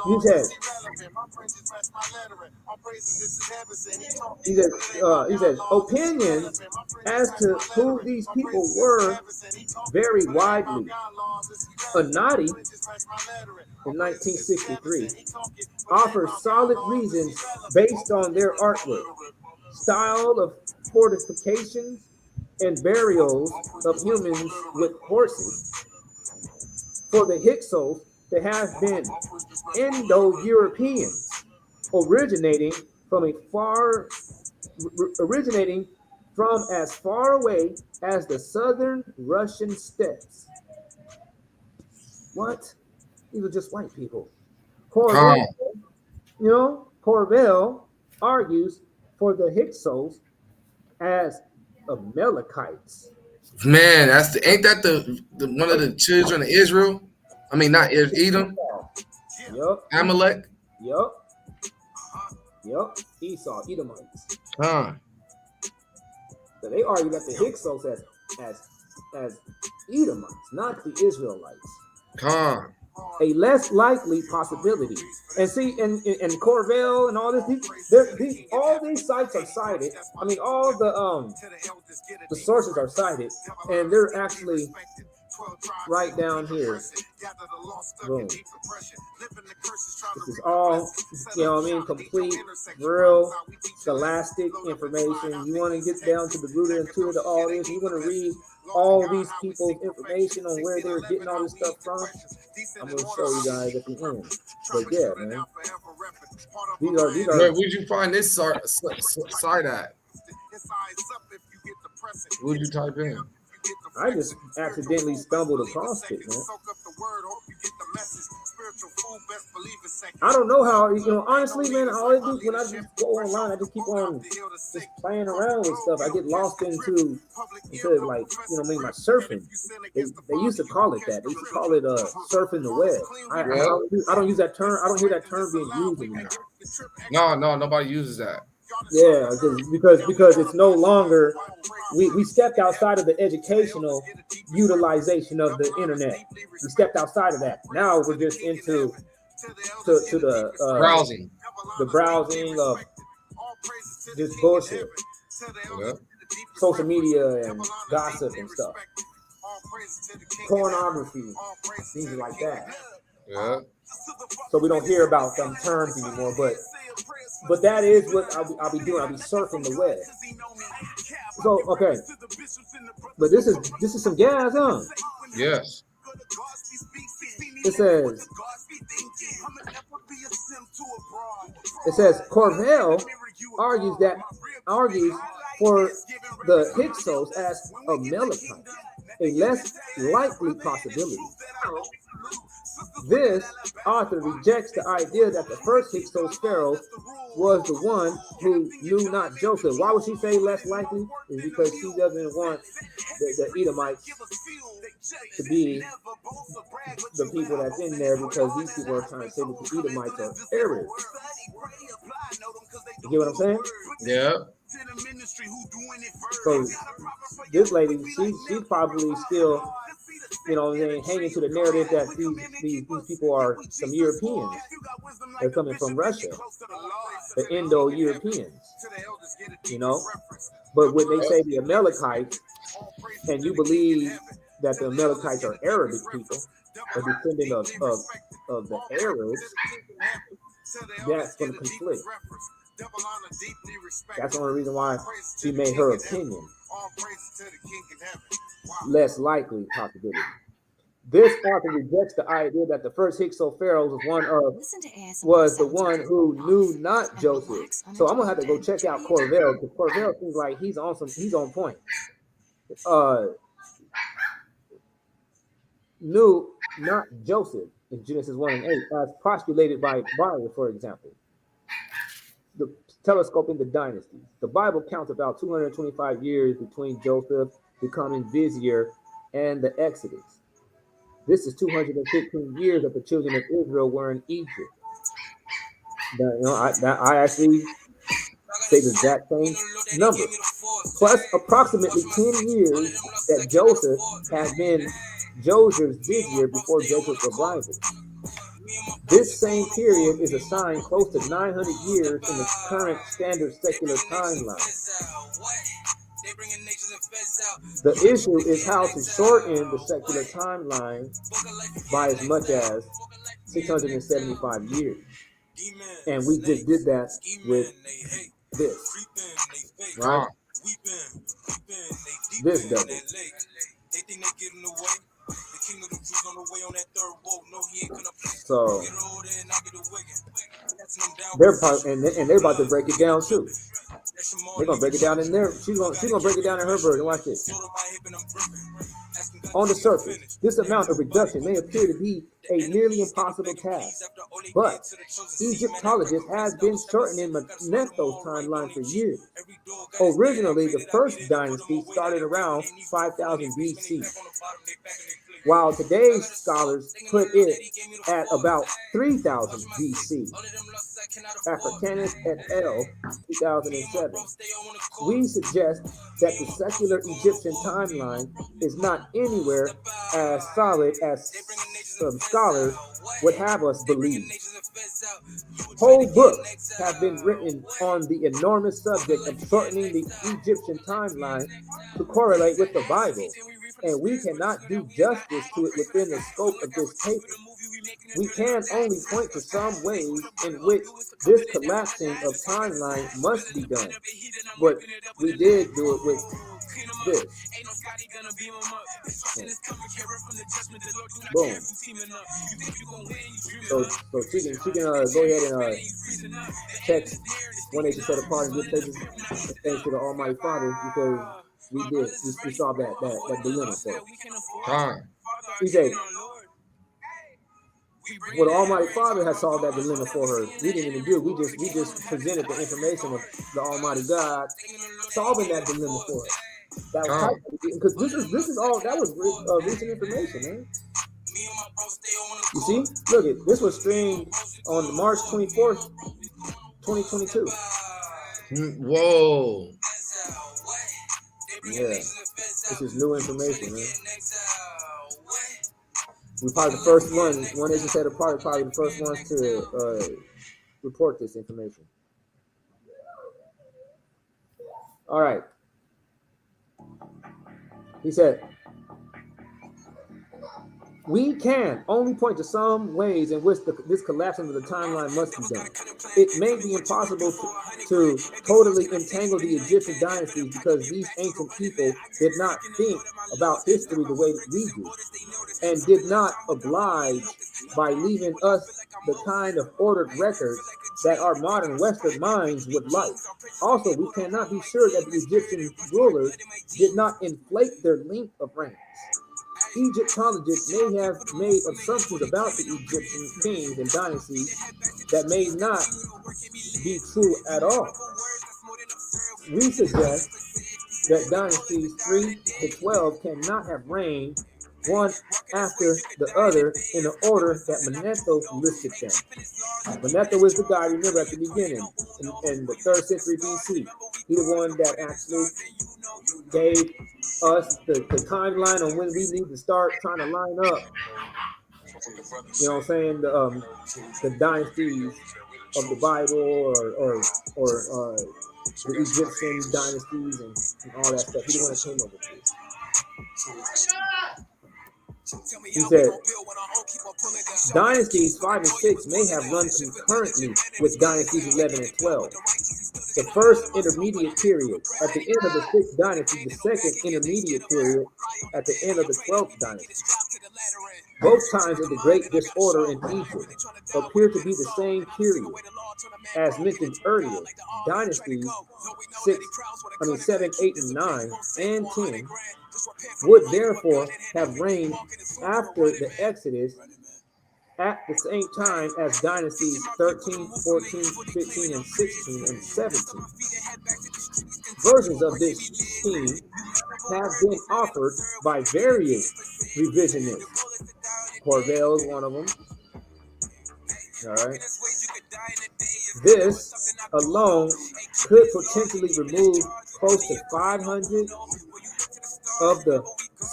He says opinions as to who these people were vary widely. Anati in 1963 offers solid reasons based on their artwork, style of fortifications, and burials of humans with horses. for the Hyksos to have been Indo-Europeans originating from as far away as the southern Russian steppes. What? These are just white people. Corvell argues for the Hyksos as Amalekites. Man, ain't that the one of the children of Israel? I mean, not Edom. Yup. Amalek. Yup. Esau, Edomites. So they argue that the Hyksos as Edomites, not the Israelites. A less likely possibility. And see, and Corvell and all this, all these sites are cited. I mean, all the sources are cited, and they're actually right down here. Boom. This is all, complete, real, scholastic information. You want to get down to the root and intuitive of all this. You want to read all these people's information on where they're getting all this stuff from. I'm going to show you guys at the end. But yeah, man. These are. Where would you find this site at? What would you type in? I just accidentally stumbled across it, man. I don't know how, honestly, man, all I do when I just go online, I just keep on just playing around with stuff. I get lost into like, my surfing. They used to call it that. They used to call it surfing the web. I don't use that term. I don't hear that term being used anymore. No, nobody uses that. Yeah, because it's no longer, we stepped outside of the educational utilization of the internet. We stepped outside of that. Now we're just into the browsing. The browsing of just bullshit. Yeah. Social media and gossip and stuff. Pornography, things like that. Yeah. So we don't hear about them terms anymore, but that is what I'll be doing. I'll be surfing the web. So okay, but this is some gas, huh? Yes. It says Corvell argues for the Hyksos as Amalekites, a less likely possibility. This author rejects the idea that the first Hyksos pharaoh was the one who knew not Joseph. Why would she say less likely? Is because she doesn't want the Edomites to be the people that's in there, because these people are trying to say that the Edomites are Arabs. You get what I'm saying? Yeah. So this lady, she's probably still, hanging to the narrative that these people are some Europeans. They're coming from Russia, the Indo-Europeans. But when they say the Amalekites, and you believe that the Amalekites are Arabic people, a descendant of the Arabs, that's going to conflict. That's the only reason why she made her opinion less likely possibility. This author rejects the idea that the first Hyksos pharaoh was the one who knew not Joseph. So I'm gonna have to go check out Corvell, because Corvell seems like he's on point. Knew not Joseph in Genesis 1 and 8, as postulated by Byron, for example. The telescoping the dynasties. The Bible counts about 225 years between Joseph becoming vizier and the Exodus. This is 215 years that the children of Israel were in Egypt. I actually say the exact same number, plus approximately 10 years that Joseph had been Joseph's vizier before Joseph's arrival. This same period is assigned close to 900 years in the current standard secular timeline. The issue is how to shorten the secular timeline by as much as 675 years. And we just did that with this, right? This double. So they're probably, and they're about to break it down too. They're gonna break it down in there. She's gonna break it down in her version. Watch this. On the surface, this amount of reduction may appear to be a nearly impossible task, but Egyptologists have been shortening Manetho's timeline for years. Originally, the first dynasty started around 5000 BC, while today's scholars put it at about 3000 BC. Africanus et al., 2007. We suggest that the secular Egyptian timeline is not anywhere as solid as some scholars would have us believe. Whole books have been written on the enormous subject of shortening the Egyptian timeline to correlate with the Bible, and we cannot do justice to it within the scope of this paper. We can only point to some ways in which this collapsing of timeline must be done, but we did do it with this. Boom. So she can go ahead and text one nation set apart and give places thanks to the Almighty Father, because we saw that dilemma for it. EJ, well, the Almighty Father has solved that dilemma for her. We didn't even do it. We just presented the information of the Almighty God solving that dilemma for her. That was because this is all that was recent information, man. You see, look it. This was streamed on March 24th, 2022. Whoa. Yeah, this is new information, man. We're probably the first one nation set apart, probably the first ones to report this information. All right. He said, we can only point to some ways in which this collapsing of the timeline must be done. It may be impossible to totally entangle the Egyptian dynasties because these ancient people did not think about history the way that we do, and did not oblige by leaving us the kind of ordered records that our modern Western minds would like. Also, we cannot be sure that the Egyptian rulers did not inflate their length of reigns. Egyptologists may have made assumptions about the Egyptian kings and dynasties that may not be true at all. We suggest that dynasties 3 to 12 cannot have reigned one after the other in the order that Manetho listed them. Manetho is the guy, remember, at the beginning, in the 3rd century BC. He's the one that actually gave us the timeline on when we need to start trying to line up, you know what I'm saying, the dynasties of the Bible or the Egyptian dynasties and all that stuff. He's the one that came up with this. He said, dynasties 5 and 6 may have run concurrently with dynasties 11 and 12. The first intermediate period at the end of the 6th dynasty, the second intermediate period at the end of the 12th dynasty. Both times of the great disorder in Egypt appear to be the same period. As mentioned earlier, dynasties 7, 8, and 9, and 10 would therefore have reigned after the Exodus at the same time as dynasties 13, 14, 15, and 16, and 17. Versions of this scheme have been offered by various revisionists. Corvell is one of them. All right. This alone could potentially remove close to 500 of the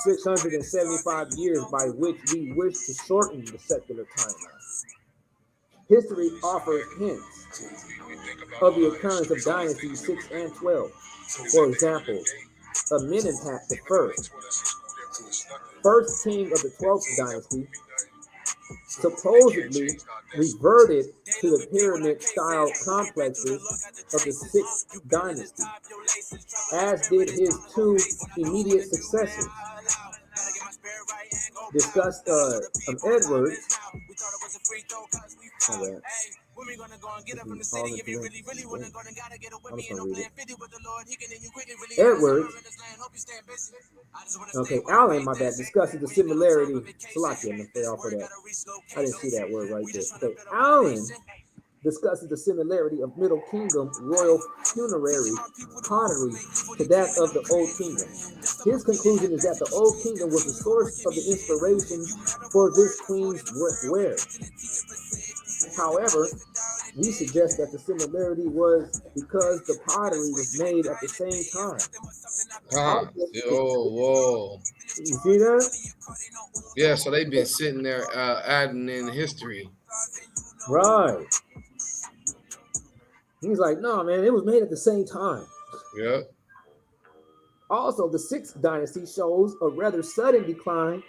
675 years by which we wish to shorten the secular timeline. History offers hints of the occurrence of dynasties 6 and 12. For example, Amenemhat I, first king of the 12th dynasty, supposedly reverted to the pyramid-style complexes of the 6th dynasty, as did his two immediate successors. discussed Edwards. Edwards. Okay, Allen, my bad, discusses the similarity. Salaki, I'm gonna stay off of that. I didn't see that word right there. Okay, Allen discusses the similarity of Middle Kingdom royal funerary pottery to that of the Old Kingdom. His conclusion is that the Old Kingdom was the source of the inspiration for this queen's wear. However, we suggest that the similarity was because the pottery was made at the same time. Whoa. You see that? Yeah, so they've been sitting there adding in history. Right. He's like, no, man, it was made at the same time. Yeah. Also, the 6th dynasty shows a rather sudden decline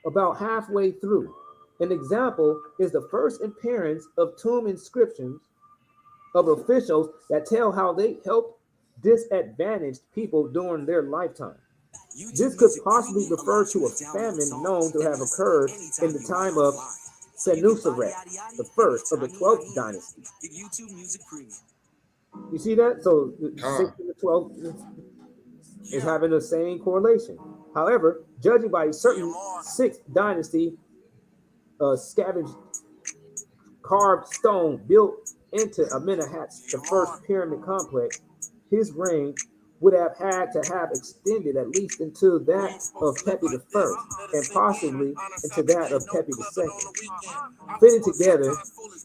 about halfway through. An example is the first appearance of tomb inscriptions of officials that tell how they helped disadvantaged people during their lifetime. This could possibly refer to a famine known to have occurred in the time of Senuseret, the first of the 12th dynasty. You see that? So the 6th and the 12th is having the same correlation. However, judging by a certain 6th dynasty scavenged carved stone built into Amenemhat's the first pyramid complex, his reign would have had to have extended at least into that of Pepi I and possibly into that of Pepi II. Fitting together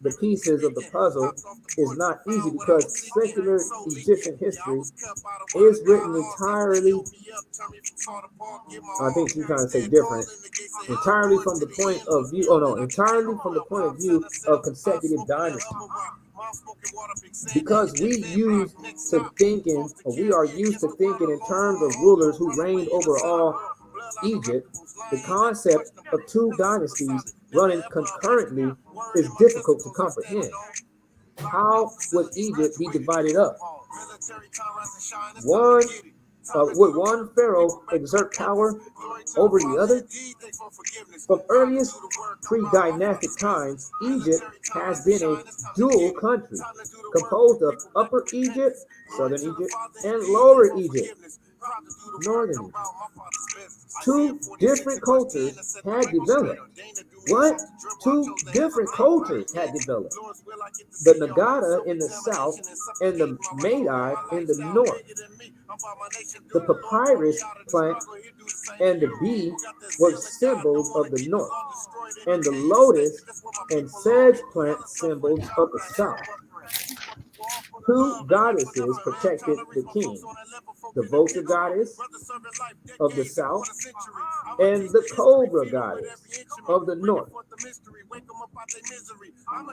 the pieces of the puzzle is not easy because secular Egyptian history is written entirely, I think she's trying to say different, entirely from the point of view, entirely from the point of view of consecutive dynasty. Because we are used to thinking in terms of rulers who reigned over all Egypt, the concept of 2 dynasties running concurrently is difficult to comprehend. How would Egypt be divided up? Would one pharaoh exert power over the other? From earliest pre-dynastic times, Egypt has been a dual country composed of Upper Egypt, Southern Egypt, and Lower Egypt, Northern Egypt. 2 different cultures had developed. What? 2 different cultures had developed. The Nagada in the south and the Madai in the north. The papyrus plant and the bee were symbols of the north, and the lotus and sedge plant symbols of the south. 2 goddesses protected the king, the vulture goddess of the south and the cobra goddess of the north.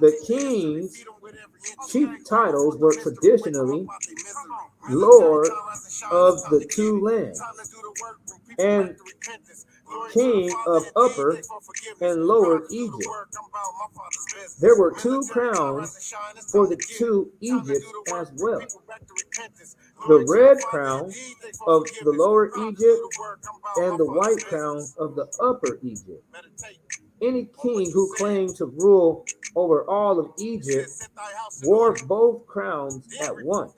The king's chief titles were traditionally Lord of the 2 lands and King of Upper and Lower Egypt. There were 2 crowns for the 2 Egypts as well. The red crown of the Lower Egypt and the white crown of the Upper Egypt. Any king who claimed to rule over all of Egypt wore both crowns at once,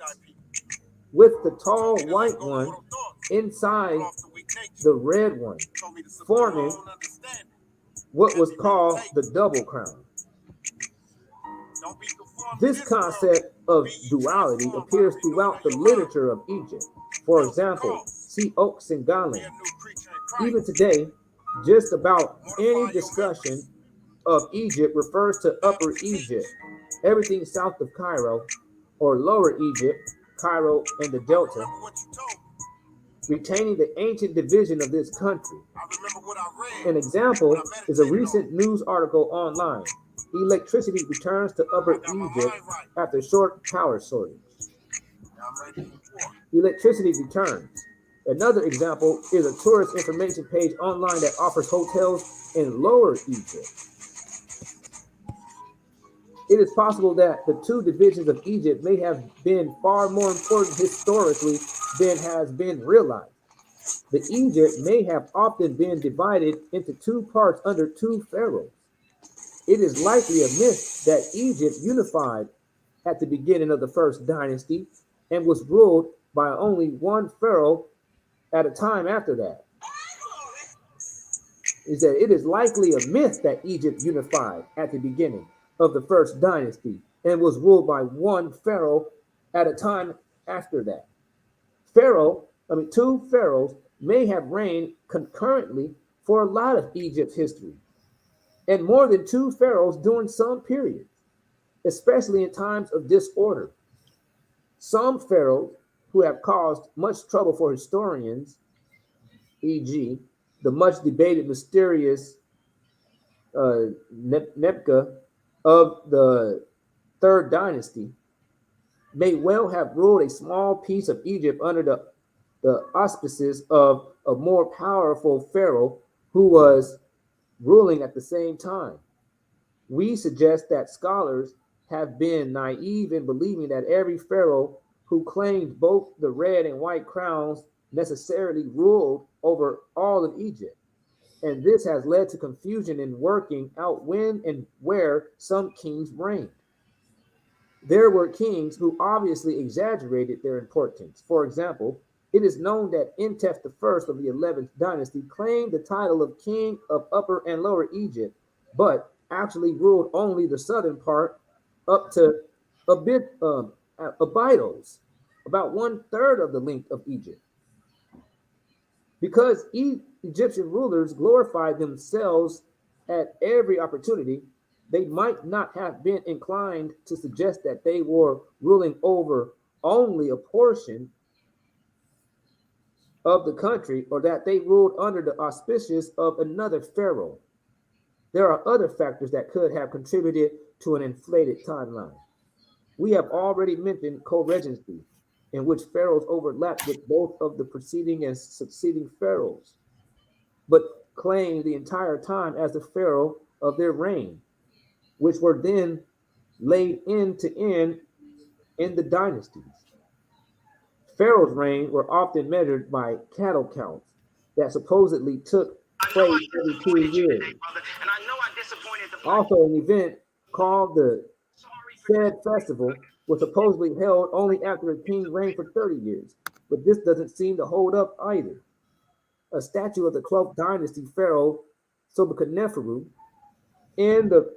with the tall white one inside the red one, forming what was called the double crown. This concept of duality appears throughout the literature of Egypt. For example, see Oaks and Galen. Even today, just about any discussion of Egypt refers to Upper Egypt, everything south of Cairo, or Lower Egypt, Cairo and the Delta, retaining the ancient division of this country. An example is a recent news article online. Electricity returns to Upper Egypt after short power shortage. Electricity returns. Another example is a tourist information page online that offers hotels in Lower Egypt. It is possible that the 2 divisions of Egypt may have been far more important historically than has been realized. The Egypt may have often been divided into two parts under two pharaohs. It is likely a myth that Egypt unified at the beginning of the first dynasty and was ruled by only one pharaoh at a time after that. Is that it is likely a myth that Egypt unified at the beginning of the first dynasty and was ruled by one pharaoh at a time after that. Two pharaohs may have reigned concurrently for a lot of Egypt's history, and more than two pharaohs during some periods, especially in times of disorder. Some pharaohs who have caused much trouble for historians, e.g., the much debated mysterious Nebka of the third dynasty, may well have ruled a small piece of Egypt under the auspices of a more powerful pharaoh who was ruling at the same time. We suggest that scholars have been naive in believing that every pharaoh who claimed both the red and white crowns necessarily ruled over all of Egypt. And this has led to confusion in working out when and where some kings reigned. There were kings who obviously exaggerated their importance. For example, it is known that Intef I of the 11th dynasty claimed the title of king of Upper and Lower Egypt, but actually ruled only the southern part up to Abydos, about 1/3 of the length of Egypt. Because Egyptian rulers glorified themselves at every opportunity, they might not have been inclined to suggest that they were ruling over only a portion of the country, or that they ruled under the auspices of another pharaoh. There are other factors that could have contributed to an inflated timeline. We have already mentioned co-regency, in which pharaohs overlapped with both of the preceding and succeeding pharaohs, but claimed the entire time as the pharaoh of their reign, which were then laid end to end in the dynasties. Pharaoh's reign were often measured by cattle counts that supposedly took place every 2 years. Also, an event called the Sed Festival was supposedly held only after a king reigned for 30 years, but this doesn't seem to hold up either. A statue of the 12th dynasty pharaoh Sobekneferu in the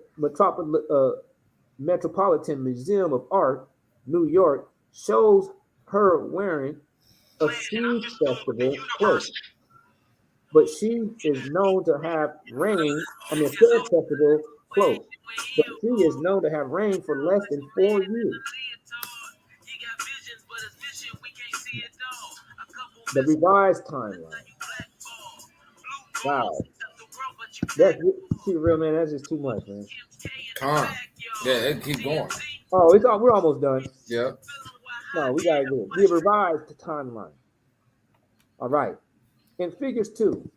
Metropolitan Museum of Art, New York, shows her wearing a Sed Festival cloak, but she is known to have reigned. Sed Festival cloak, but she is known to have reigned for less than 4 years. The revised timeline. Wow, that's real, man. That's just too much, man. Yeah, keep going. Oh, we're almost done. Yeah. No, we gotta do it. The revised timeline. All right. In figures 2,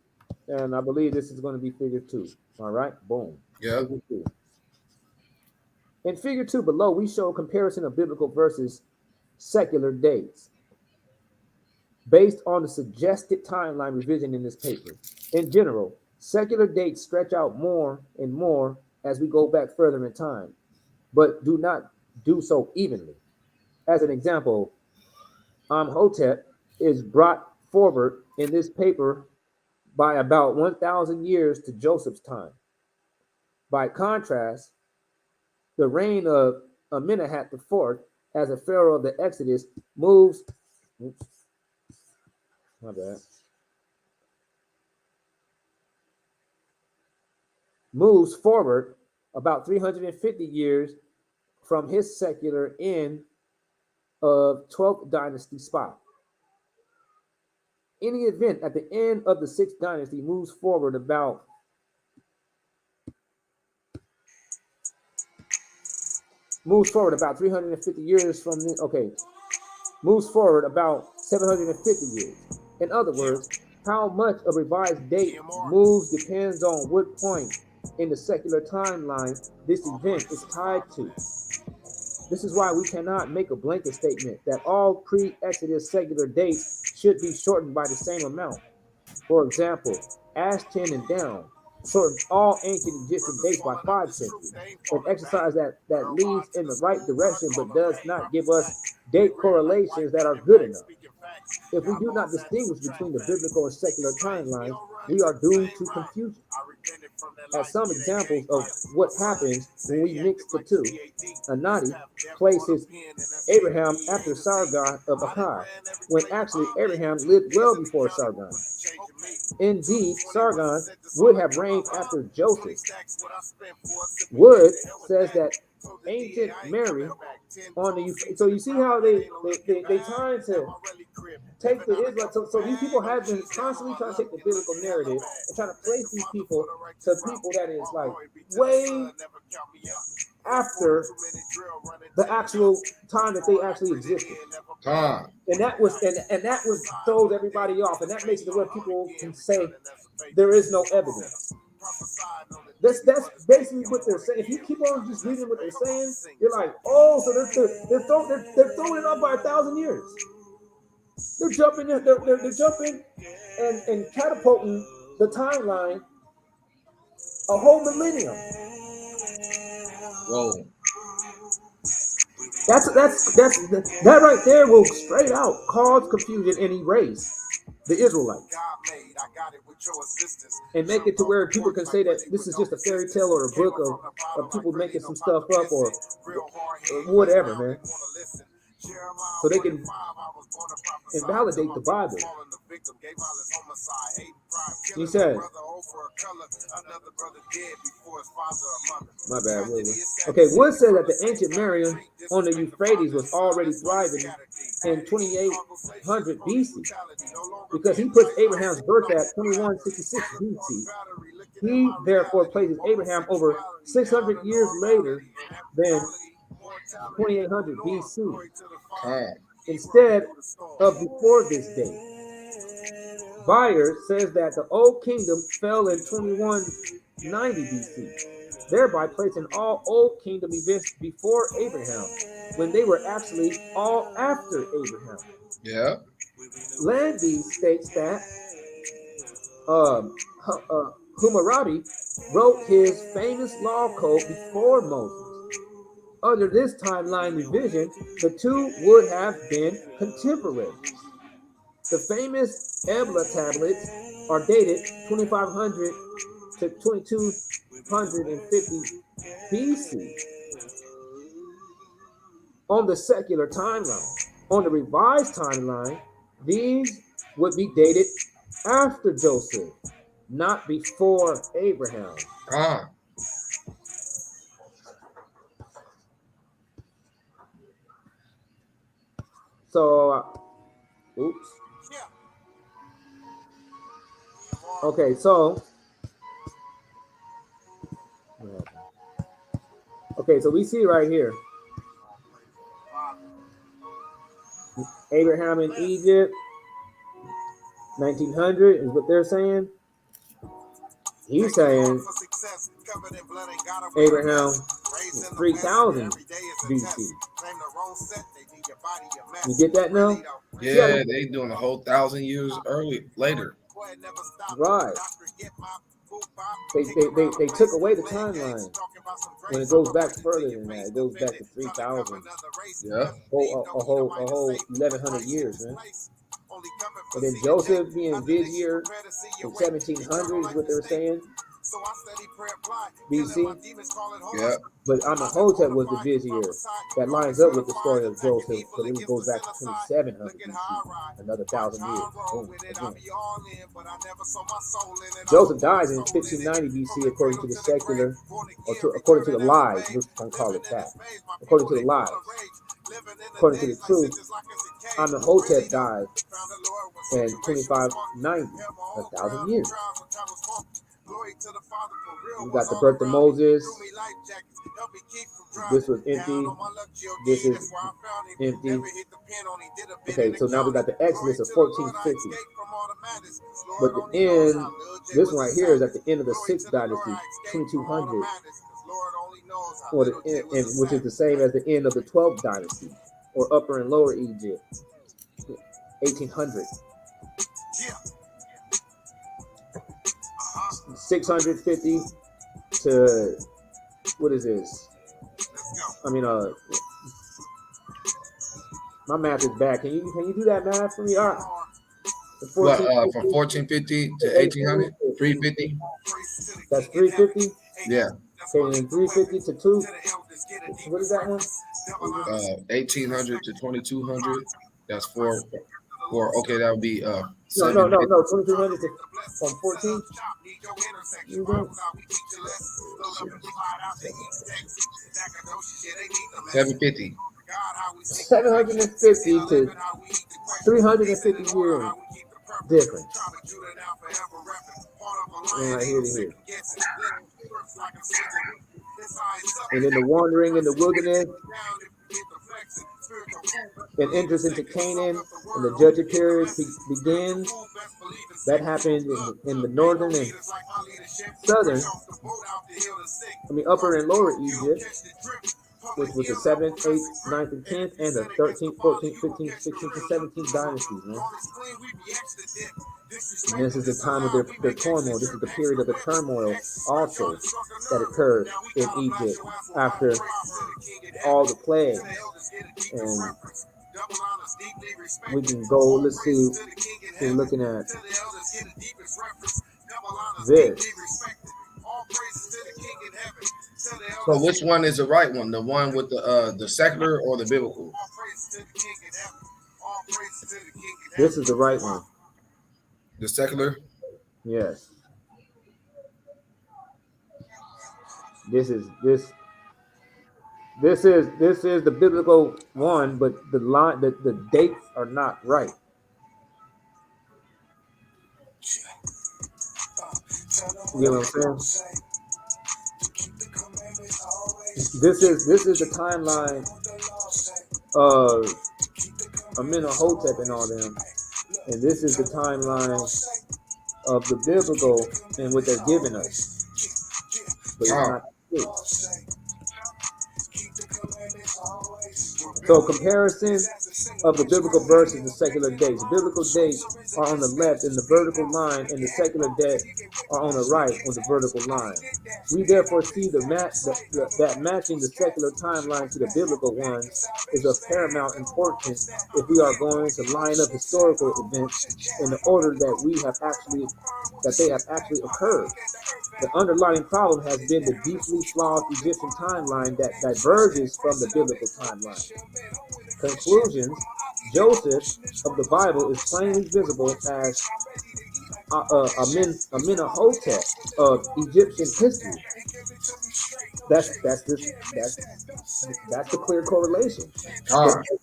and I believe this is going to be figure 2. All right, boom. Yeah. In figure 2 below, we show a comparison of biblical versus secular dates based on the suggested timeline revision in this paper. In general, secular dates stretch out more and more as we go back further in time, but do not do so evenly. As an example, Amhotep is brought forward in this paper by about 1,000 years to Joseph's time. By contrast, the reign of Amenemhat IV as a pharaoh of the Exodus moves forward about 350 years from his secular end of 12th dynasty spot. Any event at the end of the 6th dynasty moves forward about 350 years from the, moves forward about 750 years. In other words, how much a revised date moves depends on what point in the secular timeline this event is tied to. This is why we cannot make a blanket statement that all pre-Exodus secular dates should be shortened by the same amount. For example, Ash 10 and down, sort of all ancient Egyptian dates by 5 centuries, an exercise that leads in the right direction but does not give us date correlations that are good enough. If we do not distinguish between the biblical and secular timelines, we are doomed to confusion. As some examples of what happens when we mix the two, Anadi places Abraham after Sargon of Akkad, when actually Abraham lived well before Sargon. Indeed, Sargon would have reigned after Joseph. Wood says that ancient Mary on the, so you see how they trying to take the Israel, so these people have been constantly trying to take the biblical narrative and trying to place these people to people that is like way after the actual time that they actually existed. And that was throws everybody off, and that makes it where people can say there is no evidence. That's basically what they're saying. If you keep on just reading what they're saying, you're like, oh, so they're throwing it off by 1,000 years. They're jumping and catapulting the timeline a whole millennium. Whoa. That right there will straight out cause confusion and erase the Israelites and make it to where people can say that this is just a fairy tale or a book of people making some stuff up or whatever, man. So they can invalidate the Bible. He said, my bad, William. Okay, Wood said that the ancient Miriam on the Euphrates was already thriving in 2800 BC because he puts Abraham's birth at 2166 BC. He therefore places Abraham over 600 years later than 2800 BC instead of before this date. Bayer says that the Old Kingdom fell in 2190 BC, thereby placing all Old Kingdom events before Abraham, when they were actually all after Abraham. Yeah. Landy states that Hammurabi wrote his famous law code before Moses. Under this timeline revision, the two would have been contemporaries. The famous Ebla tablets are dated 2500 to 2250 BC on the secular timeline. On the revised timeline, these would be dated after Joseph, not before Abraham. So, oops. Okay, so we see right here Abraham in Egypt, 1900 is what they're saying. He's saying Abraham 3000 BC. You get that now? Yeah, they doing a whole 1,000 years later. Right. They took away the timeline when it goes back further than that. It goes back to 3,000. Yeah. A whole 1,100 years, man. And then Joseph being vizier in 1700 is what they were saying. BC. Yeah. But Amenhotep was the vizier. That lines up with the story of Joseph, but it goes back to 2700 BC, another 1,000 years. Boom, again. Joseph dies in 1590 BC according to the secular, according to the lies. Let's call it that. According to the lies. According to the truth, Amenhotep died in 2590, 1,000 years. We got the birth of Moses. This was empty. This is empty. Okay, so now we got the Exodus of 1450. But the end, this one right here is at the end of the 6th dynasty, 2200. Or the end, which is the same as the end of the 12th dynasty, or Upper and Lower Egypt, 1800. 650 to what is this? I mean, my math is bad. Can you do that math for me? All right. What, from 1450 to 1800? 350? That's 350? Yeah. Okay, and 350 to 2. What is that one? 1800 to 2200. That's four. Okay, that would be no, 2200 from 14. You don't. 750. 750 to 350 years difference. Right here to here. And then the wandering in the wilderness and enters into Canaan and the judging period begins. That happened in the northern and southern, upper and lower Egypt, which was the 7th, 8th, 9th, and 10th, and the 13th, 14th, 15th, 16th, and 17th dynasties, man. And this is the time of their turmoil. This is the period of the turmoil also that occurred in Egypt after all the plagues. And we can go, let's see, we're looking at this. So which one is the right one? The one with the secular or the biblical? This is the right one. The secular? Yes. This is the biblical one, but the dates are not right. You know what I'm saying? This is the timeline of Amenhotep and all them, and this is the timeline of the biblical and what they're giving us. But it's not true. So comparison of the biblical verses and the secular dates. The biblical dates are on the left in the vertical line, and the secular dates are on the right on the vertical line. We therefore see that matching the secular timeline to the biblical ones is of paramount importance if we are going to line up historical events in the order that they have actually occurred. The underlying problem has been the deeply flawed Egyptian timeline that diverges from the biblical timeline. Conclusions: Joseph of the Bible is plainly visible as Amenhotep of Egyptian history. That's the clear correlation.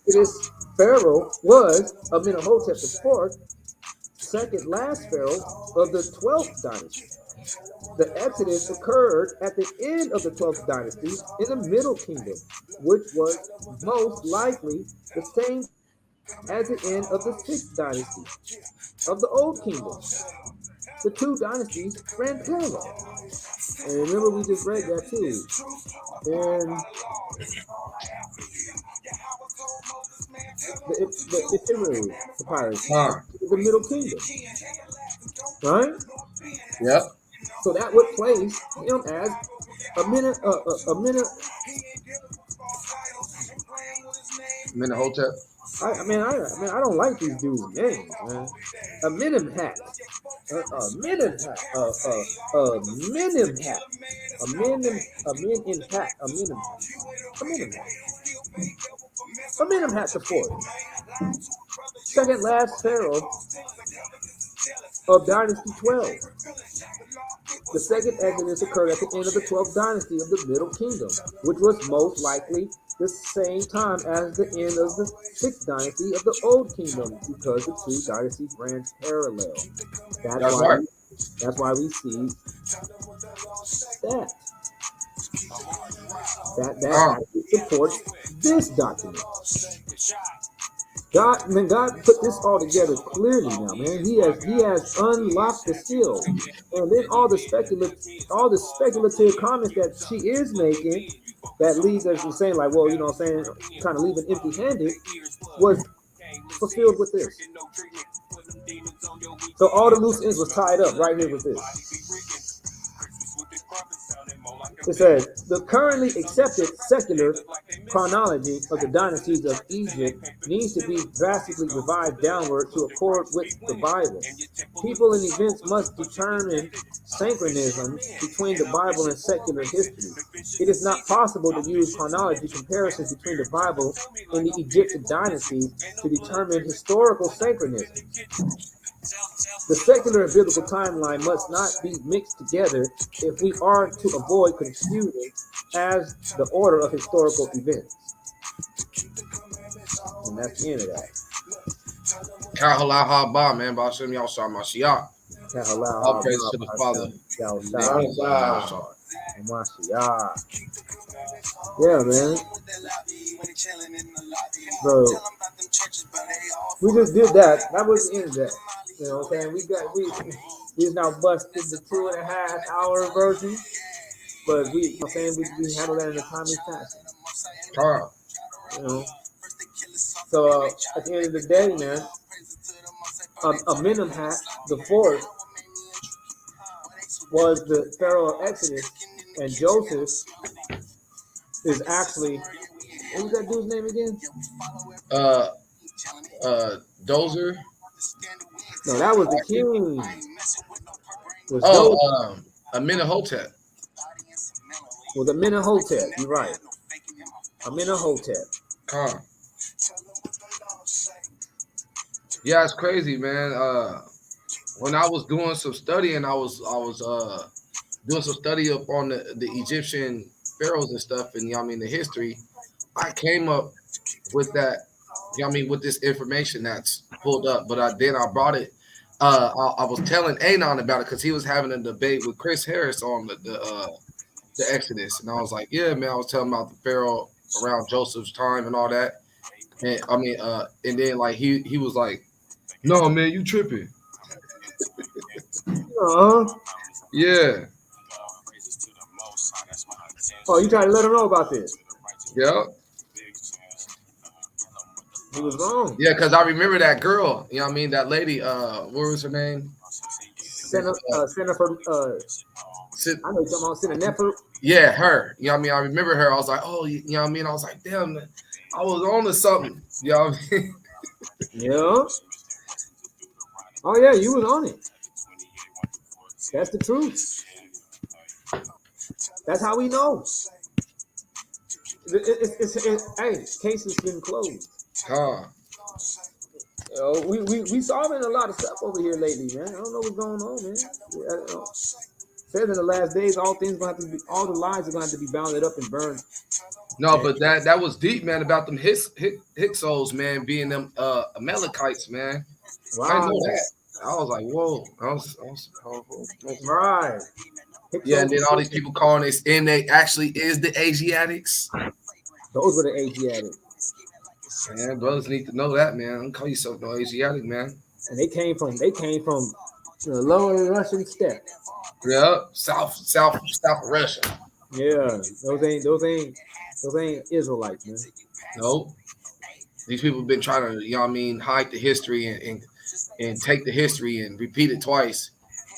This Pharaoh was Amenhotep IV, second last Pharaoh of the 12th dynasty. The Exodus occurred at the end of the 12th dynasty in the Middle Kingdom, which was most likely the same as the end of the 6th dynasty of the Old Kingdom. The two dynasties ran parallel. And remember, we just read that too. And the Ephemeral papyrus, the Middle Kingdom, right? Yep. So that would place him as Amenhotep. I don't like these dudes' names, man. Amenemhat. Amenemhat the fourth, second last pharaoh of Dynasty 12. The second Exodus occurred at the end of the 12th dynasty of the Middle Kingdom, which was most likely the same time as the end of the 6th dynasty of the Old Kingdom, because the two dynasties ran parallel. That's why we see that. That supports this document. God put this all together clearly now, man. He has unlocked the seal, and then all the speculative comments that she is making that leaves us from saying, like, well, you know what I'm saying, kind of leaving empty-handed, was fulfilled with this. So all the loose ends was tied up right here with this. It says the currently accepted secular chronology of the dynasties of Egypt needs to be drastically revised downward to accord with the Bible. People and events must determine synchronisms between the Bible and secular history. It is not possible to use chronology comparisons between the Bible and the Egyptian dynasties to determine historical synchronisms. The secular and biblical timeline must not be mixed together if we are to avoid confusion as the order of historical events. And that's the end of that. Kahala haba, man. Bashim Yahshua Mashiach. All praise to the Father. Yeah, man. So we just did that. That was the end of that. You know what I'm saying? We've now busted the 2.5 hour version, but we handle that in a timely fashion. You know. So at the end of the day, man, Amenemhat the fourth was the Pharaoh of Exodus, and Joseph is actually, what was that dude's name again? Dozer. No, that was the king. Amenemhotep. Was Amenemhotep? You're right. Amenemhotep. Yeah, it's crazy, man. When I was doing some studying, I was doing some study up on the Egyptian pharaohs and stuff, and the history. I came up with that, with this information that's pulled up, but I brought it. I was telling Anon about it because he was having a debate with Chris Harris on the Exodus, and I was like, yeah, man, I was telling him about the pharaoh around Joseph's time and all that, and and then like he was like, no, man, you tripping. Yeah. Oh, you trying to let him know about this? Yeah. He was wrong. Yeah, because I remember that girl, that lady, what was her name? Senator, I know you're talking about Senator. Yeah, her. I remember her. I was like, oh, I was like, damn, man, I was on to something. Yeah. Oh, yeah, you was on it. That's the truth. That's how we know. Hey, case has been closed. We solving a lot of stuff over here lately, man. I don't know what's going on, man. Says in the last days, all the lies are going to have to be bounded up and burned. No, but that was deep, man, about them Hyksos, man, being them Amalekites, man. Wow. I know that. I was like, whoa. That was powerful. Right. Yeah, and then all these people calling this, and they actually is the Asiatics. Those were the Asiatics. Man, brothers need to know that, man. Don't call yourself no Asiatic, man. And they came from the lower Russian steppe. Yeah, south of Russia. Yeah, those ain't Israelites, man. No, these people have been trying to, hide the history and take the history and repeat it twice,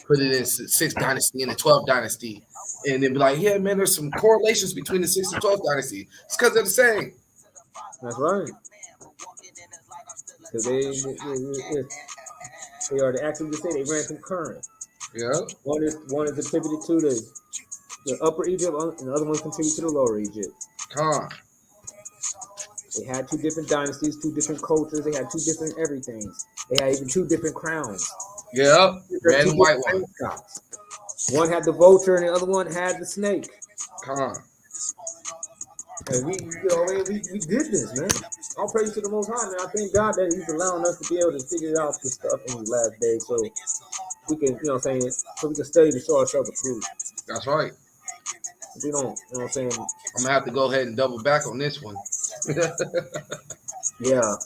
put it in 6th dynasty and the 12th dynasty, and then be like, yeah, man, there's some correlations between the 6th and 12th dynasty. It's because they're the same. That's right. Because they are actually say they ran concurrent. Yeah. One is attributed to the Upper Egypt, and the other one contributed to the Lower Egypt. They had 2 different dynasties, 2 different cultures. They had 2 different everythings. They had even 2 different crowns. Yeah, red and white one. One had the vulture, and the other one had the snake. And we did this, man. All praise to the Most High, man. I thank God that He's allowing us to be able to figure out this stuff in these last days, so we can, so we can study to show ourselves approved. That's right. We don't, I'm gonna have to go ahead and double back on this one. Yeah,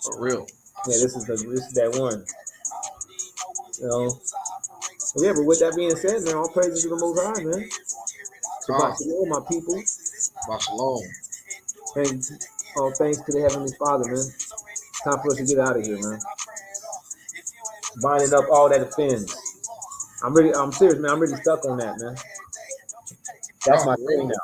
for real. Yeah, this is that one. Yeah, but with that being said, man, all praises to the Most High, man. Shabbat shalom, my people. Shabbat shalom. And all thanks to the Heavenly Father, man. Time for us to get out of here, man. Binding up all that offends. I'm serious, man. I'm really stuck on that, man. That's my thing now.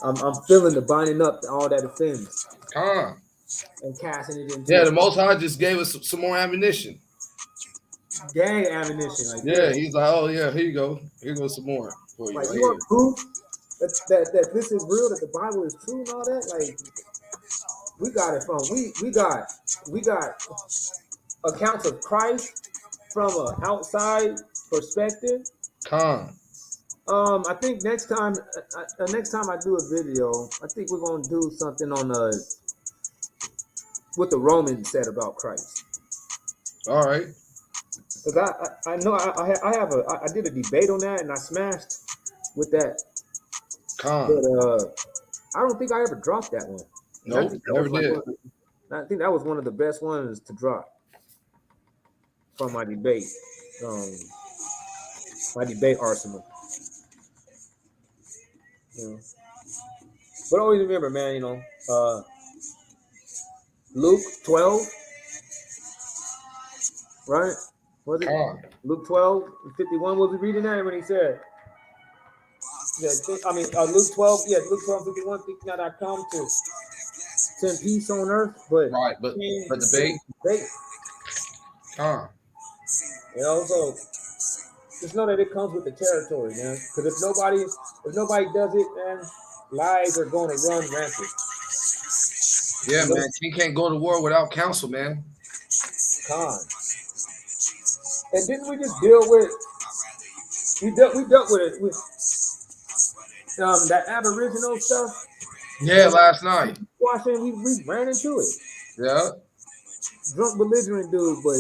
I'm feeling the binding up all that offends and casting it into. Yeah, the Most High just gave us some more ammunition. Gang ammunition. Like Yeah, he's like, oh yeah, here you go. Here goes some more for you. Like right you want here. proof that this is real, that the Bible is true and all that. Like we got it from we got accounts of Christ from an outside perspective. I think next time I do a video, I think we're gonna do something on what the Romans said about Christ. All right. Because I know I did a debate on that and I smashed with that. But I don't think I ever dropped that one. Nope, never did. I think that was one of the best ones to drop from my debate. My debate arsenal. But always remember, man, Luke 12, right? Was it Luke 12, 51? Was we reading that when he said, Luke 12, Luke 12, 51, thinking that I come to send peace on earth, but debate. So just know that it comes with the territory, man. Because if nobody does it, man, lies are going to run rampant. Yeah, man, you can't go to war without counsel, man. And didn't we just deal with? We dealt with it with that Aboriginal stuff. Yeah, last night. Watching, we ran into it. Yeah. Drunk belligerent dude, but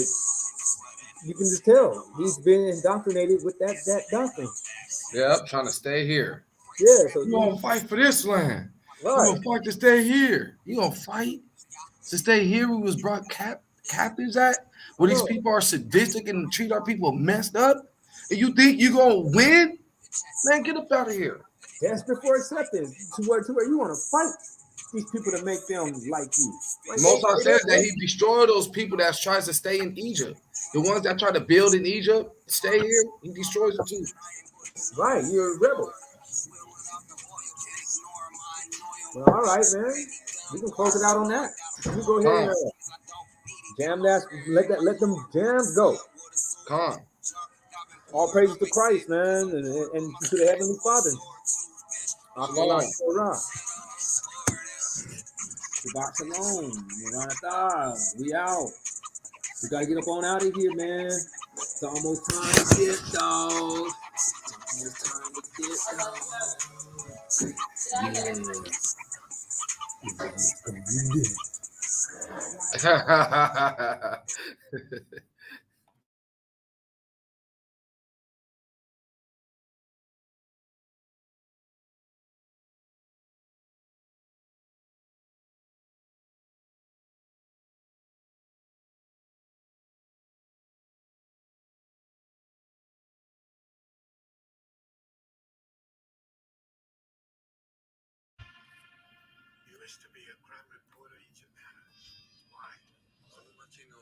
you can just tell he's been indoctrinated with that doctrine. Yeah, trying to stay here. Yeah, so you gonna fight for this land. Right. You gonna fight to stay here. You gonna fight to stay here. We was brought captives at. Where these people are sadistic and treat our people messed up. And you think you gonna win? Man, get up out of here. Desperate for acceptance to where you want to fight these people to make them like you. Most I said that he destroyed those people that tries to stay in Egypt. The ones that try to build in Egypt, stay here, he destroys them too. Right, you're a rebel. Well, all right, man. We can close it out on that. You go ahead and jam that. Let them jams go. All praises to Christ, man, and to the Heavenly Father. Shabbat shalom. Maranatha. We out. We gotta get up on out of here, man. It's almost time to get those. It's almost time to get those. To be a crime reporter, Egypt has. Why? So much you know.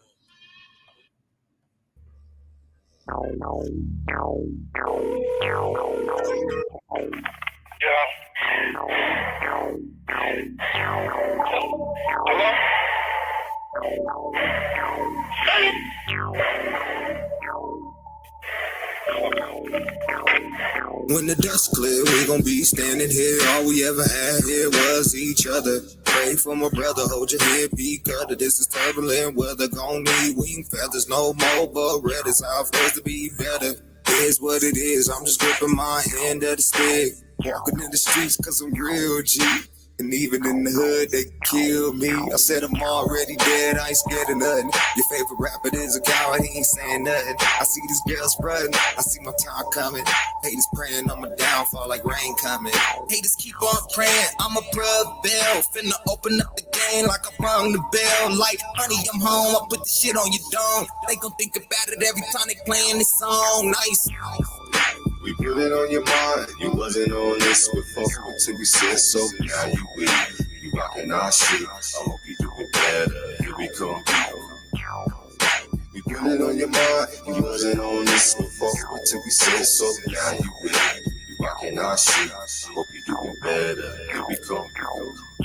When the dust clear, we gon' be standing here. All we ever had here was each other. Pray for my brother, hold your head, be cutter. This is turbulent weather, gon' need wing feathers. No more, but red is how first to be better. Here's what it is, I'm just gripping my hand at the stick. Walking in the streets cause I'm real G. And even in the hood, they kill me. I said I'm already dead, I ain't scared of nothing. Your favorite rapper is a coward, he ain't saying nothing. I see these girls frontin', I see my time coming. Haters praying on my downfall like rain coming. Haters keep on praying, I'm a prevail. Finna open up the game like I rung the bell. Like, honey, I'm home, I put the shit on your dome. They gon' think about it every time they playing this song. Nice. We put it on your mind. You wasn't on this before until we said so. Now you with it. You rockin' our shit. I hope you do it better. Here we come. We put it on your mind. You wasn't on this before until we said so. Now you with it. You rockin' our shit. Hope you doing better. Here we come.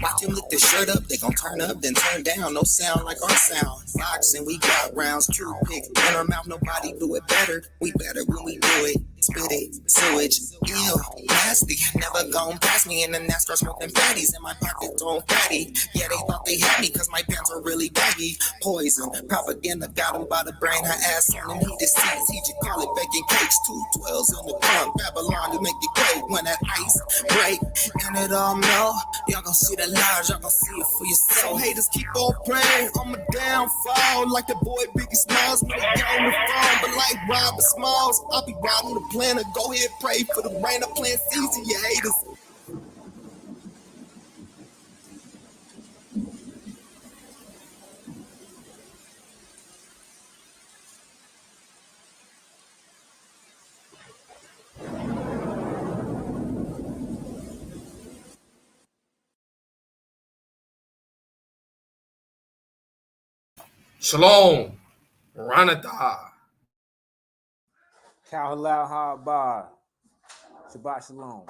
Watch him lift the shirt up, they gon' turn up, then turn down. No sound like our sound. Boxing, we got rounds, true pick. In our mouth, nobody do it better. We better when we do it. Spit it, sewage, ew, nasty. Never gone past me in the NASCAR smoking fatties. In my pockets on fatty. Yeah, they thought they had me cause my pants are really baggy. Poison, propaganda got him by the brain. Her ass on him, he deceased. He just call it baking cakes. 2 12s in the trunk. Babylon to make it quake when that ice break. And it all melt. Y'all gon' see the lies, y'all gon' see it for yourself. So haters keep on praying on my downfall. Like the boy Biggie Smalls when they get on the phone. But like Robert Smalls, I'll be riding the planner. Go ahead, pray for the rain. I'm playing season, you haters. Shalom. Maranatha. Kal Halal Haba. Shabbat Shalom.